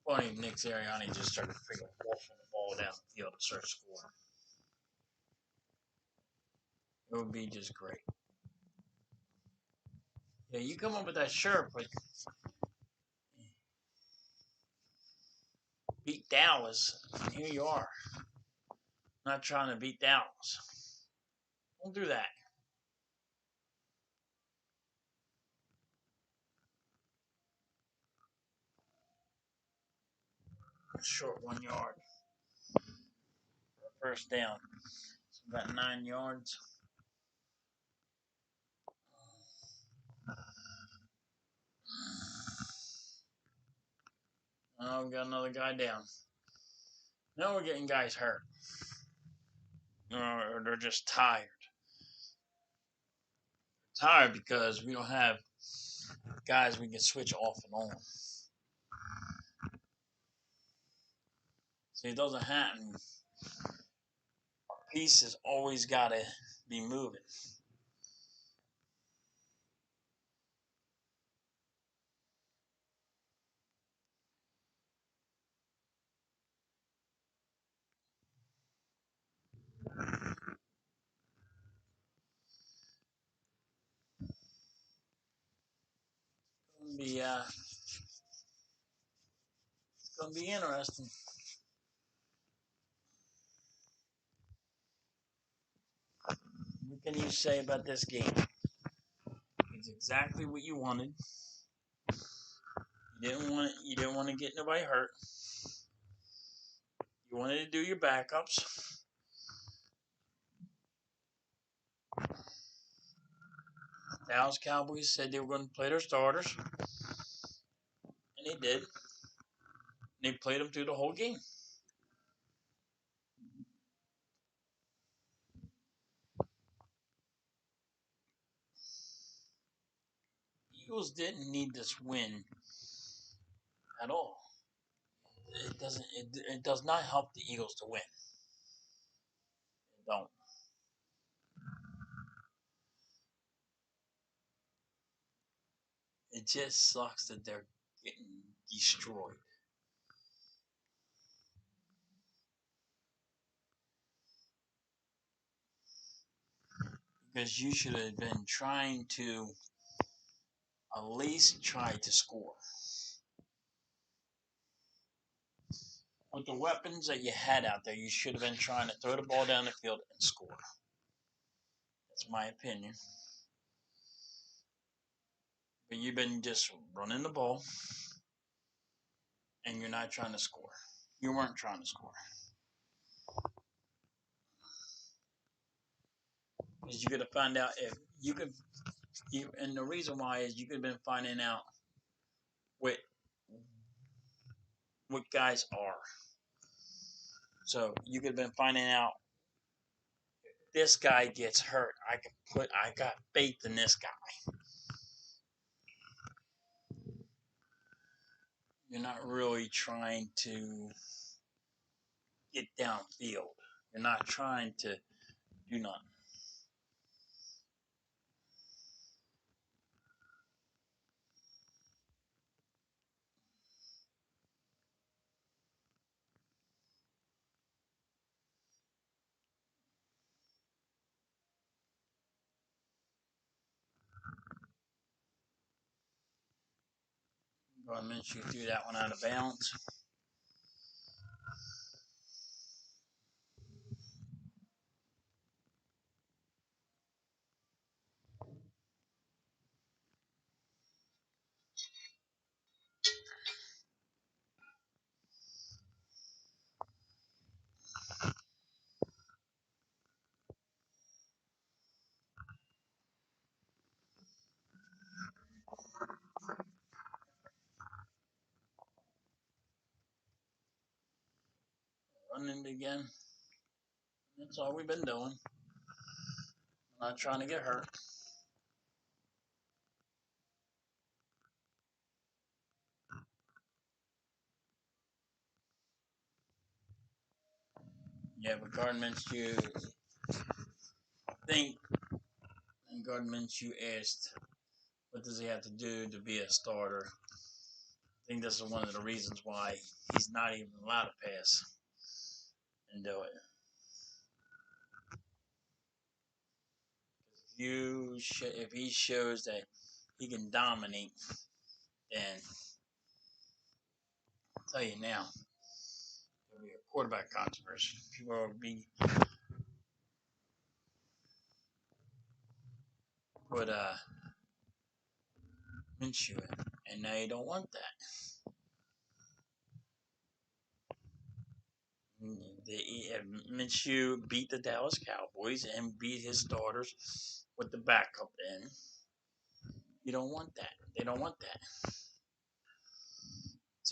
Funny, Nick Sirianni just started freaking wolfing the ball down the field to start scoring. It would be just great. Yeah, you come up with that shirt, but beat Dallas, and here you are, not trying to beat Dallas. Don't do that. Short 1 yard. First down. It's about 9 yards. Oh, we got another guy down. Now we're getting guys hurt. Or they're just tired. Tired because we don't have guys we can switch off and on. See, it doesn't happen. Piece has always got to be moving. It's gonna be interesting. What can you say about this game? It's exactly what you wanted. You didn't want to get nobody hurt. You wanted to do your backups. Dallas Cowboys said they were going to play their starters, and they did. They played them through the whole game. Eagles didn't need this win at all. It doesn't. It does not help the Eagles to win. It don't. It just sucks that they're getting destroyed. Because you should have been trying to at least try to score. With the weapons that you had out there, you should have been trying to throw the ball down the field and score. That's my opinion. But you've been just running the ball, and you're not trying to score. You weren't trying to score. Because you got to find out if you could. And the reason why is you could have been finding out what guys are. So you could have been finding out this guy gets hurt. I got faith in this guy. You're not really trying to get downfield. You're not trying to do nothing. Gardner Minshew threw that one out of bounds. Running again. That's all we've been doing. Not trying to get hurt. Yeah, but Gardner Minshew, I think, and Gardner Minshew asked, what does he have to do to be a starter? I think this is one of the reasons why he's not even allowed to pass and do it. if he shows that he can dominate, then I'll tell you now, there'll be a quarterback controversy. People will be put Minshew in, and now you don't want that. Minshew beat the Dallas Cowboys and beat his starters with the backup in. You don't want that. They don't want that.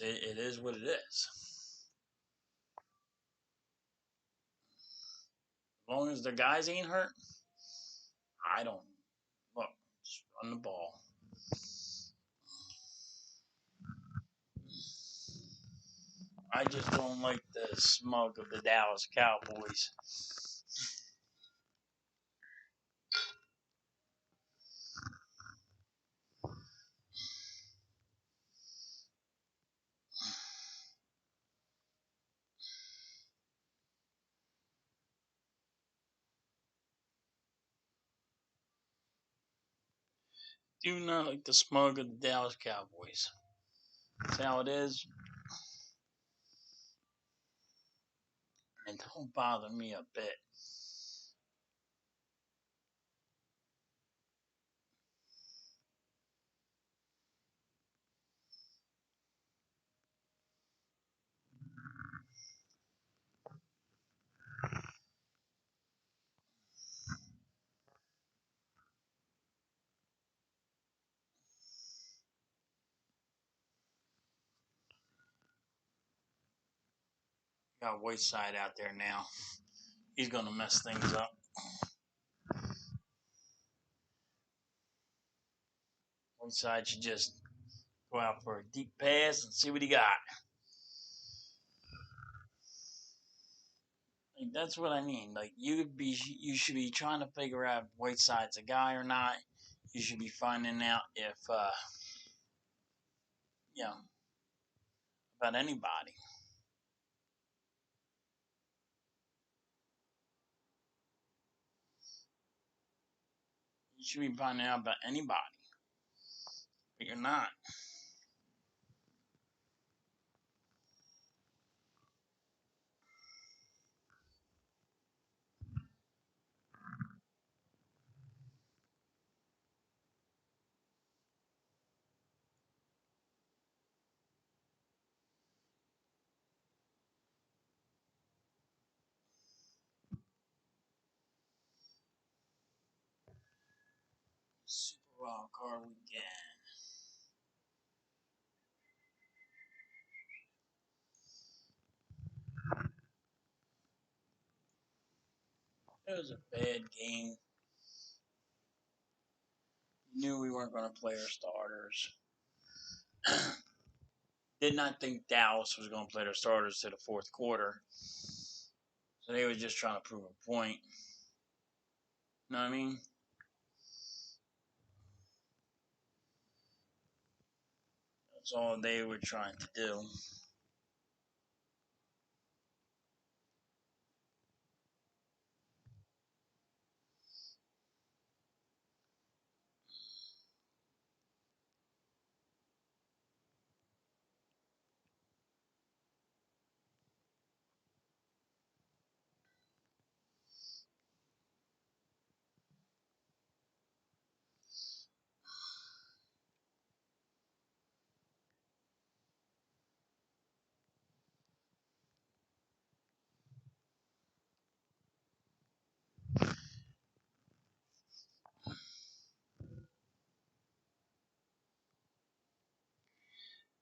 It is what it is. As long as the guys ain't hurt, I don't look. Just run the ball. I just don't like the smug of the Dallas Cowboys. Do not like the smug of the Dallas Cowboys. That's how it is. And don't bother me a bit. Got Whiteside out there now. He's going to mess things up. Whiteside should just go out for a deep pass and see what he got. Like, that's what I mean. Like you should be trying to figure out if Whiteside's a guy or not. You should be finding out if you know, about anybody. You should be finding out about anybody, but you're not. Super Wild Card Weekend. It was a bad game. We knew we weren't going to play our starters. Did not think Dallas was going to play their starters to the fourth quarter. So they were just trying to prove a point. You know what I mean? That's all they were trying to do.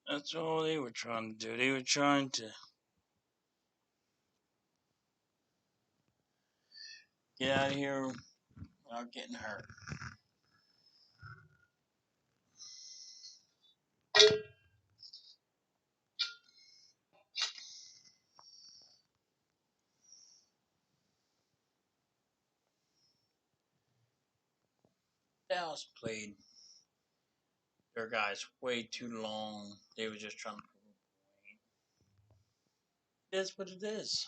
That's all they were trying to do. They were trying to get out of here without getting hurt. Dallas played their guys way too long. They were just trying to prove a point. It is what it is.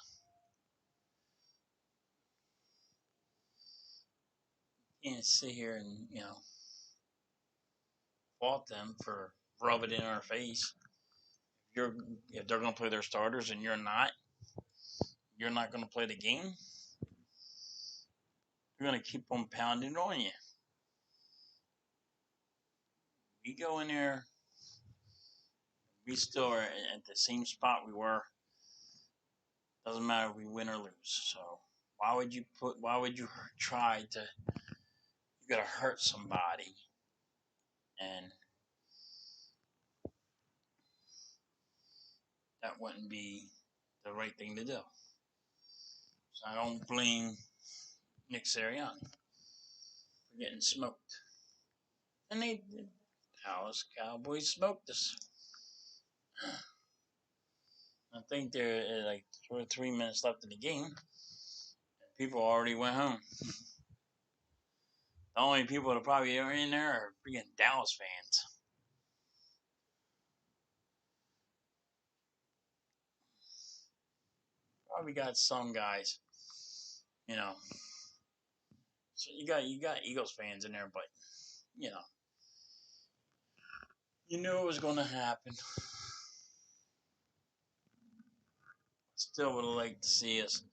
can't sit here and fault them for rub it in our face. You're if they're going to play their starters and you're not going to play the game. You're going to keep on pounding on you. We go in there, we still are at the same spot we were. Doesn't matter if we win or lose. So why would you try to? You got to hurt somebody, and that wouldn't be the right thing to do. So I don't blame Nick Sirianni for getting smoked. And the Dallas Cowboys smoked us. I think there are like 2 or 3 minutes left in the game. People already went home. The only people that probably are in there are freaking Dallas fans. Probably got some guys, you know. So you got Eagles fans in there, but you know, you knew it was going to happen. Still would have liked to see us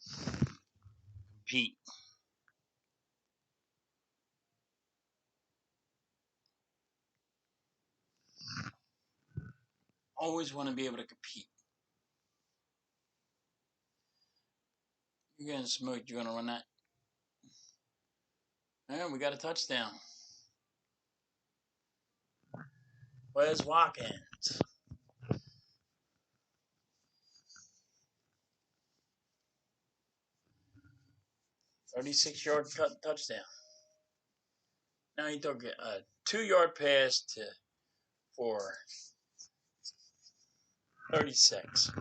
compete. Always want to be able to compete. You're getting smoked. You're going to run that. And we got a touchdown. Wes Watkins. 36-yard touchdown. Now he took a 2-yard pass for 36.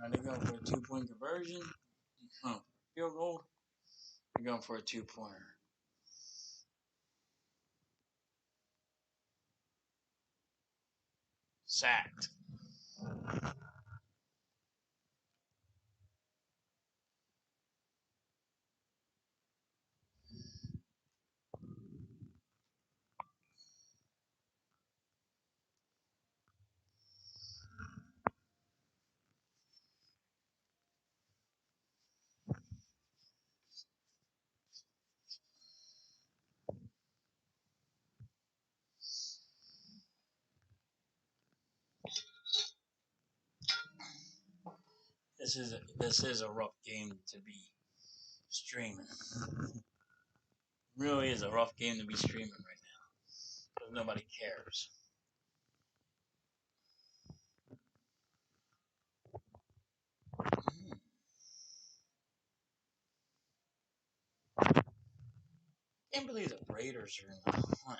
Now they're going for a 2-point conversion. Field goal. They're going for a 2-pointer. Sacked. This is a rough game to be streaming. Really is a rough game to be streaming right now because nobody cares. Can't believe the Raiders are in the hunt.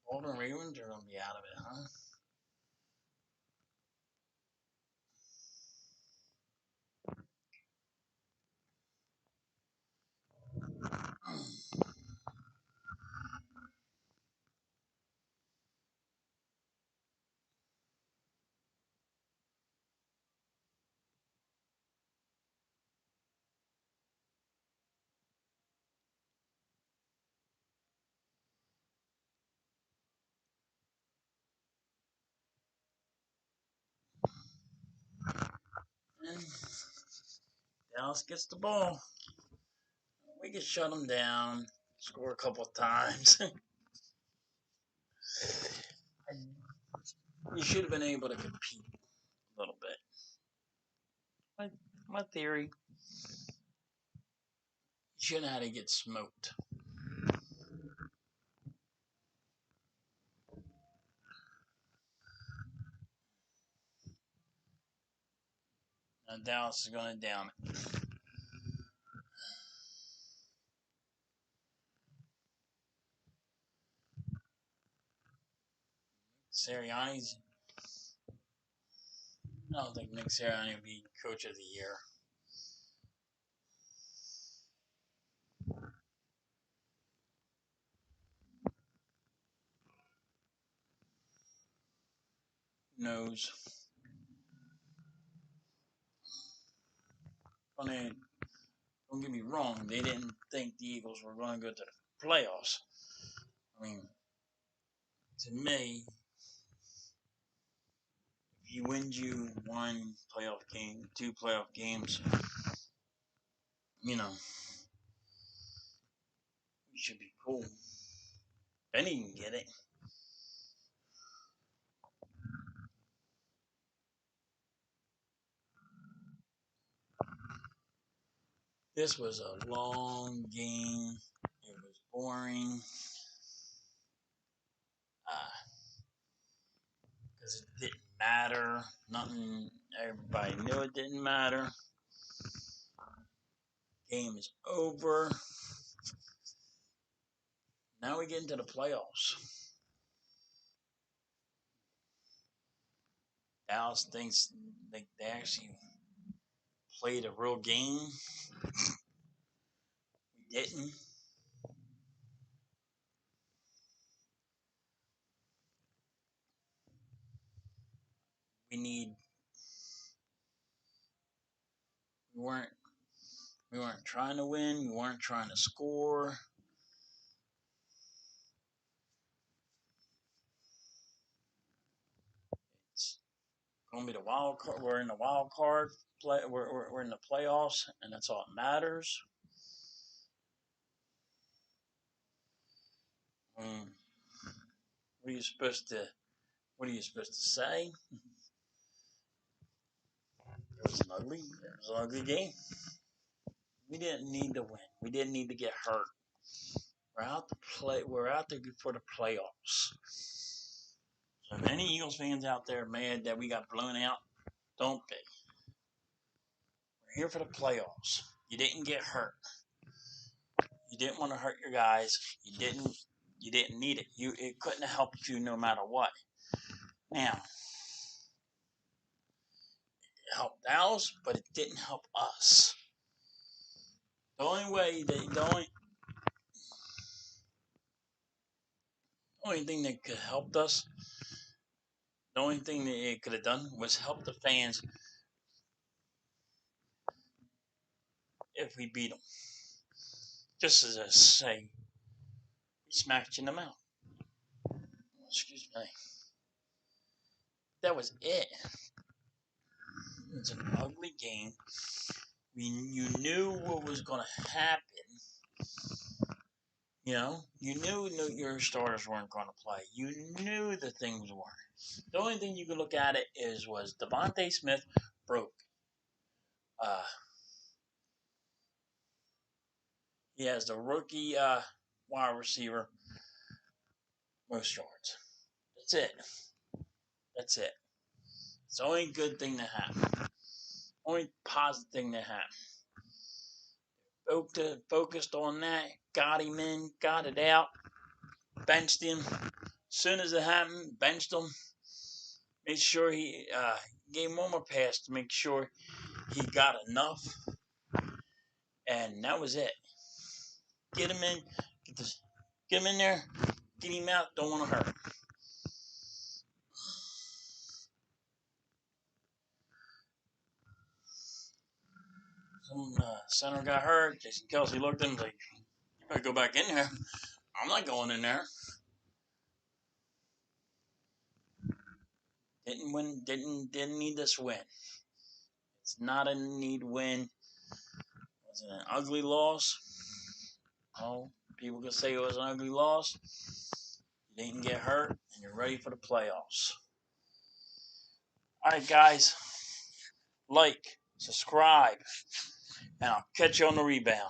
Baltimore Ravens are gonna be out of it, huh? And Dallas gets the ball. We can shut them down, score a couple times. You should have been able to compete a little bit. My theory, you shouldn't have had to get smoked. Now Dallas is going to down it. Sirianni's I don't think Nick Sirianni will be coach of the year. Who knows? I mean, don't get me wrong, they didn't think the Eagles were going to go to the playoffs. I mean, to me, if you win you one playoff game, two playoff games, you know, it should be cool. Benny can get it. This was a long game. It was boring. Because it didn't matter. Nothing. Everybody knew it didn't matter. Game is over. Now we get into the playoffs. Dallas thinks they actually played a real game. We didn't. We need. We weren't. We weren't trying to win. We weren't trying to score. It's going to be the wild card. We're in the wild card play. We're in the playoffs, and that's all that matters. What are you supposed to? What are you supposed to say? It was an ugly game. We didn't need to win. We didn't need to get hurt. We're out to play. We're out there for the playoffs. So if any Eagles fans out there mad that we got blown out, don't be. We're here for the playoffs. You didn't get hurt. You didn't want to hurt your guys. You didn't. You didn't need it. It couldn't have helped you no matter what. Now, it helped Dallas, but it didn't help us. The only thing that could have helped us, the only thing that it could have done was help the fans if we beat them. Just as I say, we smacked you in the mouth. Excuse me. That was it. It's an ugly game. You knew what was going to happen. You knew your starters weren't going to play. You knew the things weren't. The only thing you could look at it was Devontae Smith broke. He has the rookie wide receiver most yards. That's it. That's it. It's the only good thing that happened. Only positive thing that happened. Focused on that, got him in, got it out, benched him. As soon as it happened, benched him. Made sure he gave him one more pass to make sure he got enough, and that was it. Get him in, get him in there, get him out. Don't want to hurt him. Some center got hurt. Jason Kelce looked at him and was like, "You better go back in there." I'm not going in there. Didn't win. Didn't need this win. It's not a need win. Was it an ugly loss? Oh, people could say it was an ugly loss. You didn't get hurt, and you're ready for the playoffs. All right, guys. Like, subscribe, and I'll catch you on the rebound.